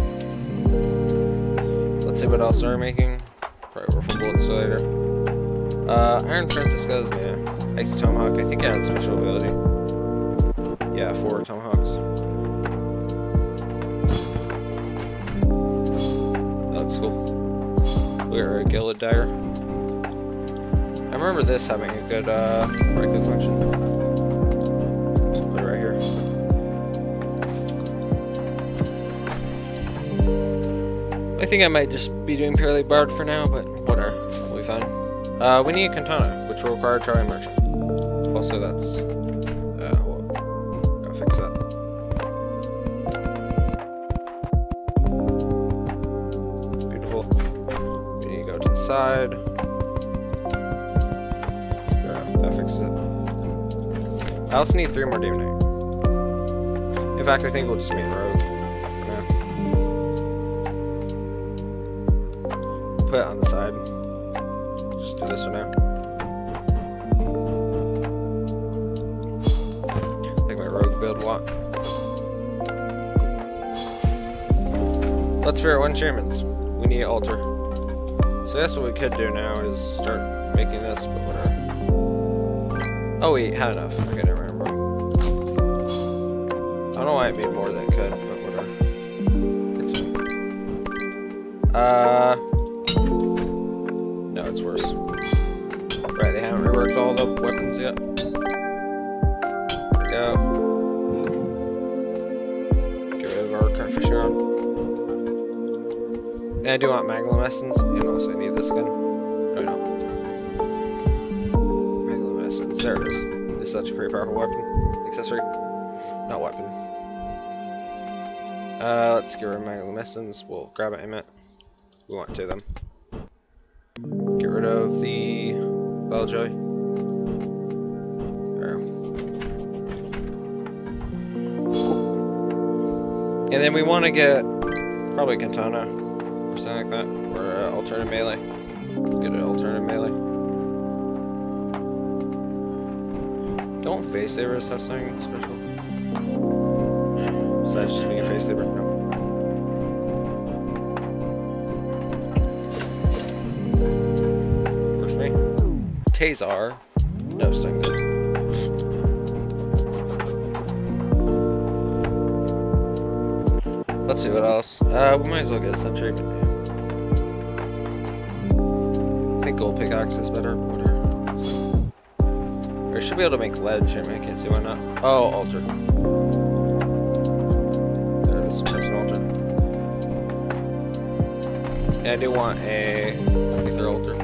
Let's see what else we're making. Probably work for bullets later. Iron Francisco's, yeah. Icy Tomahawk, I think it has special ability. Yeah, 4 tomahawks. That looks cool. We're a gilded dagger. I remember this having a good right-click function. So I'll put it right here. I think I might just be doing purely bard for now, but whatever. We'll be fine. We need a katana, which will require Charlie Merchant. Also, that's... well, gotta fix that. Beautiful. We need to go to the side. I also need 3 more Divinate. In fact, I think we'll just make Rogue for now. Put it on the side. Just do this for now. build a lot. Let's figure out what enchantments. We need an altar. So that's what we could do now is start making this, but whatever. Oh wait, had enough. Okay, I don't remember. I don't know why I made more than it could, but whatever. It's fine. No, it's worse. Right, they haven't reworked all the weapons yet. There we go. Get rid of our current fishing rod. And I do want Magnum Essence, and also I need this again. No, I don't. Magnum Essence, there it is. It's such a pretty powerful weapon. Accessory. Not weapon. Let's get rid of Magnum Essence. We'll grab it in a minute. We want two of them. Get rid of the Belljoy. There. Cool. And then we want to get probably Katana or something like that, or alternate melee. Get an alternate melee. Don't face sabers have something special? Besides just being a face saber? No. Tazar. No, stun gun. Let's see what else. We might as well get a sentry, but yeah. I think gold pickaxe is better. Whatever. Or should be able to make lead enchantment. I can't see why not. Oh, altar. There it is. There's an altar. And I do want a ether altar.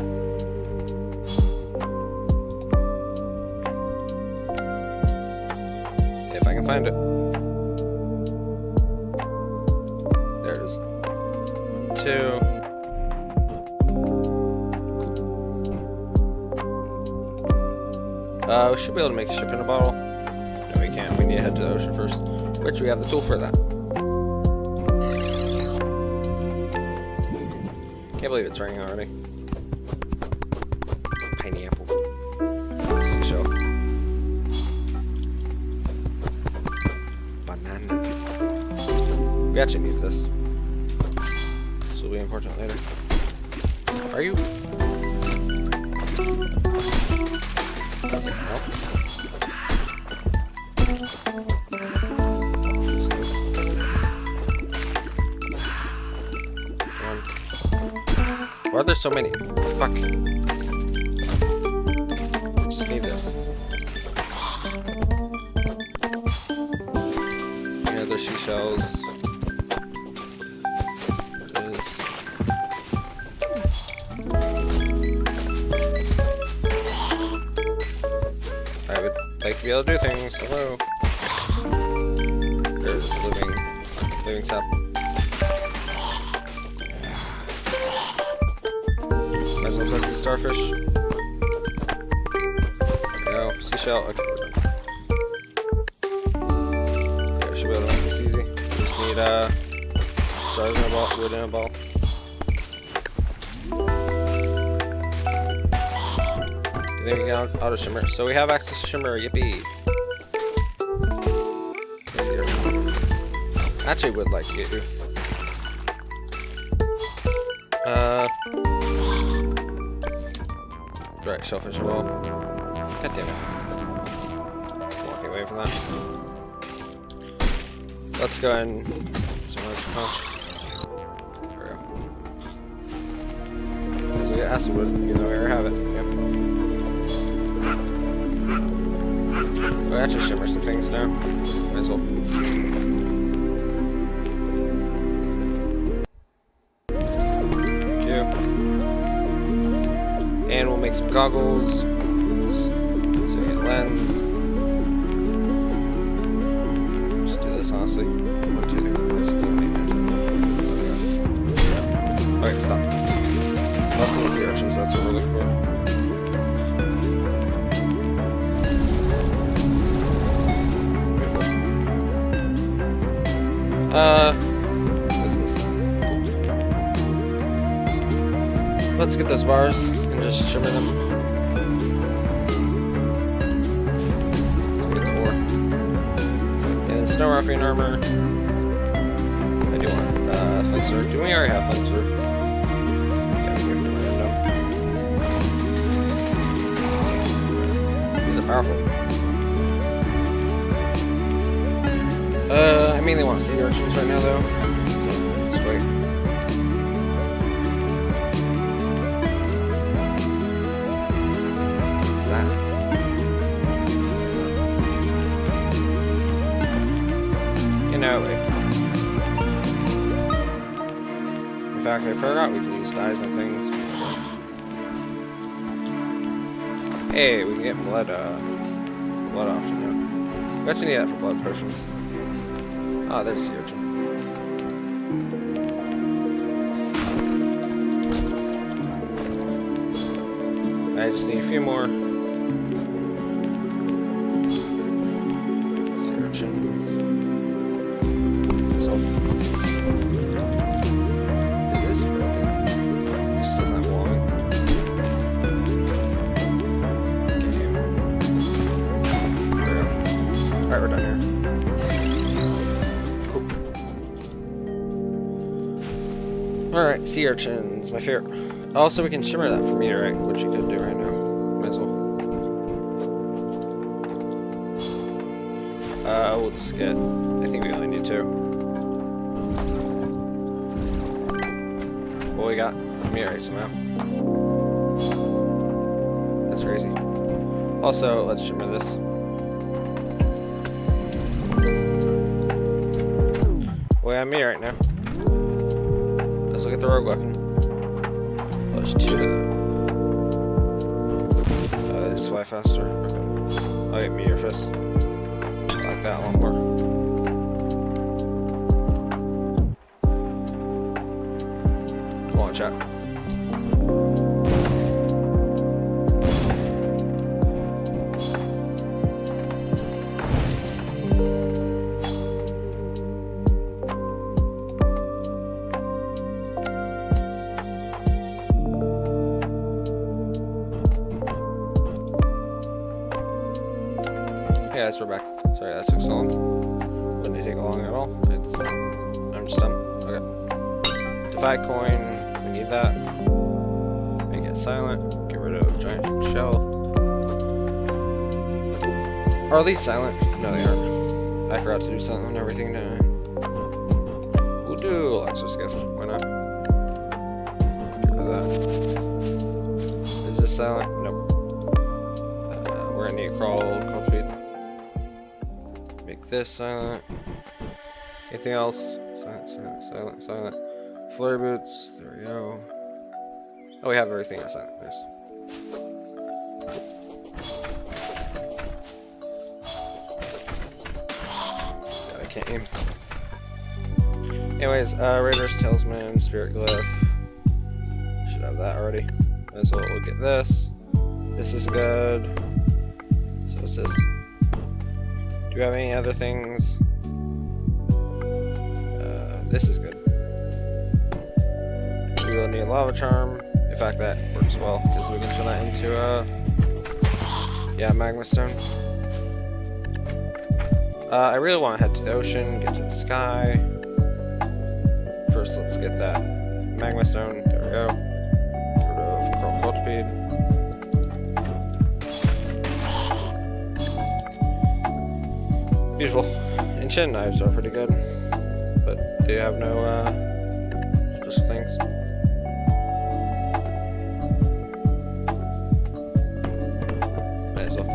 If I can find it. There it is. 1, 2. We should be able to make a ship in a bottle. No, we can't. We need to head to the ocean first. Which we have the tool for that. Can't believe it's raining already. Pineapple. Seashell. Banana. We actually need this. This will be important later. Are you? Nope. Why are there so many? Fuck. Just need this. Here are the seashells. I would like to be able to do things. Hello. There's living sap. Might as well collect the starfish. There we go. Seashell. Okay, we're done. Yeah, we should be able to make this easy. We just need stars in a ball, wood in a ball. Then we get auto shimmer. So we have access to shimmer. Yippee! I actually would like to get you. Right, shellfish a ball. God damn it. Walking away from that. Let's go and there we go. As we get acid wood, you know we already have it. Yep. We'll actually shimmer some things now. Might as well. Thank you. And we'll make some goggles. So we get lens. Just do this honestly. 1, 2, 3, 4, 5, 6, 7, 8, 9, 10. Okay, stop. Lots of sea urchins, that's what we're looking for. What is this? Let's get those bars and just shimmer them. Get 4. Snow Ruffian armor. I do want Flint Sword. Do we already have Flint Sword? Yeah, we do. These are powerful. I mainly want sea urchins right now though. So let's wait. What's that? No, wait. In fact, I forgot we can use dyes on things. Hey, we can get blood option now. We actually need that for blood potions. Ah, there's the urchin. I just need a few more. Sea urchins. So, is this broken? It just doesn't have wallowing. Alright, we're done here. Alright, sea urchins, my favorite. Also, we can shimmer that for meteorite, which you could do right now. Might as well. We'll just get. I think we only need 2. Well, we got meteorite somehow. That's crazy. Also, let's shimmer this. We have meteorite now. Let's look at the rogue weapon. Oh, there's 2 of them. They just fly faster. Okay. I'll get meteor fist. I like that a lot more. Come on, chat. Hey guys, we're back. Sorry that took so long. Wouldn't take long at all. I'm just dumb. Okay. Divide coin. We need that. Make it silent. Get rid of giant shell. Are these silent? No, they aren't. I forgot to do silent on everything. We'll do Alexa's gift. Why not? Get rid of that. Is this silent? Nope. We're gonna need to crawl speed. Make this silent. Anything else? Silent, silent, silent, silent. Flurry boots. There we go. Oh, we have everything else silent. Nice. God, I can't aim. Anyways, Raiders, Talisman, Spirit Glyph. Should have that already. So we'll get this. This is good. So this is. Do we have any other things? This is good. We will need a lava charm. In fact, that works well because we can turn that into yeah, magma stone. I really want to head to the ocean, get to the sky. First, let's get that magma stone. There we go. Get rid of coral cultipede. Beautiful. Enchant knives are pretty good, but they have no special things. Might as well.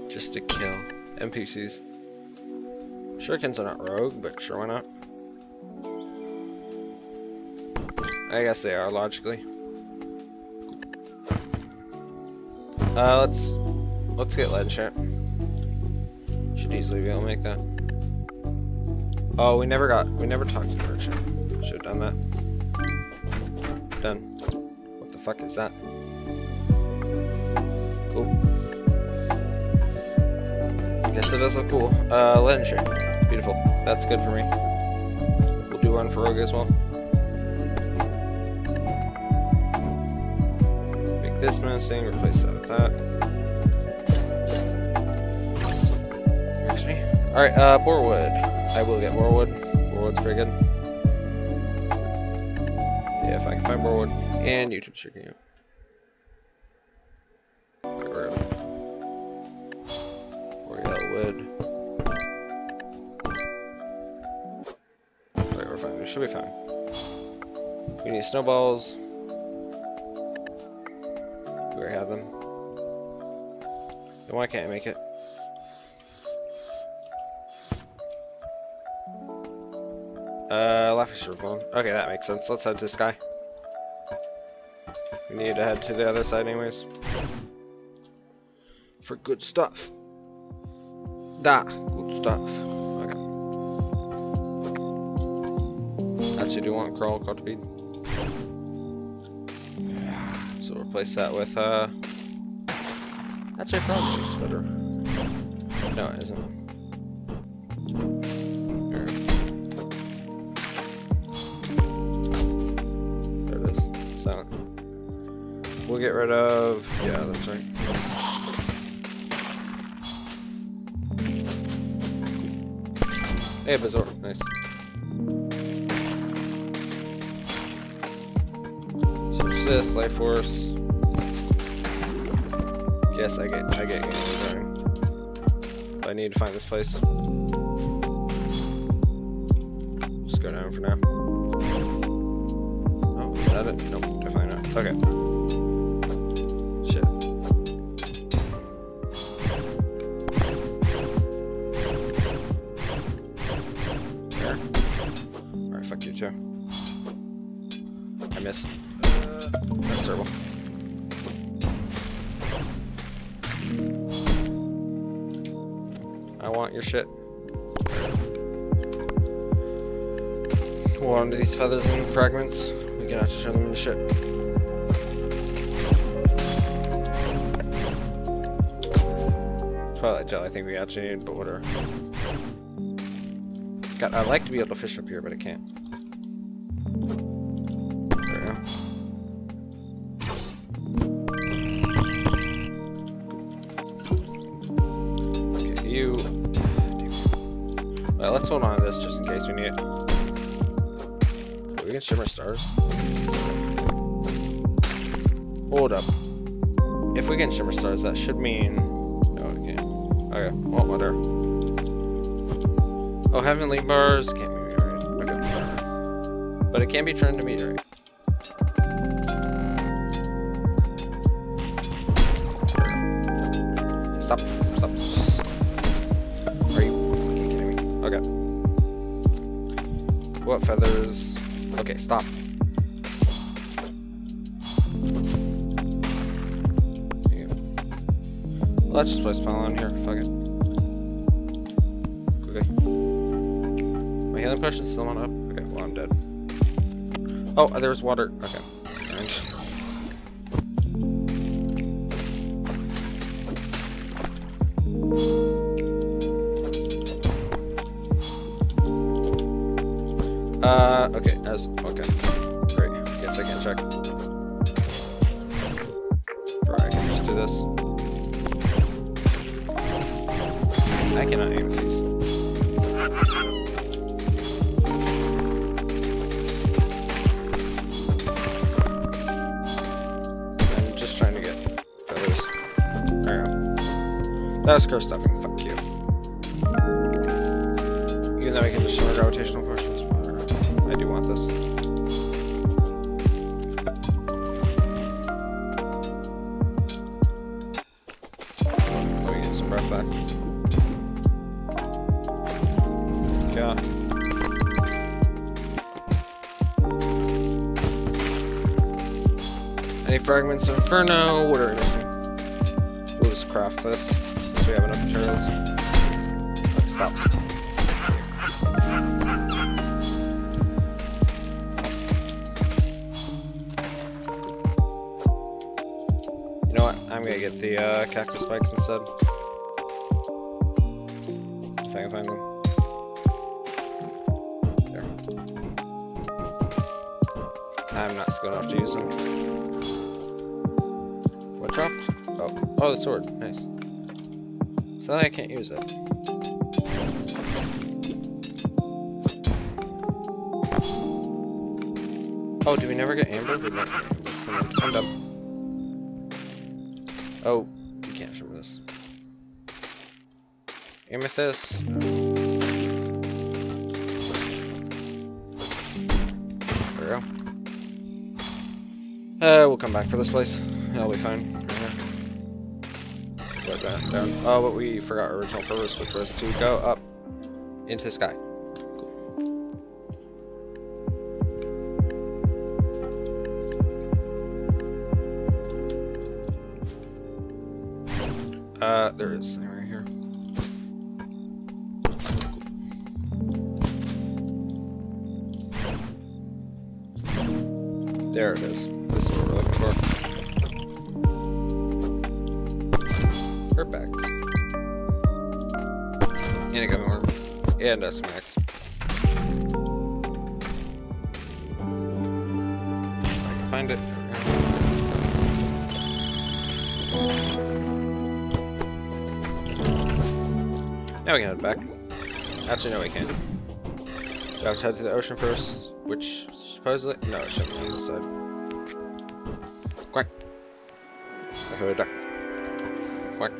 Just to kill NPCs. Shurikens are not rogue, but sure, why not? I guess they are logically. Let's get lead enchant. Should easily be able to make that. Oh, we never talked to merchant. Should have done that. Done. What the fuck is that? Cool. I guess it does look cool. Lead enchant. Beautiful. That's good for me. We'll do one for rogue as well. Make this menacing, replace that with that. affects me. Alright, borewood. I will get borewood. Borewood's pretty good. Yeah, if I can find borewood. And YouTube's freaking out. Boreal wood. Alright, we're fine. We should be fine. We need snowballs. We already have them. Then why can't I make it? Laughing Shore Bone. Okay, that makes sense. Let's head to the sky. We need to head to the other side anyways. For good stuff. Good stuff. Okay. Actually, do want crawl called speed. So replace that with actually probably is better. No, it isn't. Here. There it is. Silent. We'll get rid of, yeah, that's right. Hey, Bazaar, nice. Search this, life force. Yes, I get game drawing. But I need to find this place. Just go down for now. Oh, is that it? Nope, definitely not. Okay. Shit. There. Alright, fuck you too. I missed. That's terrible. I want your shit. Hold on to these feathers and fragments. We can actually turn them into shit. Twilight gel, I think we actually need, but whatever. God, I'd like to be able to fish up here, but I can't. There we go. Okay, you. Well, let's hold on to this just in case we need it. We can shimmer stars. Hold up. If we can shimmer stars, that should mean. No, it can't. Okay, well, whatever. Oh, heavenly bars can't be meteorite. Okay, whatever. But it can be turned to meteorite. Stop. Stop. Are you fucking kidding me? Okay. What feathers? Okay, stop. Well, let's just place Pylon here. Fuck it. Okay. My healing potion's still not up? Okay, well, I'm dead. Oh, there's water. Okay. Okay, okay. Great. Guess I can't check. Right, I can just do this. I cannot aim with these. I'm just trying to get feathers. There we go. That was curse stuffing. Fuck you. Even though I can just show gravitational potions. I do want this. Let me get some breath back. Yeah. Any fragments of Inferno? What are we missing? We'll just craft this since we have enough materials. Okay, stop. I'm gonna get the cactus spikes instead. If I can find them. There. I'm not skilled enough to use them. What dropped? Oh, the sword. Nice. So I can't use it. Oh, did we never get amber? No. I'm dumb. Oh, you can't show me this. Amethyst. There we go. We'll come back for this place. It'll be fine. Let that down. Oh, but we forgot our original purpose, which was to go up into the sky. Cool. There is something right here. There it is. This is what we're looking for. Herb bags. And a gummy worm. And some X. If I can find it. Now we can head back. Actually, no, we can't. We have to head to the ocean first, which supposedly. No, it shouldn't be on this side. Quack. I heard a duck. Quack.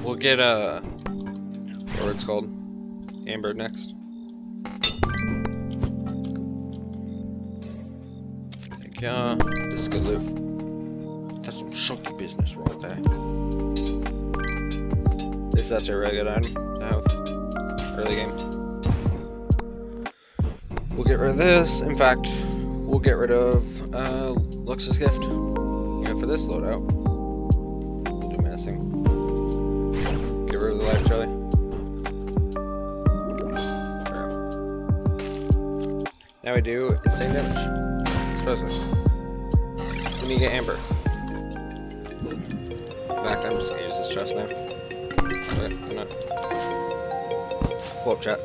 We'll get what it's called, amber next. Thank you. This is good loot. That's some chunky business right there. This is actually a really good item to have early game. We'll get rid of this. In fact, we'll get rid of Lux's gift. Yeah, for this loadout. We'll do massing. Get rid of the life jelly. Now we do insane damage. Supposedly. We need to get amber. In fact, I'm just gonna use this chest now. Okay, I'm not. Pull up chat.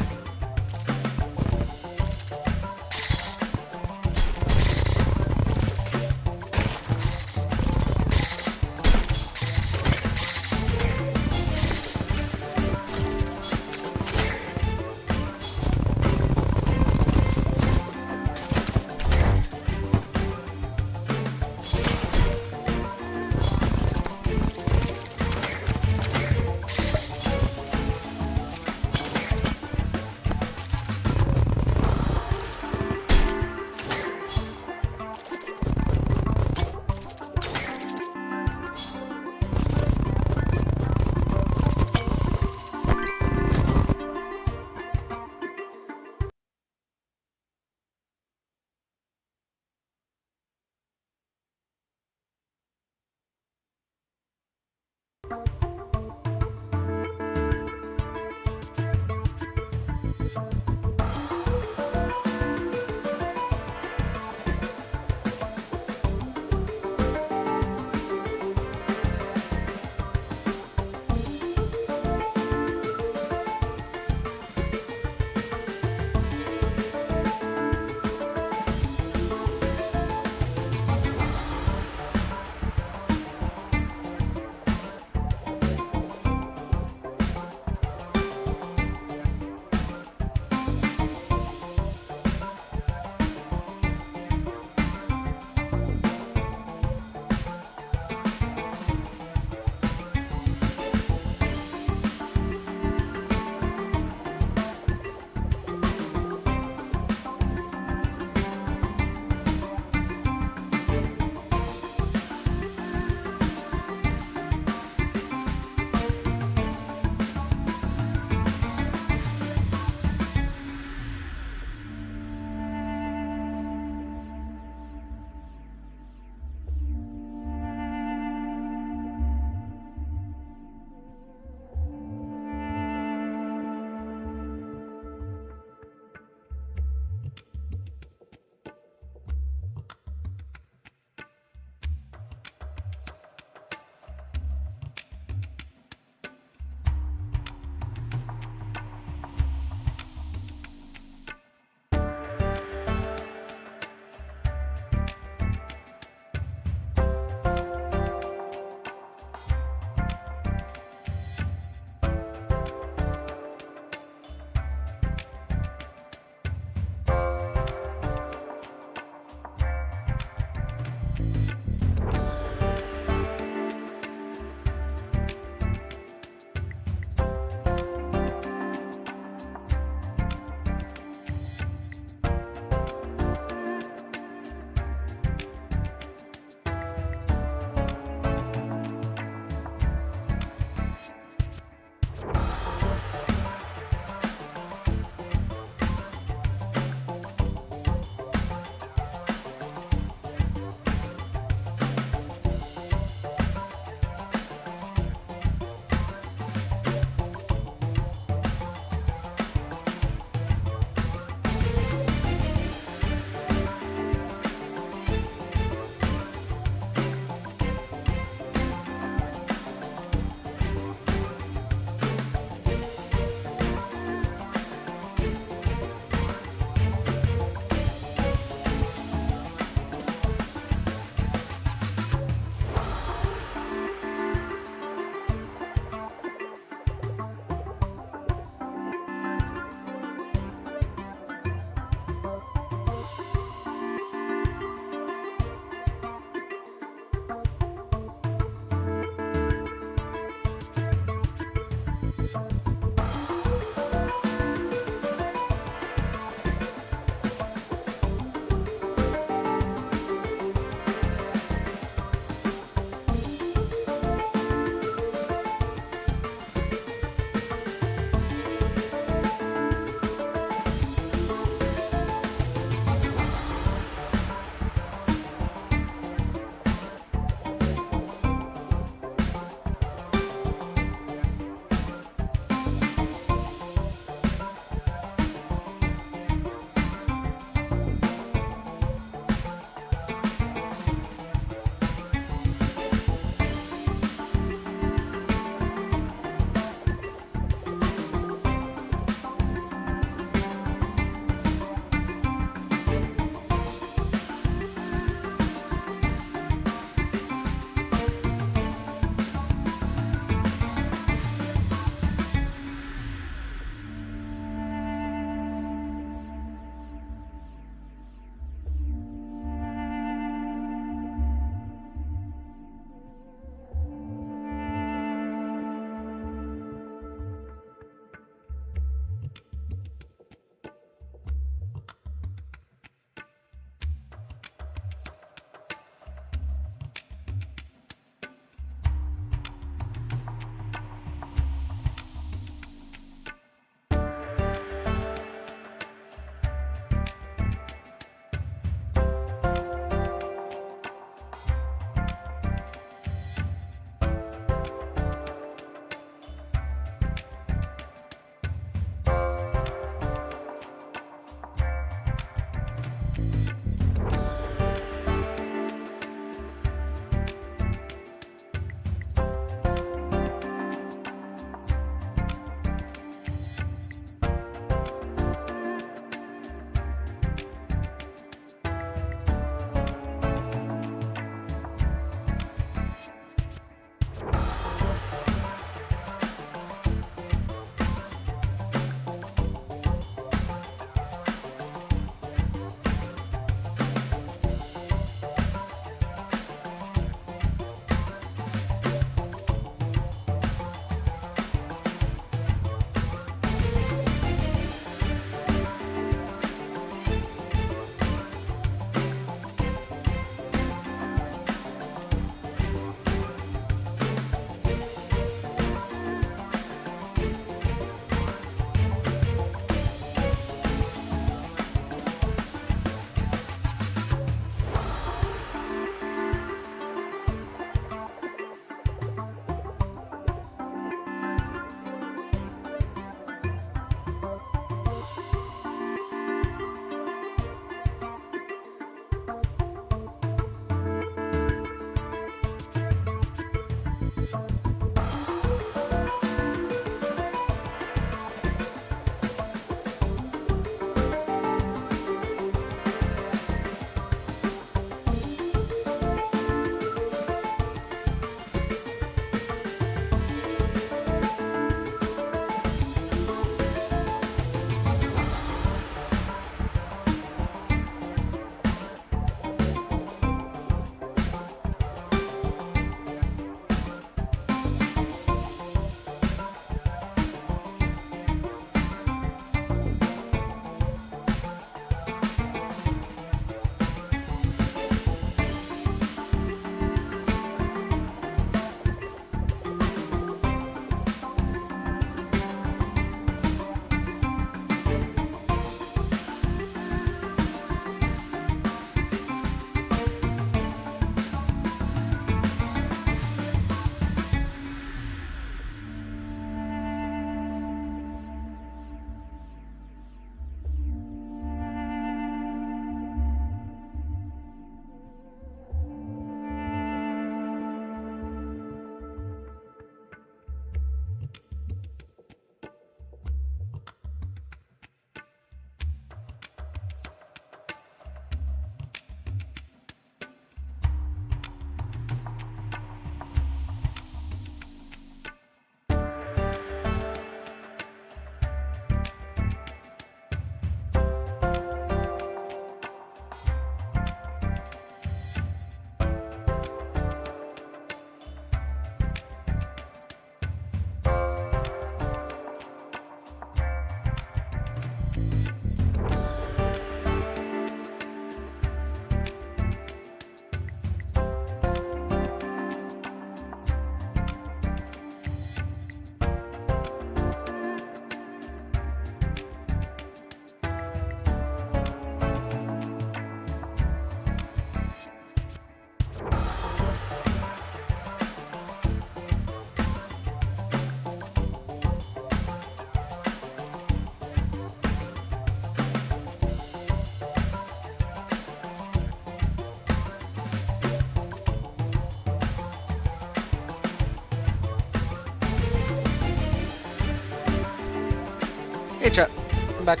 Hey chat, I'm back.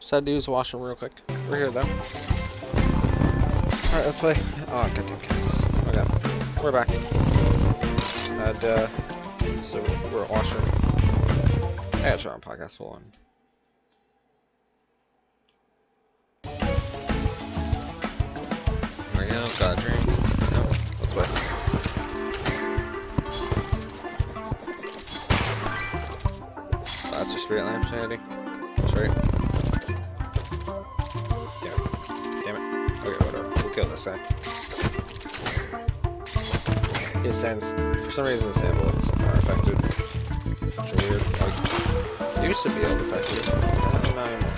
Just had to use the washroom real quick. We're here though. Alright, let's play. Oh, goddamn cactus. Okay, we're back. Had use the washroom. I gotta try on podcast. Hold on. There we go. Got a drink. No, let's play. That's your spirit lamp, Sandy. That's right. Damn it. Okay, whatever. We'll kill this guy. His sands, for some reason, the sand bullets are affected. Which are weird. Like, they used to be able to affect it. Not anymore.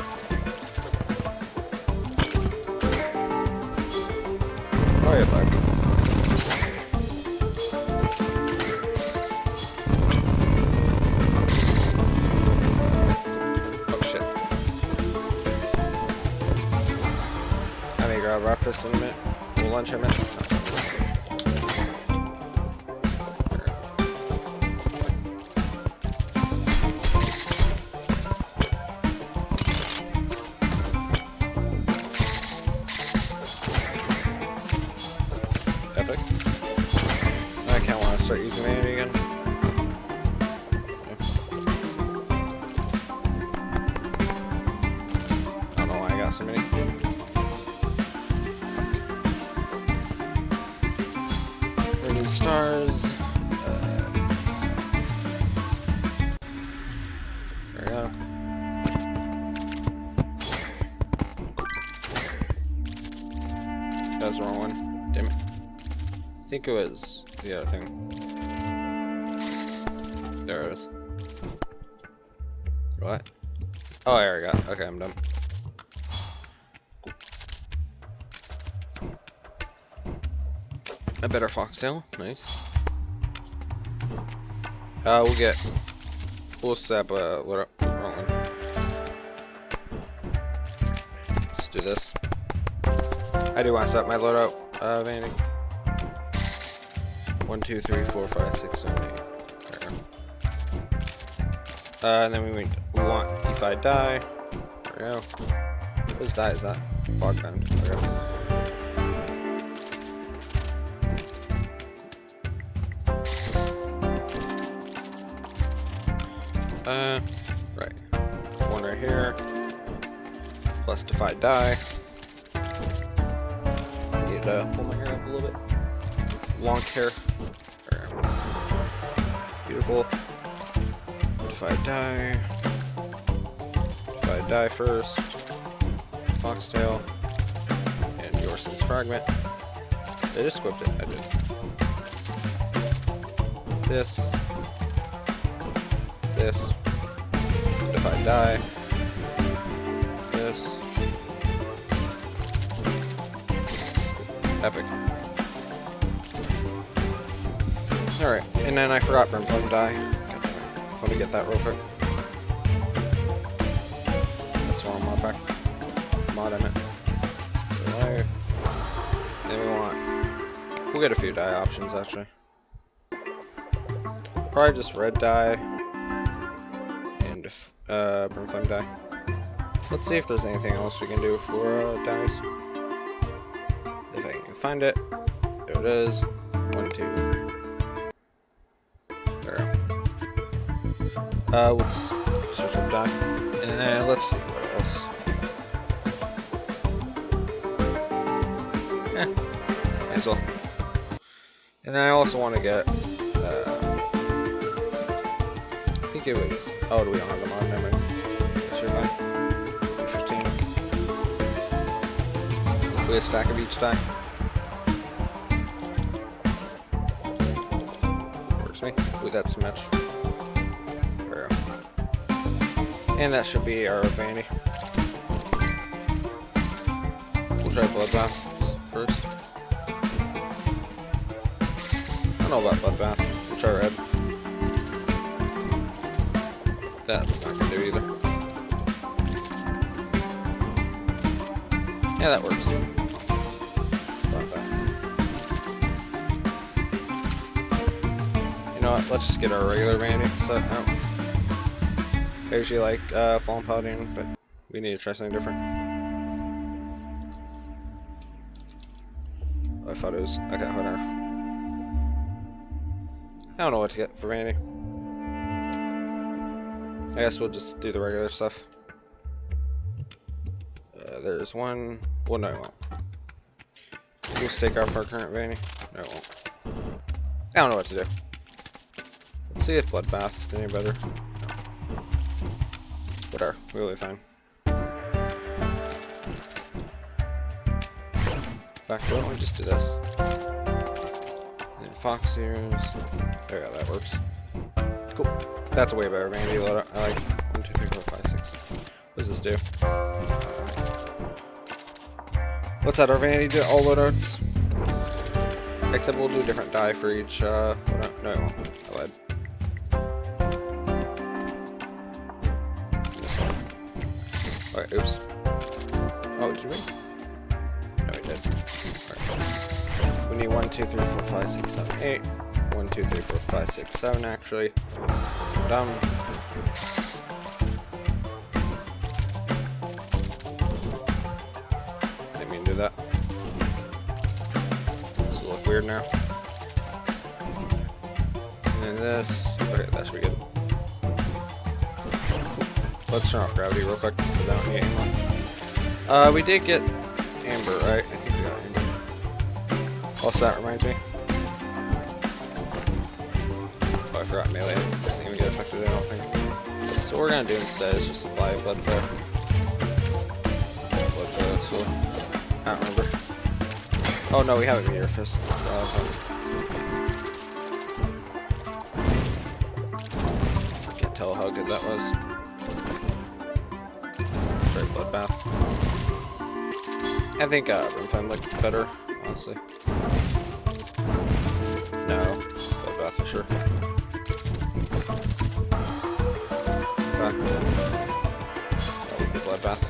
Oh, yeah, bug. Breakfast in a minute. Well, lunch in a minute. Epic. I kinda wanna start using vanity again. I don't know why I got so many. Stars. There we go. That was the wrong one. Damn it. I think it was the other thing. There it is. What? Oh, I already got it. Okay, I'm done. A better foxtail, nice. We'll set up wrong one. Let's do this. I do want to set up my loadout, vanity. 1, 2, 3, 4, 5, 6, 7, 8. There we go. And then we want if I die. There we go. Whose die is that? Fog bend. There we go. Right. One right here. Plus defy die. I need to pull my hair up a little bit. Long hair. There. Beautiful. Defy die. Defy die first. Foxtail. And Yorson's fragment. I just equipped it. I did. This. This. If I die, this. Epic. Alright, and then I forgot Brimflame die. Let me get that real quick. That's wrong Modpack. Mod in it. Delay. Then we'll get a few die options actually. Probably just red die. Brimflame die. Let's see if there's anything else we can do for dies. If I can find it. There it is. 1, 2. There. Let's search up die. And then let's see what else. Might as well. And then I also want to get I think it was. Oh, we don't have them on. Never mind. Sure, fine. 15. We a stack of each die. Works for me. Ooh, that's a match. There we go. And that should be our vanity. We'll try Bloodbath first. I don't know about Bloodbath. We'll try red. That's not gonna do either. Yeah, that works. You know what? Let's just get our regular vanity set out. I usually like Fallen Paladin, but we need to try something different. Oh, I thought it was... Okay, hold on. I don't know what to get for vanity. I guess we'll just do the regular stuff. There's one... Well, no, it won't. Can you stake off our current vanity? No, it won't. I don't know what to do. Let's see if Bloodbath is any better. No. Whatever, we'll be fine. In fact, why don't we just do this? And Fox ears. There we go, that works. Cool. That's a way better vanity loadout. I like 1, 2, 3, 4, 5, 6. What does this do? Let's add our vanity to all loadouts. Except we'll do a different die for each, no, it won't. I lied. This one. Okay, oops. Oh, did we? No, we did. Alright. We need 1, 2, 3, 4, 5, 6, 7, 8. 1, 2, 3, 4, 5, 6, 7, actually. So I'm done. Didn't mean to do that. Weird now. And this. Okay, that should be good. Let's turn off gravity real quick because I don't need anymore. We did get amber, right? I think we got amber. Also, that reminds me. Oh, I forgot melee. Doesn't even get affected, I don't think. So what we're gonna do instead is just apply blood flare. Blood flare, that's cool. I don't remember. Oh no, we have a meteor fist. Can't tell how good that was. Very Bloodbath. I think Rimflame looked better, honestly. No, Bloodbath for sure. In fact, that would be Bloodbath.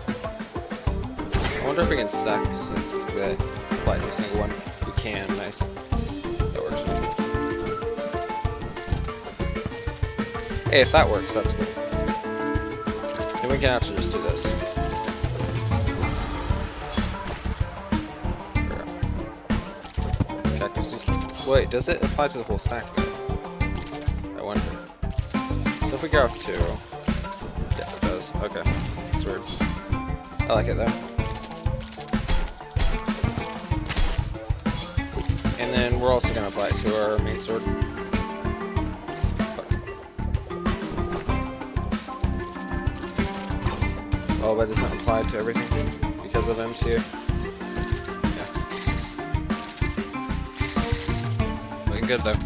I wonder if we can stack since the apply to a single one. We can, nice. That works. Hey, if that works, that's cool. Then we can actually just do this. Cactus. Wait, does it apply to the whole stack? I wonder. So if we get off 2. Yes, it does. Okay. That's weird. I like it though. And then we're also going to apply it to our main sword. Oh, but it doesn't apply to everything because of MCU. Yeah. Looking good though.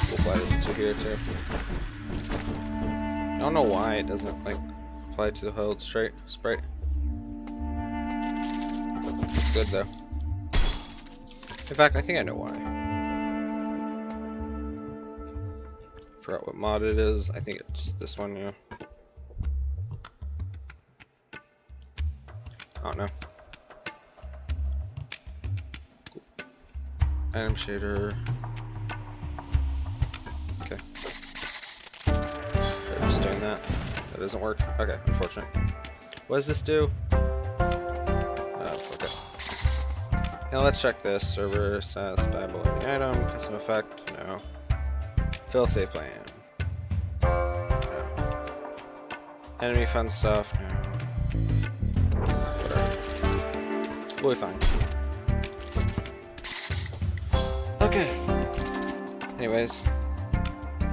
We'll apply this to here too. I don't know why it doesn't like apply to the whole sprite. It's good though. In fact, I think I know why. Forgot what mod it is. I think it's this one, yeah. I don't know. Cool. Item shader. Okay. Okay, just doing that. That doesn't work. Okay, unfortunate. What does this do? Fuck it. Now let's check this. Server status, diable any item, custom effect, no. Fail safe plan. No. Enemy fun stuff, no. Whatever. We'll be fine. Okay. Anyways.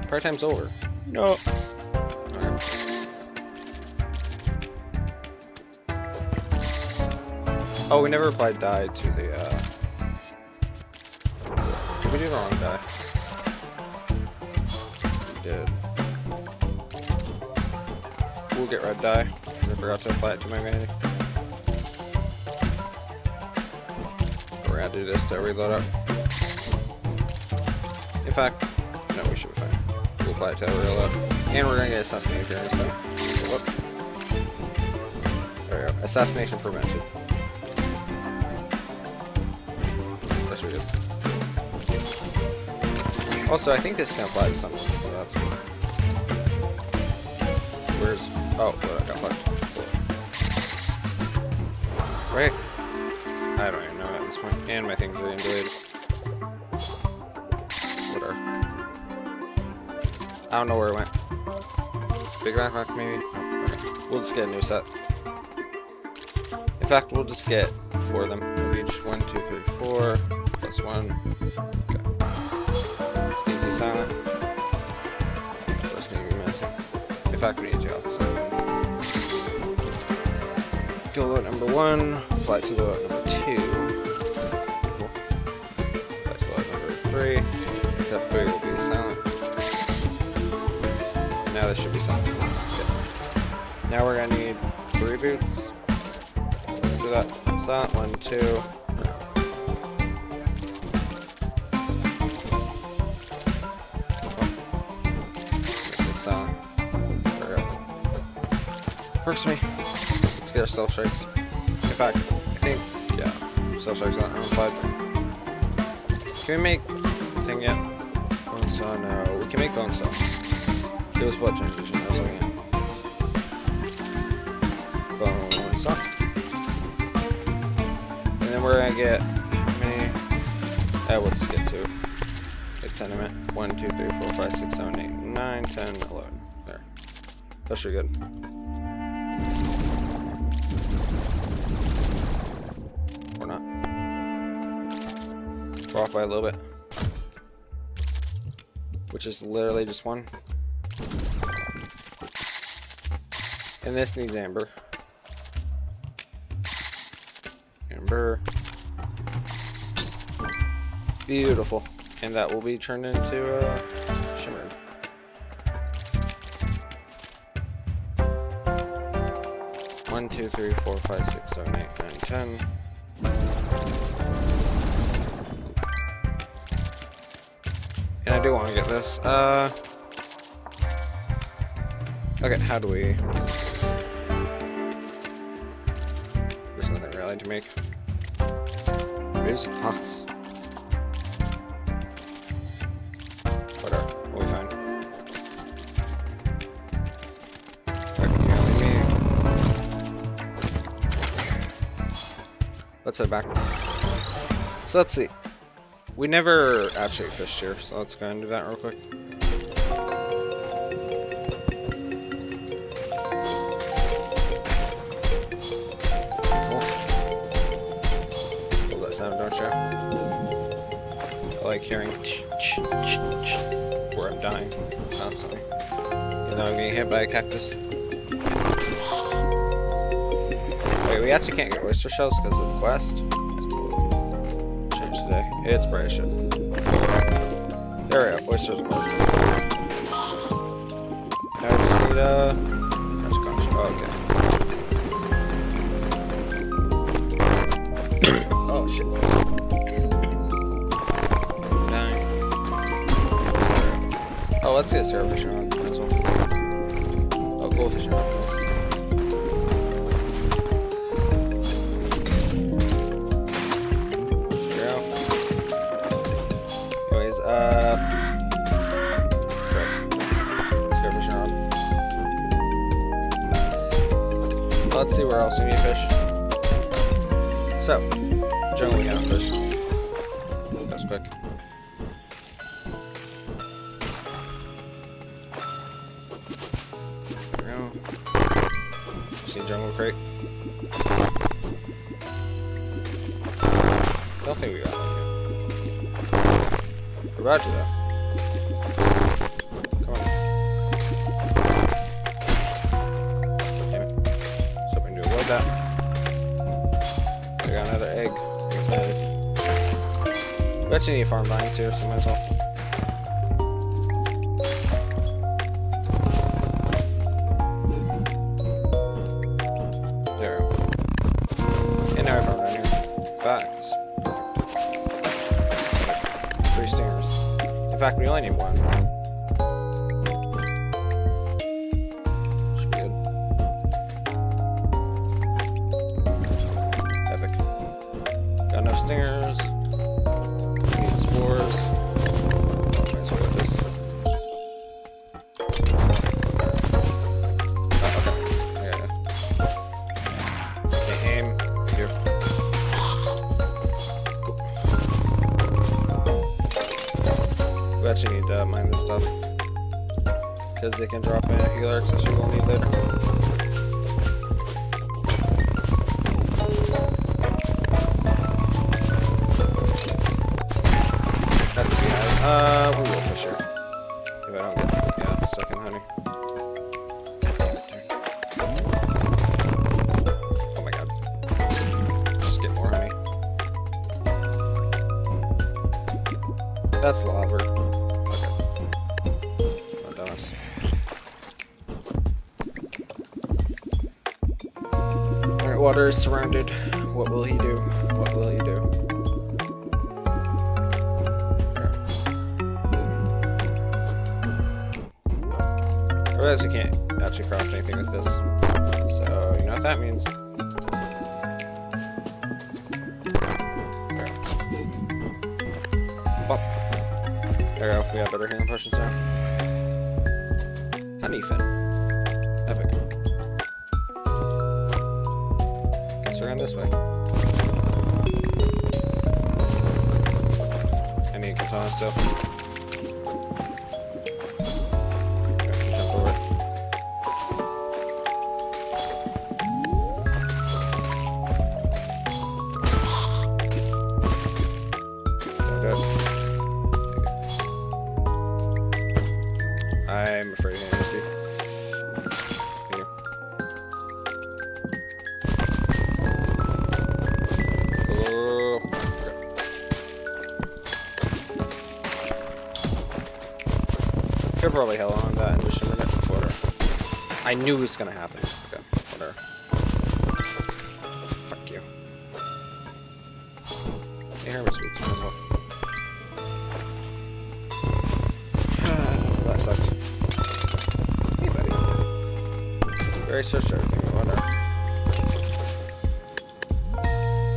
Prayer time's over. No. Okay. Oh, we never applied dye to the, Did we do the wrong dye? We did. We'll get red dye, because I forgot to apply it to my vanity. We're gonna do this to reload up. In fact, no, we should be fine. We'll apply it to reload. And we're gonna get assassinated here, so. Whoop. There we go. Assassination prevented. Also, I think this can apply to summons, so that's cool. Where's... Oh, I got fucked. Right? I don't even know at this point. And my things are getting delayed. Whatever. I don't know where it went. Big backpack, maybe? Oh, okay. We'll just get a new set. In fact, we'll just get 4 of them of each. 1, 2, 3, 4. Plus 1. Okay. Sneezy silent. First need to be missing. In fact, we need to off the second. Go load number 1. Apply to load number 2. Cool. Apply to load number 3. Except 3 will be silent. Now this should be silent. Yes. Now we're gonna need 3 boots. So let's do that. Silent 1, 2. Works for me. Let's get our stealth strikes. In fact, I think, yeah, stealth strikes aren't applied. Can we make the thing yet? Bone saw? No, we can make bone saw. It was blood transfusion, I was looking at. Bone saw. And then we're gonna get how many? We'll just get 2. Like 10 a minute. 1, 2, 3, 4, 5, 6, 7, 8, 9, 10, 11. There. That's pretty good. Or not. We're off by a little bit. Which is literally just 1. And this needs amber. Amber. Beautiful. And that will be turned into shimmered. One, 2, 3, 4, 5, 6, 7, 8, 9, 10. And I do want to get this. Okay, how do we... There's nothing really to make. There's pots. Whatever, we'll be fine. Let's head back. So let's see. We never actually fished here, so let's go and do that real quick. Cool. Love that sound, don't you? I like hearing where I'm dying constantly. You know I'm getting hit by a cactus. Wait, we actually can't get oyster shells because of the quest. Change today. It's bright as shit. There we go. Oysters are gold. Now I just need conch. Oh, okay. Oh shit. I'm dying. Oh, let's get Sarah fishing on as well. Oh, goldfish on. Nice. Let's see where else we need fish. So, jungle we got fish. That was quick. There we go. See jungle crate. Don't think we got one yet. We're about to though. That. We got another egg. It's magic. We actually need farm vines here, so might as well. There we go. And now I farm down here. That's perfect. 3 stingers. In fact, we only need 1. Stingers. Need spores. Because they can drop in a healer accessory we'll need later. That's a beehive. We will push here. If I don't get stuck in honey. Oh my god. Just get more honey. That's lava. Okay. Oh, dumbass. Alright, water is surrounded. What will he do? What will he do? I realize you can't actually craft anything with this. So, you know what that means. There we go, we have better healing potions now. Honeyfin. Epic. Guess we're going this way. I need katana still. Okay, jump over. Don't do it. I'm afraid of this dude. Here. Oh. Okay. Could probably hell on that and just shimmer it. Whatever. I knew it was gonna happen. Okay, whatever. Fuck you. Hey, Hermit's weak as well. That sucked. Hey, buddy. Very social everything, I wonder.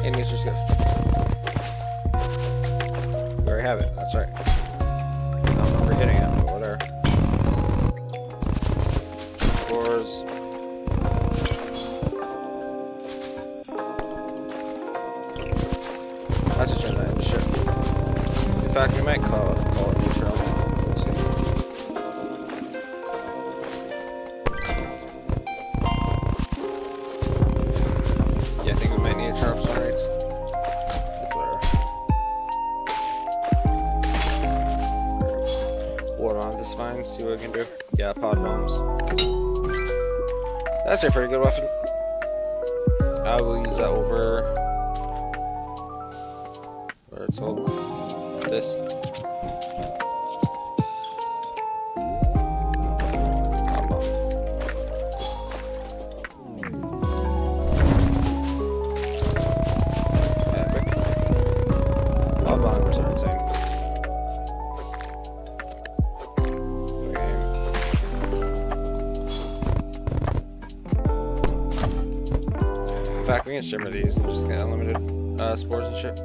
Hey, nature's gift. We already have it, that's right. I don't remember getting it, but whatever. Spores. I should turn that into shit. In fact, we might call it neutral. We'll see. Yeah, I think we might need a sharp stone rates. That's whatever. Ward on this fine, see what we can do. Yeah, pod bombs. That's a pretty good weapon. I will use that over where it's called this. In fact, we can shimmer these and just get unlimited spores and shit.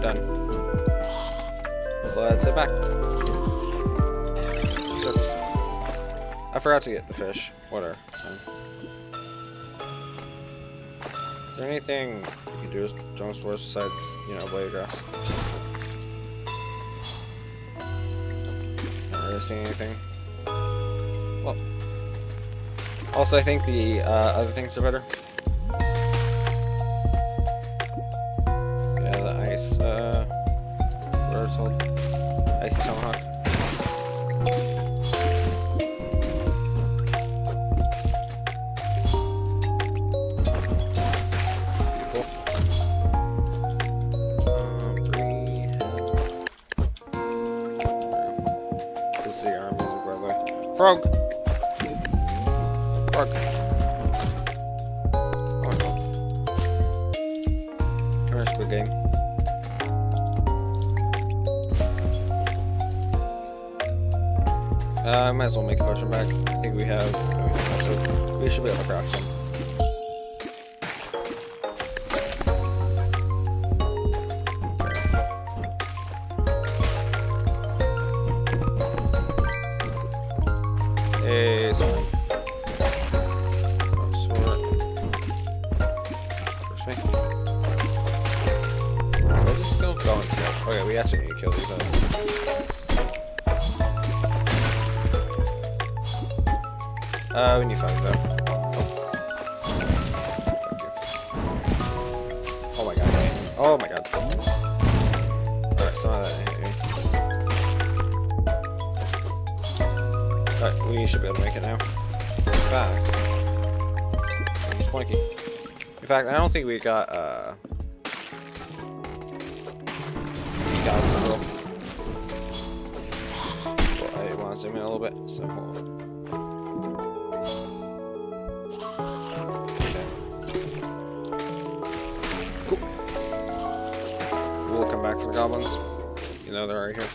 Done. Let's head back. Surface. I forgot to get the fish. Whatever. Is there anything you can do with drone spores besides, you know, blade grass? Not really seeing anything. Well. Also, I think the other things are better. Yeah, the ice, what it's called? Icy tomahawk. Beautiful. 3. This is the arm music, by the way. Frog! Frog. Oh no. Turn a squid game. I might as well make a potion back. I think we have. So we should be able to craft some. Hey, slime. Let's just go and see how Okay, we actually need to kill these guys. We need 5 though. Oh my god. Oh my god. Alright, some of that hit me. Alright, we should be able to make it now. In fact, it's blinky. In fact, I don't think we got, well, I want to zoom in a little bit, so hold on. Okay. Cool. We'll come back for the goblins. You know they're right here.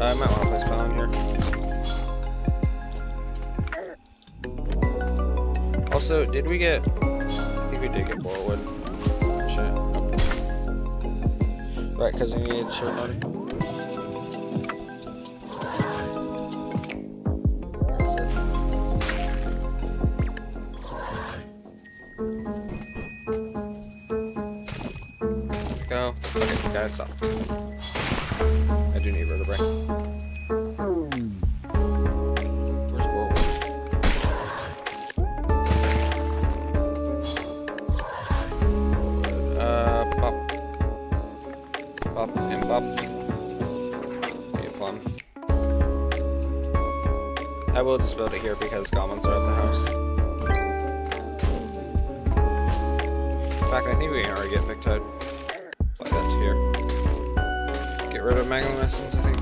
I might want to place spell in here. Also, did we get... I think we did get Borwood. Shit. Right, because we needed shirt money. That's it. Go. Okay, guys, stop. I do need vertebrae. Where's Borwood? Bop and bop. Be a plum. I will just build it here because goblins are at the house. In fact, I think we can already get Victide. Apply that to here. Get rid of Megalomessence, I think.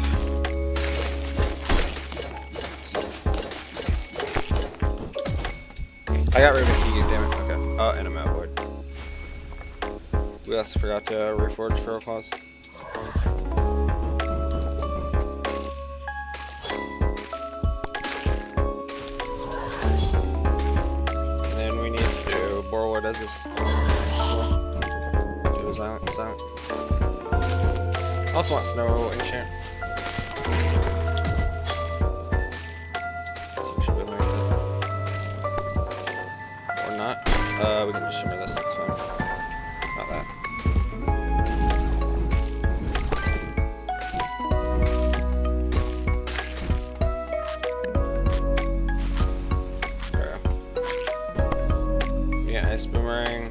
I got rid of a key, damn it. Okay. Oh, and a map board. We also forgot to reforge Feral Claws. And then we need to do Borwood as this. Do his out. I also want Snow Enchant. So we should be able to make that. Or not. We can just shimmer this. So not that. Boomerang,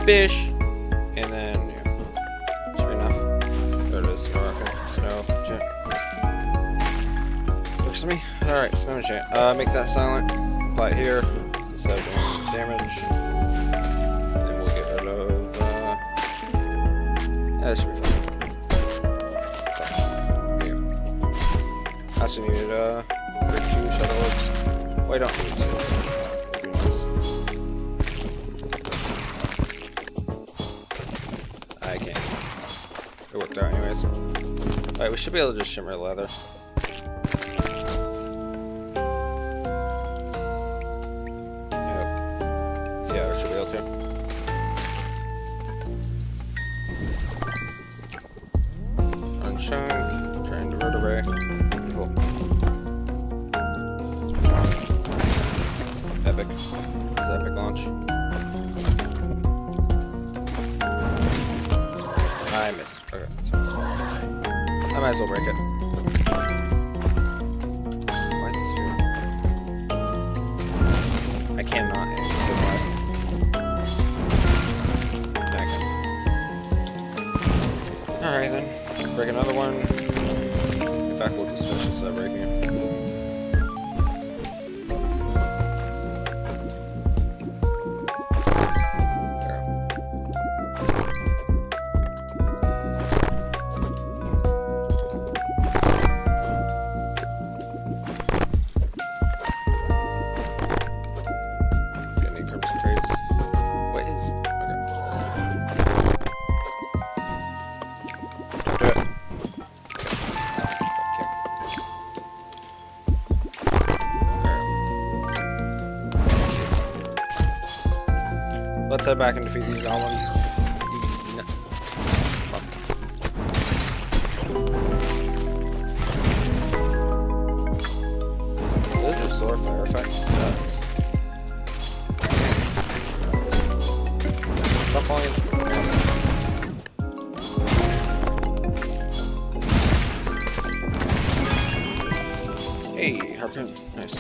fish, and then yeah, should be enough. There it is. Snow enchant. Works for me. All right, snow enchant. Make that silent. Apply it here instead of doing some damage. And we'll get rid of. That should be fine. Here. I also needed 2 shadow orbs. Well, I don't need 2. I can't. It worked out anyways. Alright, we should be able to just shimmer leather. Yep. Yeah, we should be able to. Unchunk, turn to vertebrae. Cool. Epic. It's epic launch. I missed. Okay, that's fine. I might as well break it. Why is this here? I cannot survive. Alright then. Break another one. In fact, we'll just finish this by breaking it. Let's head back and defeat these goblins. Does it restore fire effect? It does. stop falling. Hey, harpoon. Nice.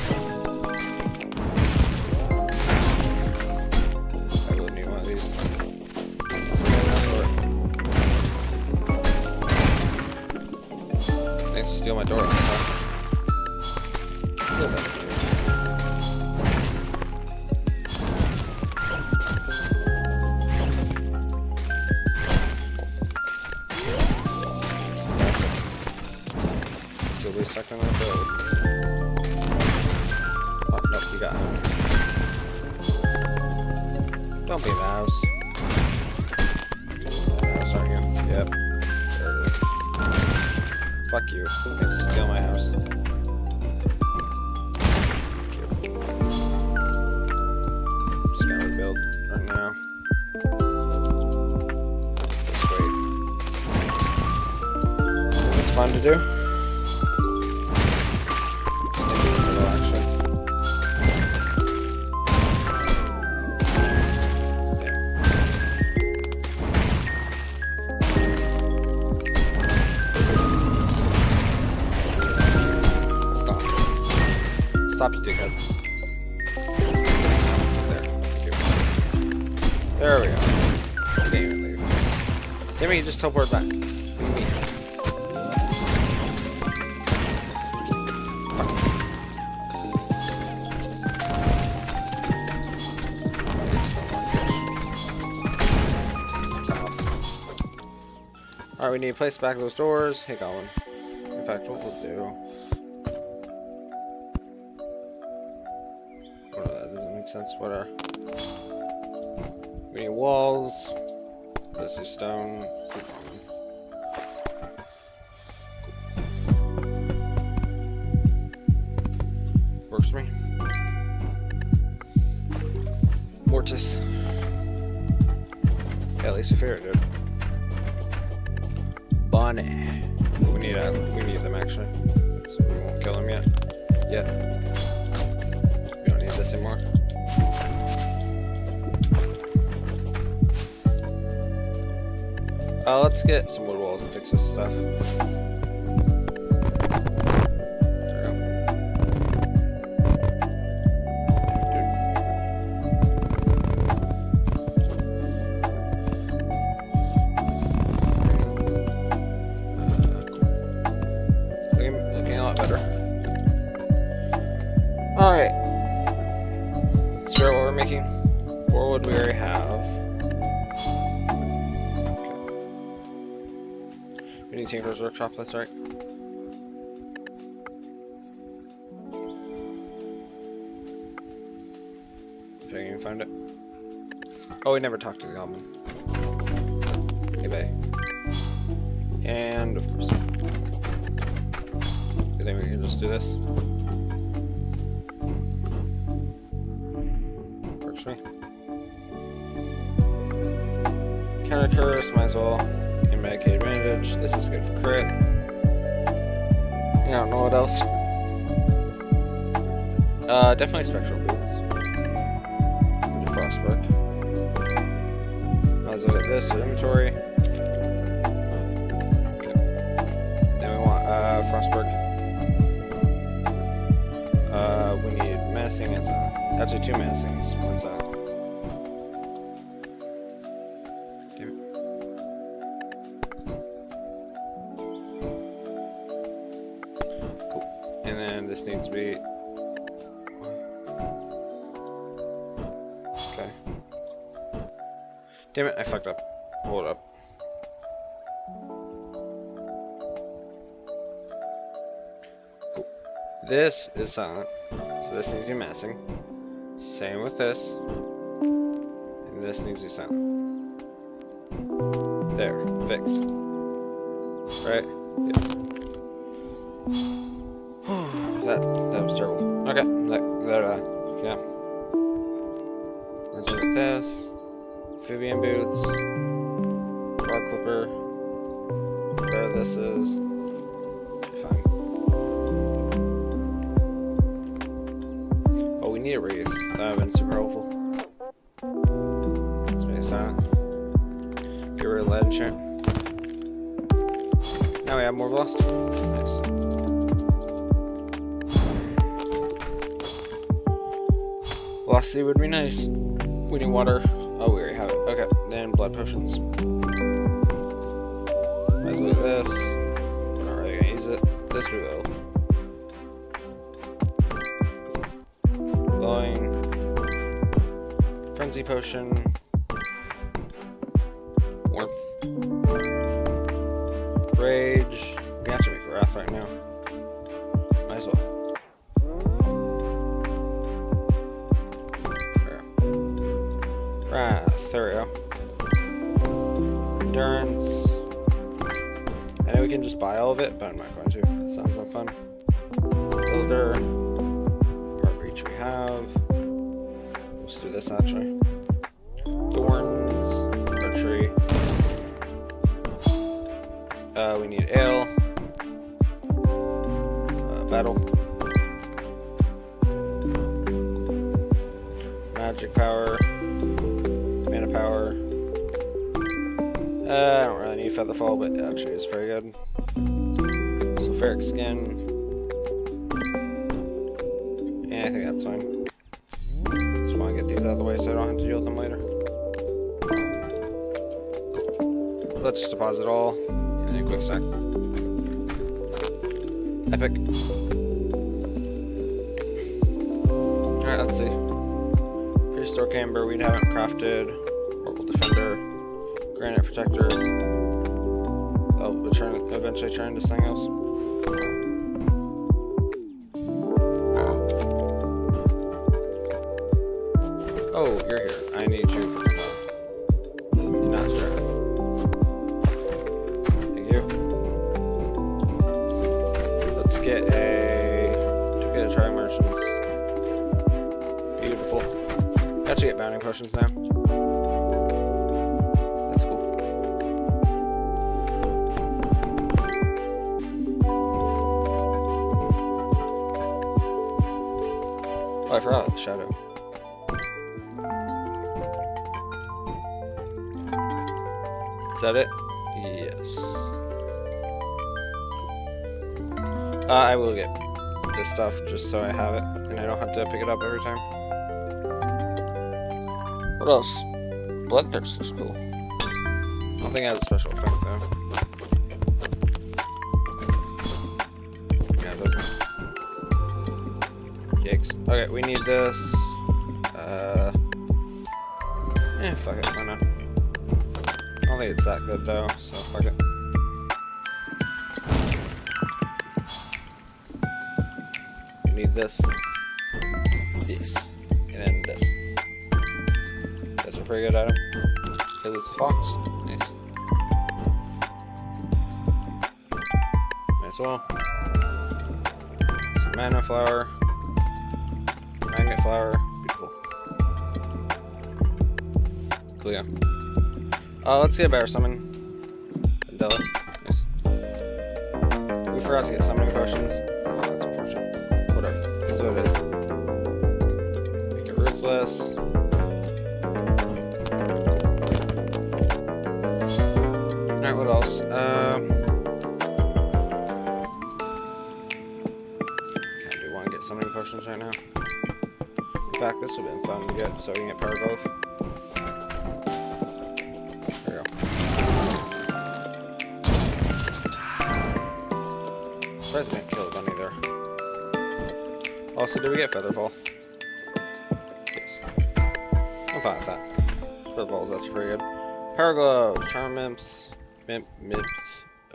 I really need one of these. Let's get enough for it. Thanks to steal my door. Steal that. Still be stuck on that road. Oh, nope, you got him. Don't be a mouse. Mouse, aren't you? Yep. There it is. Fuck you. You can steal my house. Just gonna rebuild right now. Just wait. It's fun to do. Stop, you dickhead. There. Thank you. There we go. Can't even leave. Damn it, you just teleport back. What do you mean? Fuck. Alright, we need to place back those doors. Hey, Goblin. In fact, what we'll do... sense. What are we need? Walls. Let's do stone. Works for me. Mortis. Yeah, at least we figured it. Bonnie. We need them actually. So we won't kill him yet. We don't need this anymore. Let's get some wood walls and fix this stuff. There we go. Looking a lot better. Alright. Let's figure out what we're making. 4 wood we already have. We need Tinker's Workshop, that's right. If I can find it. Oh, we never talked to the goblin. Hey, bae. And, of course. You think we can just do this? Works for me. Counter curse, might as well. Medicated bandage. This is good for crit. I don't know what else. Definitely spectral boots. Do frostwork. Might as well get this to inventory. Okay. Then we want frostwork. We need menacing and silent. Actually, 2 menacings, 1 silent. This needs to be okay. Damn it, I fucked up. Hold up. Cool. This is silent, so this needs to be massing. Same with this. And this needs to be silent. There, fixed. Right? Yes. That was terrible. Okay, yeah. Let's look at this. Amphibian boots. Frog clipper. Whatever this is. Fine. Oh, we need a wreath. That would have been super helpful. Let's make it silent. enchant. Now we have more velocity. Nice. Velocity would be nice. We need water. Oh, we already have it. Okay, then blood potions. Might as well do this. We're not really gonna use it. This we will. Glowing. Frenzy potion. Warmth. Rage. We have to make a wrath right now. Might as well. Wrath. There we go. Endurance. I know we can just buy all of it, but I'm not going to. That sounds not fun. Builder. Heart reach we have. Let's do this actually. Thorns. Archery. We need ale. Battle. Magic power. Mana power. I don't really need Featherfall, but actually it's pretty good. Sulfuric skin. Yeah, I think that's fine. Just want to get these out of the way so I don't have to deal with them later. Let's just deposit all. And then quick stack. Epic. Alright, let's see. Prehistoric Amber, we haven't crafted. Orbital Defender. Granite Protector. Oh, we'll eventually turn into something else. Oh, you're here. I need you for control. You're not distracted. Thank you. Let's get a try merchants. Beautiful. Actually get bounding potions now. That's cool. Oh, I forgot the shadow. Is that it? Yes. I will get this stuff just so I have it, and I don't have to pick it up every time. What else? Bloodthirst is cool. I don't think it has a special effect though. Yeah, it doesn't. Yikes. Okay, we need this. Fuck it, why not? I don't think it's that good though, so fuck it. We need this. Yes. And then this. That's a pretty good item. Because it's a fox. Nice. Nice well. Some mana flower. Magnet flower. Beautiful. Cool, yeah. Let's get a bear summon. Vandella. Nice. We forgot to get summoning potions. Oh, that's unfortunate. Whatever. That's what it is. Make it ruthless. Alright, what else? I do want to get summoning potions right now. In fact, this would have been fun to get so we can get power glove. President killed bunny there. Also, did we get Featherfall? Yes. I'm fine with that. Featherfall's actually pretty good. Power Gloves, Charm Imps, Mips.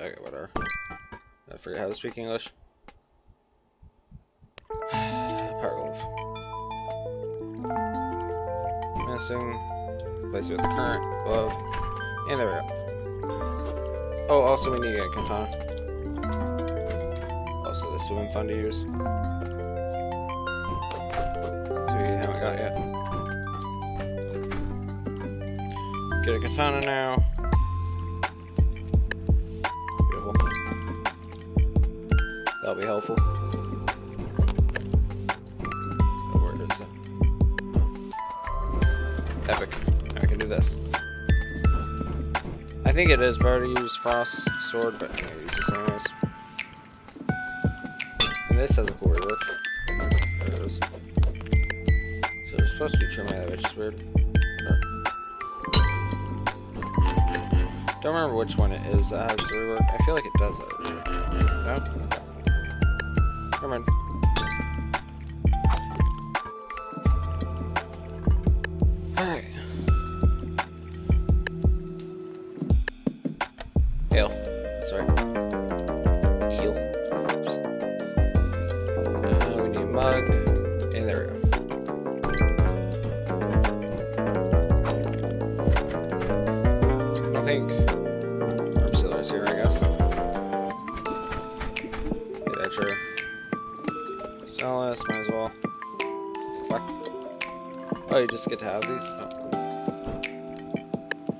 Okay, whatever. I forget how to speak English. Power Glove. Missing. Place it with the current glove. And there we go. Oh, also we need to get a katana. Also, this would have been fun to use. So we haven't got yet. Get a katana now. Beautiful. That'll be helpful. Oh, where is it? Epic. I can do this. I think it is better to use Frost Sword, but I'm gonna use this anyways. And this has a cool rework. There it is. So it's supposed to be trimming that, which is weird. Don't remember which one it is that has the rework. I feel like it does that. No? Okay. Never mind. Alright. Ale. Sorry. Eel. Oops. We need a mug. And there we go. I don't think Armsillar's here, I guess. Get Etcher. Stainless, might as well. Fuck. Oh, you just get to have these?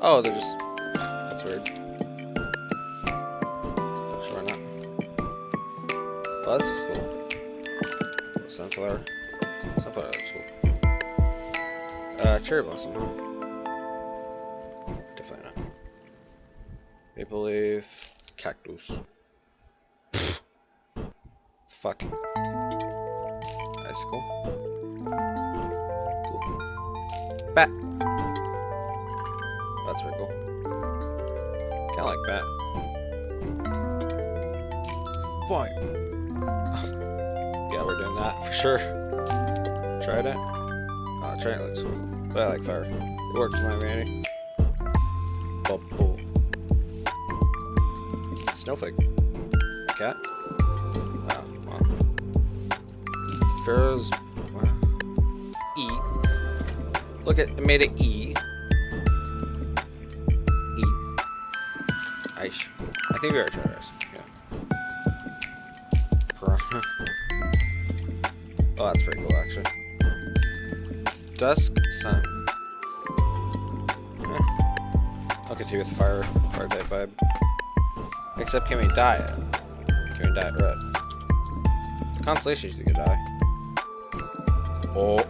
Oh, they're just... That's weird. Sure not. Oh, that's just cool. Oh, sunflower. Sunflower, that's cool. Cherry blossom, huh? Definitely not. Maple leaf. Cactus. Fuck. Icicle. Bat. That's pretty cool. Kinda like bat. Fine. Yeah, we're doing that for sure. Trident. Oh, Trident looks cool. But I like fire. It works with my vanity. Bubble. Snowflake. Cat. Oh, well. Pharaoh's. E. Look at it, made it E. E. Aish. I think we already tried this. Yeah. Piranha. Oh, that's pretty cool, actually. Dusk Sun. I'll continue with the fire type vibe. Except, can we dye it? Can we dye it red? The constellations you could dye. Oh,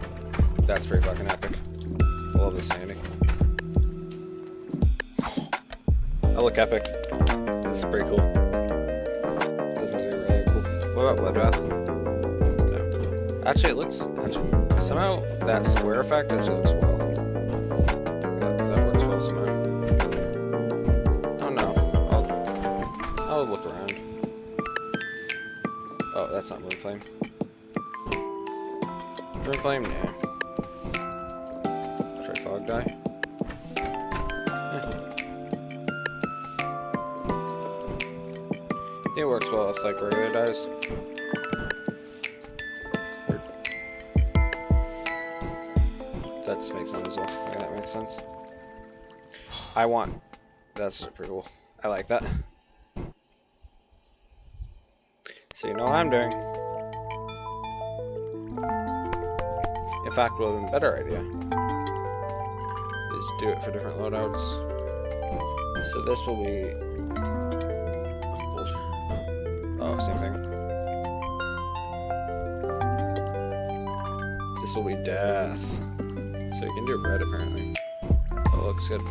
that's pretty fucking epic. I love this standing. I look epic. This is pretty cool. This is really cool. What about Bloodbath? No. Actually, it looks... somehow, that square effect actually looks well. Yeah, that works well somehow. Oh no. I'll look around. Oh, that's not Moonflame. Moonflame? Yeah. Fog dye. It works well with like regular dyes. That makes sense as well. Okay, that makes sense. That's pretty cool. I like that. So you know what I'm doing. In fact, we'll have a better idea. Is do it for different loadouts. So this will be... Oh, same thing. This will be death. So you can do red apparently. That looks good.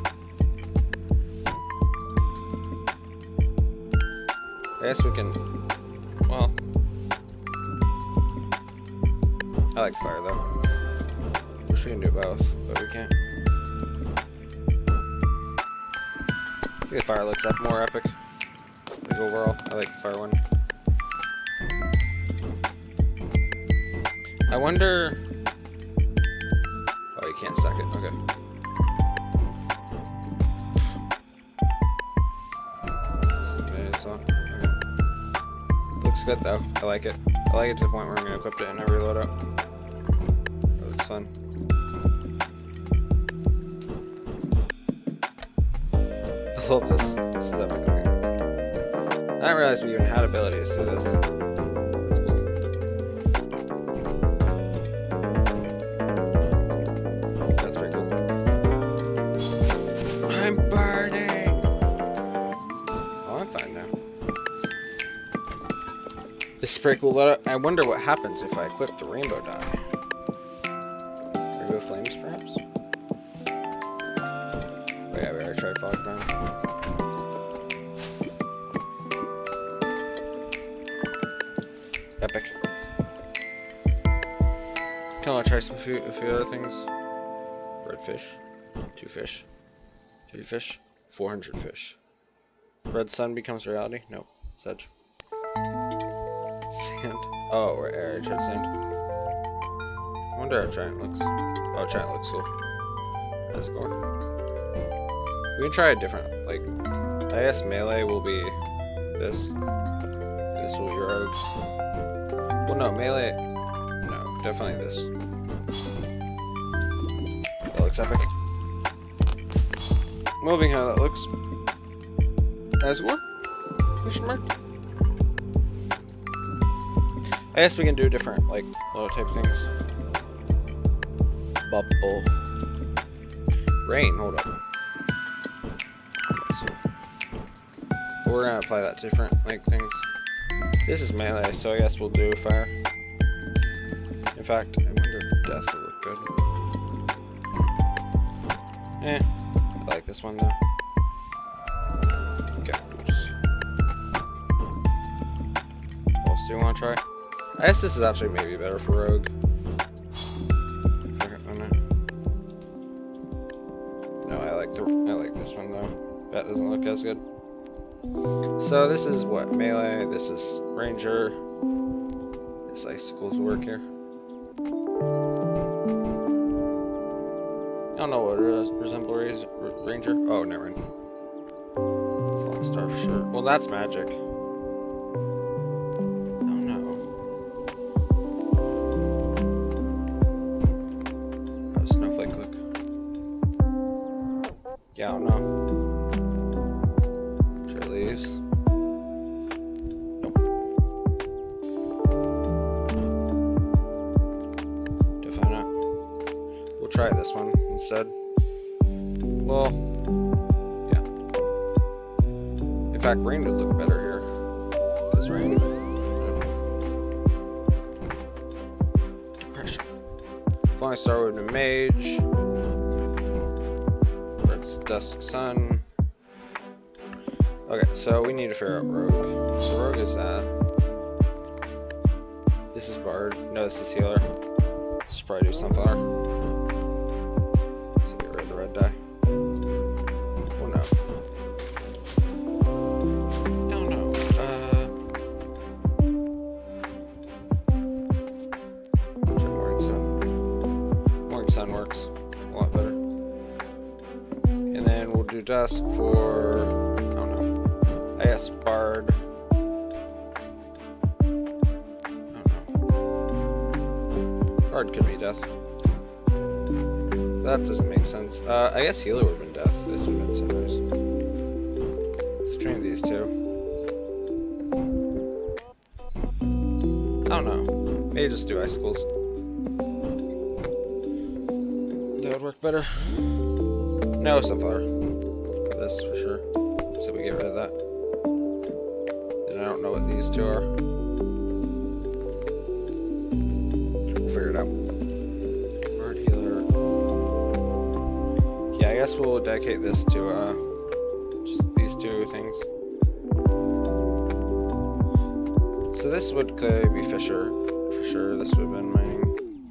I guess we can... Well... I like fire though. Wish we can do both, but we can't. I think the fire looks up more epic. Like overall, I like the fire one. I wonder... Oh, you can't stack it. Okay. Okay. Looks good though. I like it. I like it to the point where I'm gonna equip it in every loadout. It looks fun. I love this. This is epic looking. I didn't realize we even had abilities to this. That's cool. That's pretty cool. I'm burning! Oh, I'm fine now. This is pretty cool. I wonder what happens if I equip the rainbow dye. Rainbow flames, perhaps? Oh yeah, we already tried fog burn. Can I try a few other things? Red fish, 2 fish, 3 fish, 400 fish. Red sun becomes reality? Nope. Sedge. Sand. Oh, right, I already tried sand. I wonder how giant looks. Oh, giant looks cool. That's cool. We can try a different, like, I guess melee will be this. This will be rogue. Well, no, melee. No, definitely this. That looks epic. Moving how that looks. As well? Question mark? I guess we can do different, like, little type things. Bubble. Rain, hold up. Okay, so we're gonna apply that to different, like, things. This is melee, so I guess we'll do fire. In fact, I wonder if death will look good. I like this one though. Cactus. What else do you want to try? I guess this is actually maybe better for rogue. No, I like this one though. That doesn't look as good. So this is what? Melee, this is ranger. This icicles work here. I don't know what it resembles ranger. Oh, never mind. Falling star for sure. Well, that's magic. Oh no. How does snowflake look? Yeah, I don't know. Try leaves. Nope. Definitely not. We'll try this one instead. Well, yeah. In fact, rain would look better here. Does rain? Yeah. Depression. Falling star would be mage. Red's dusk sun. Okay, so we need to figure out rogue. So rogue is that. This is bard. No, this is healer. This should probably do sunflower. So get rid of the red dye. Oh no. Don't know. Try morning sun. Morning sun works a lot better. And then we'll do dusk for. I guess bard. I don't know. Bard could be death. That doesn't make sense. I guess healer would have been death. This would have been sunrise. It's between these two. I don't know. Maybe just do icicles. That would work better. No, sunflower. This for sure. So we get rid of that. I don't know what these two are. We'll figure it out. Bard healer. Yeah, I guess we'll dedicate this to just these two things. So this would be Fisher for sure. This would have been mining.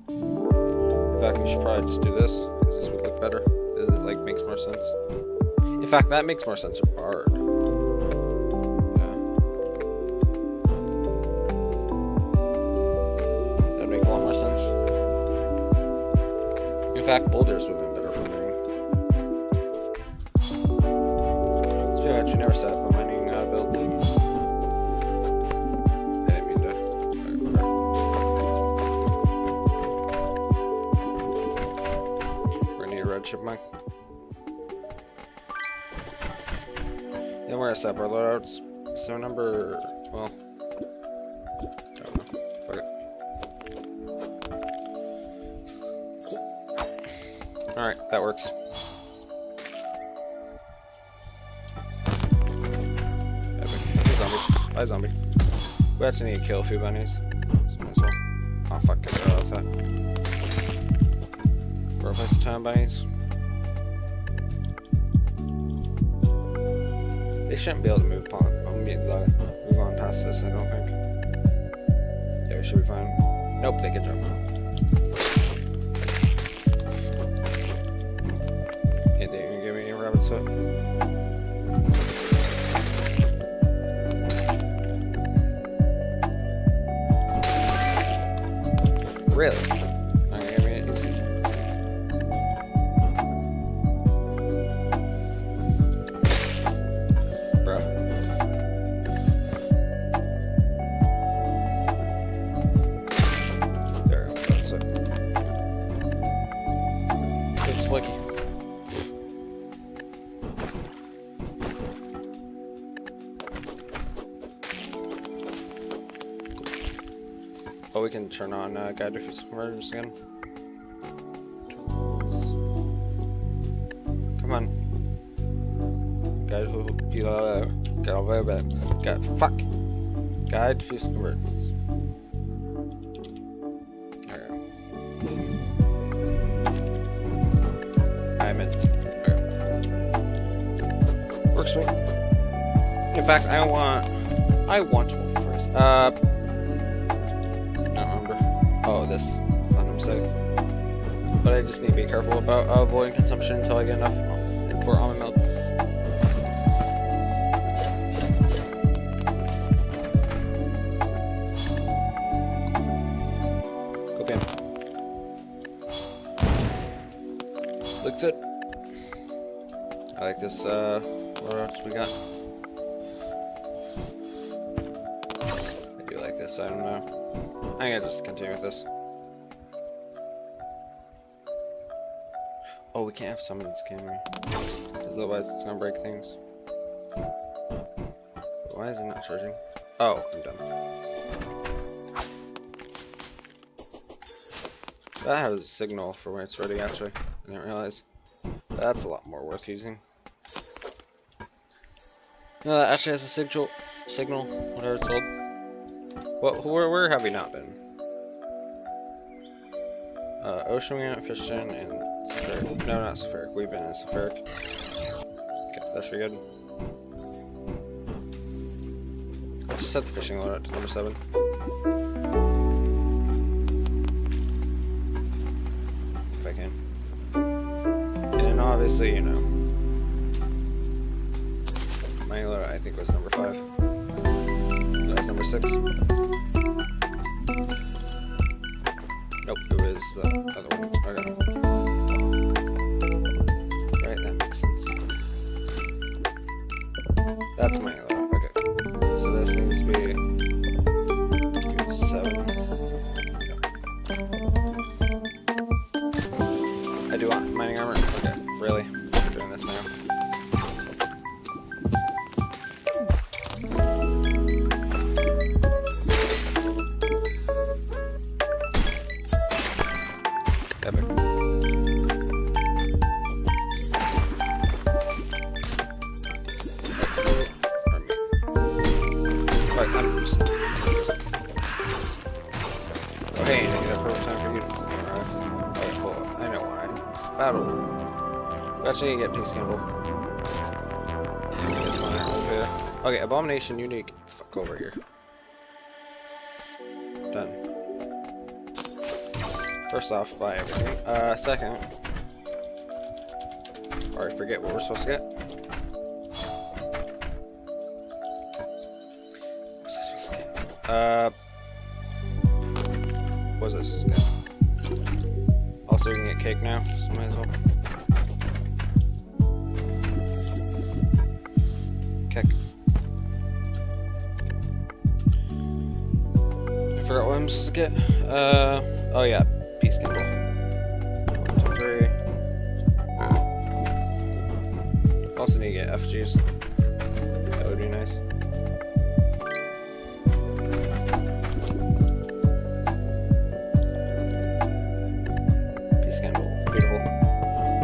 In fact, we should probably just do this because this would look better. It like makes more sense. In fact, that makes more sense for bard. In fact, boulders would have been better for mining. Let's be honest, you never set up a mining build. I didn't mean to. We're gonna need a red chipmunk. Then we're gonna set up our loadouts. So number, well, I don't know. Fuck it. Alright, that works. Epic. Zombie. Bye, zombie. We actually need to kill a few bunnies. So might as well. Oh, fuck, get rid of that. We'll replace a ton of bunnies. They shouldn't be able to move on past this, I don't think. Yeah, we should be fine. Nope, they can jump. That's what. Really? Not gonna give me it easy. Bruh. There, that's it. It's lucky. Oh, we can turn on guide diffuse convergence again. Tools. Come on. Guide fuck. Guide diffuse convergence. There we go. I'm in. Okay. Works for me. In fact, I want wolf first. Oh, this. Not a mistake. But I just need to be careful about avoiding consumption until I get enough for almond milk. Okay. Looks good. I like this. What else we got? I do like this. I don't know. I'm gonna just continue with this. Oh, we can't have summons, can we? Because otherwise it's gonna break things. Why is it not charging? Oh, I'm done. That has a signal for when it's ready, actually. I didn't realize. That's a lot more worth using. No, that actually has a signal, whatever it's called. Well, where have we not been? Ocean, we went fishing, and Spheric. No, not Spheric. We've been in Spheric. Okay, that should be good. I'll just set the fishing load up to number 7. If I can. And obviously, you know. My load, I think, was number 5. That was number 6. Nope, it was the other one. Okay. Right, that makes sense. That's my other. Okay. So this needs to be 7. Yep. I do want mining armor. Okay, really? I'm doing this now. Actually, get peace candle. Okay, abomination, you need to fuck over here. Done. First off, buy everything. Second, alright, forget what we're supposed to get. What's this supposed to get? What's this supposed to get? Also, you can get cake now, so might as well. I forgot what I'm supposed to get. Oh yeah, peace candle. 1, 2, 3. Also need to get FGs. That would be nice. Peace candle, beautiful.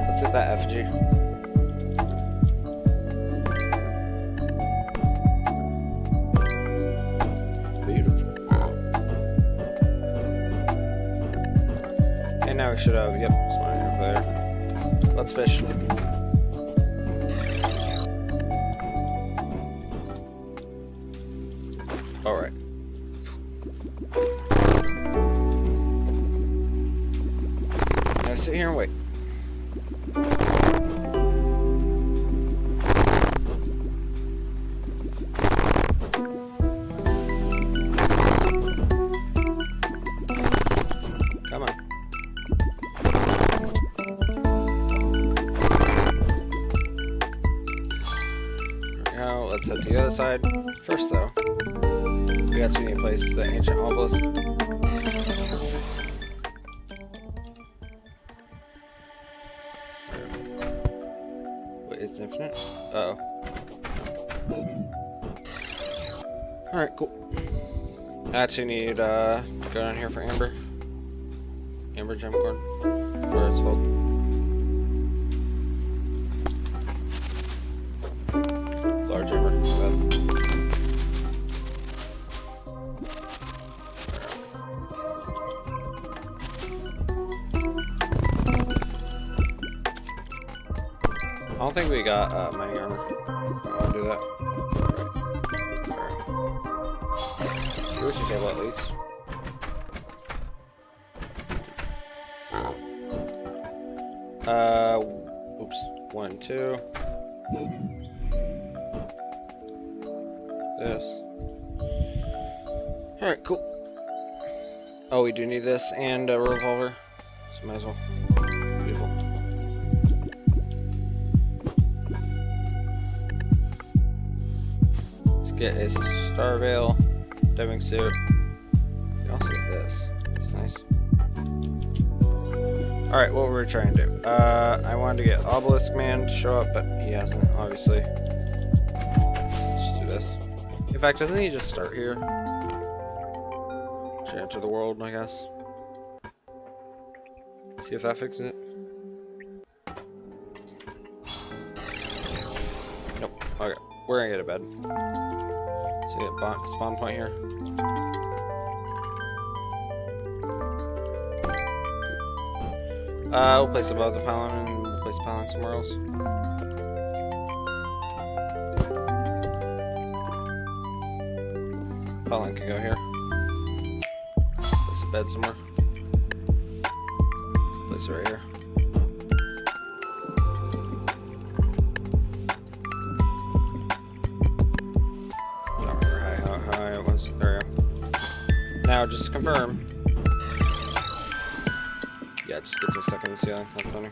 Let's hit that FG. We should have, yep, spawning over there. Let's fish. Alright. Now sit here and wait. let's head to the other side. First, though, we actually need to place the ancient obelisk. Wait, it's infinite? Uh-oh. Alright, cool. I actually need to go down here for amber. Amber gemcorn. Where it's called. Large amber. I don't think we got mining armor. I'll do that. Alright. Crucier table at least. Oops. 1, 2. This. Alright, cool. Oh, we do need this and a revolver. So might as well. Beautiful. Let's get a star veil, diving suit. We also get this. It's nice. Alright, what were we trying to do? I wanted to get Obelisk Man to show up, but he hasn't, obviously. Let's do this. In fact, doesn't he just start here? Should enter the world, I guess. See if that fixes it. Nope. Okay, we're gonna get a bed. So we get spawn point here. We'll place it above the pylon and we'll place the pylon somewhere else. Pylon can go here. Place a bed somewhere. Place it right here. I don't remember how high it was. There we go. Now, just to confirm. Yeah, just get to a second in the ceiling. That's funny.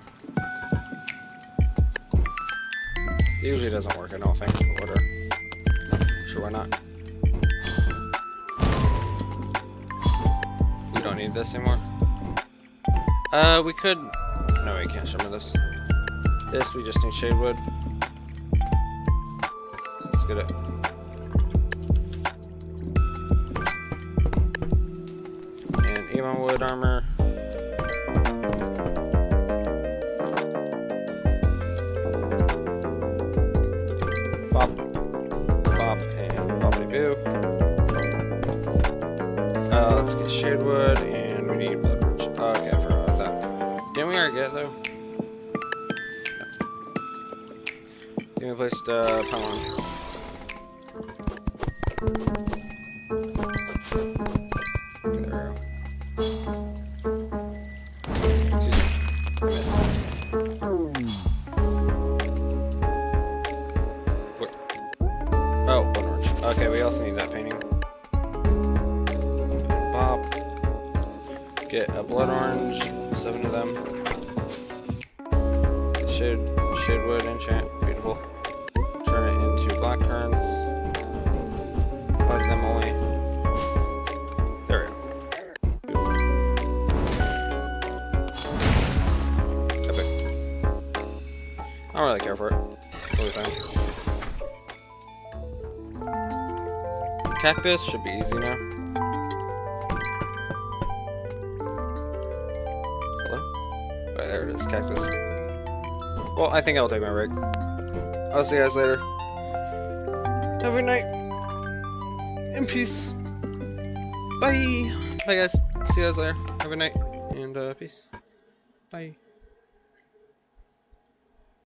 It usually doesn't work, I don't think. But whatever. Sure, why not? We don't need this anymore. We could. No, we can't shimmer this. This, we just need shade wood. So let's get it. And Emon wood armor. Bop, bop, and boppity boo. Let's get shade wood, and we need blood orange. Okay, I forgot about that. Didn't we already get it though? No. Then we placed pylon. Okay, there we go. Excuse me. I missed. What? Oh, blood orange. Okay, we also need that painting. Pop. Get a blood orange, 7 of them. Shade wood enchant, beautiful. Turn it into black currants. 5 of them only. There we go. Beautiful. Epic. I don't really care for it. Totally fine. Cactus should be easy now. There it is, cactus. Well, I think I'll take my break. I'll see you guys later. Have a good night. In peace. Bye. Bye, guys. See you guys later. Have a good night. And, peace. Bye.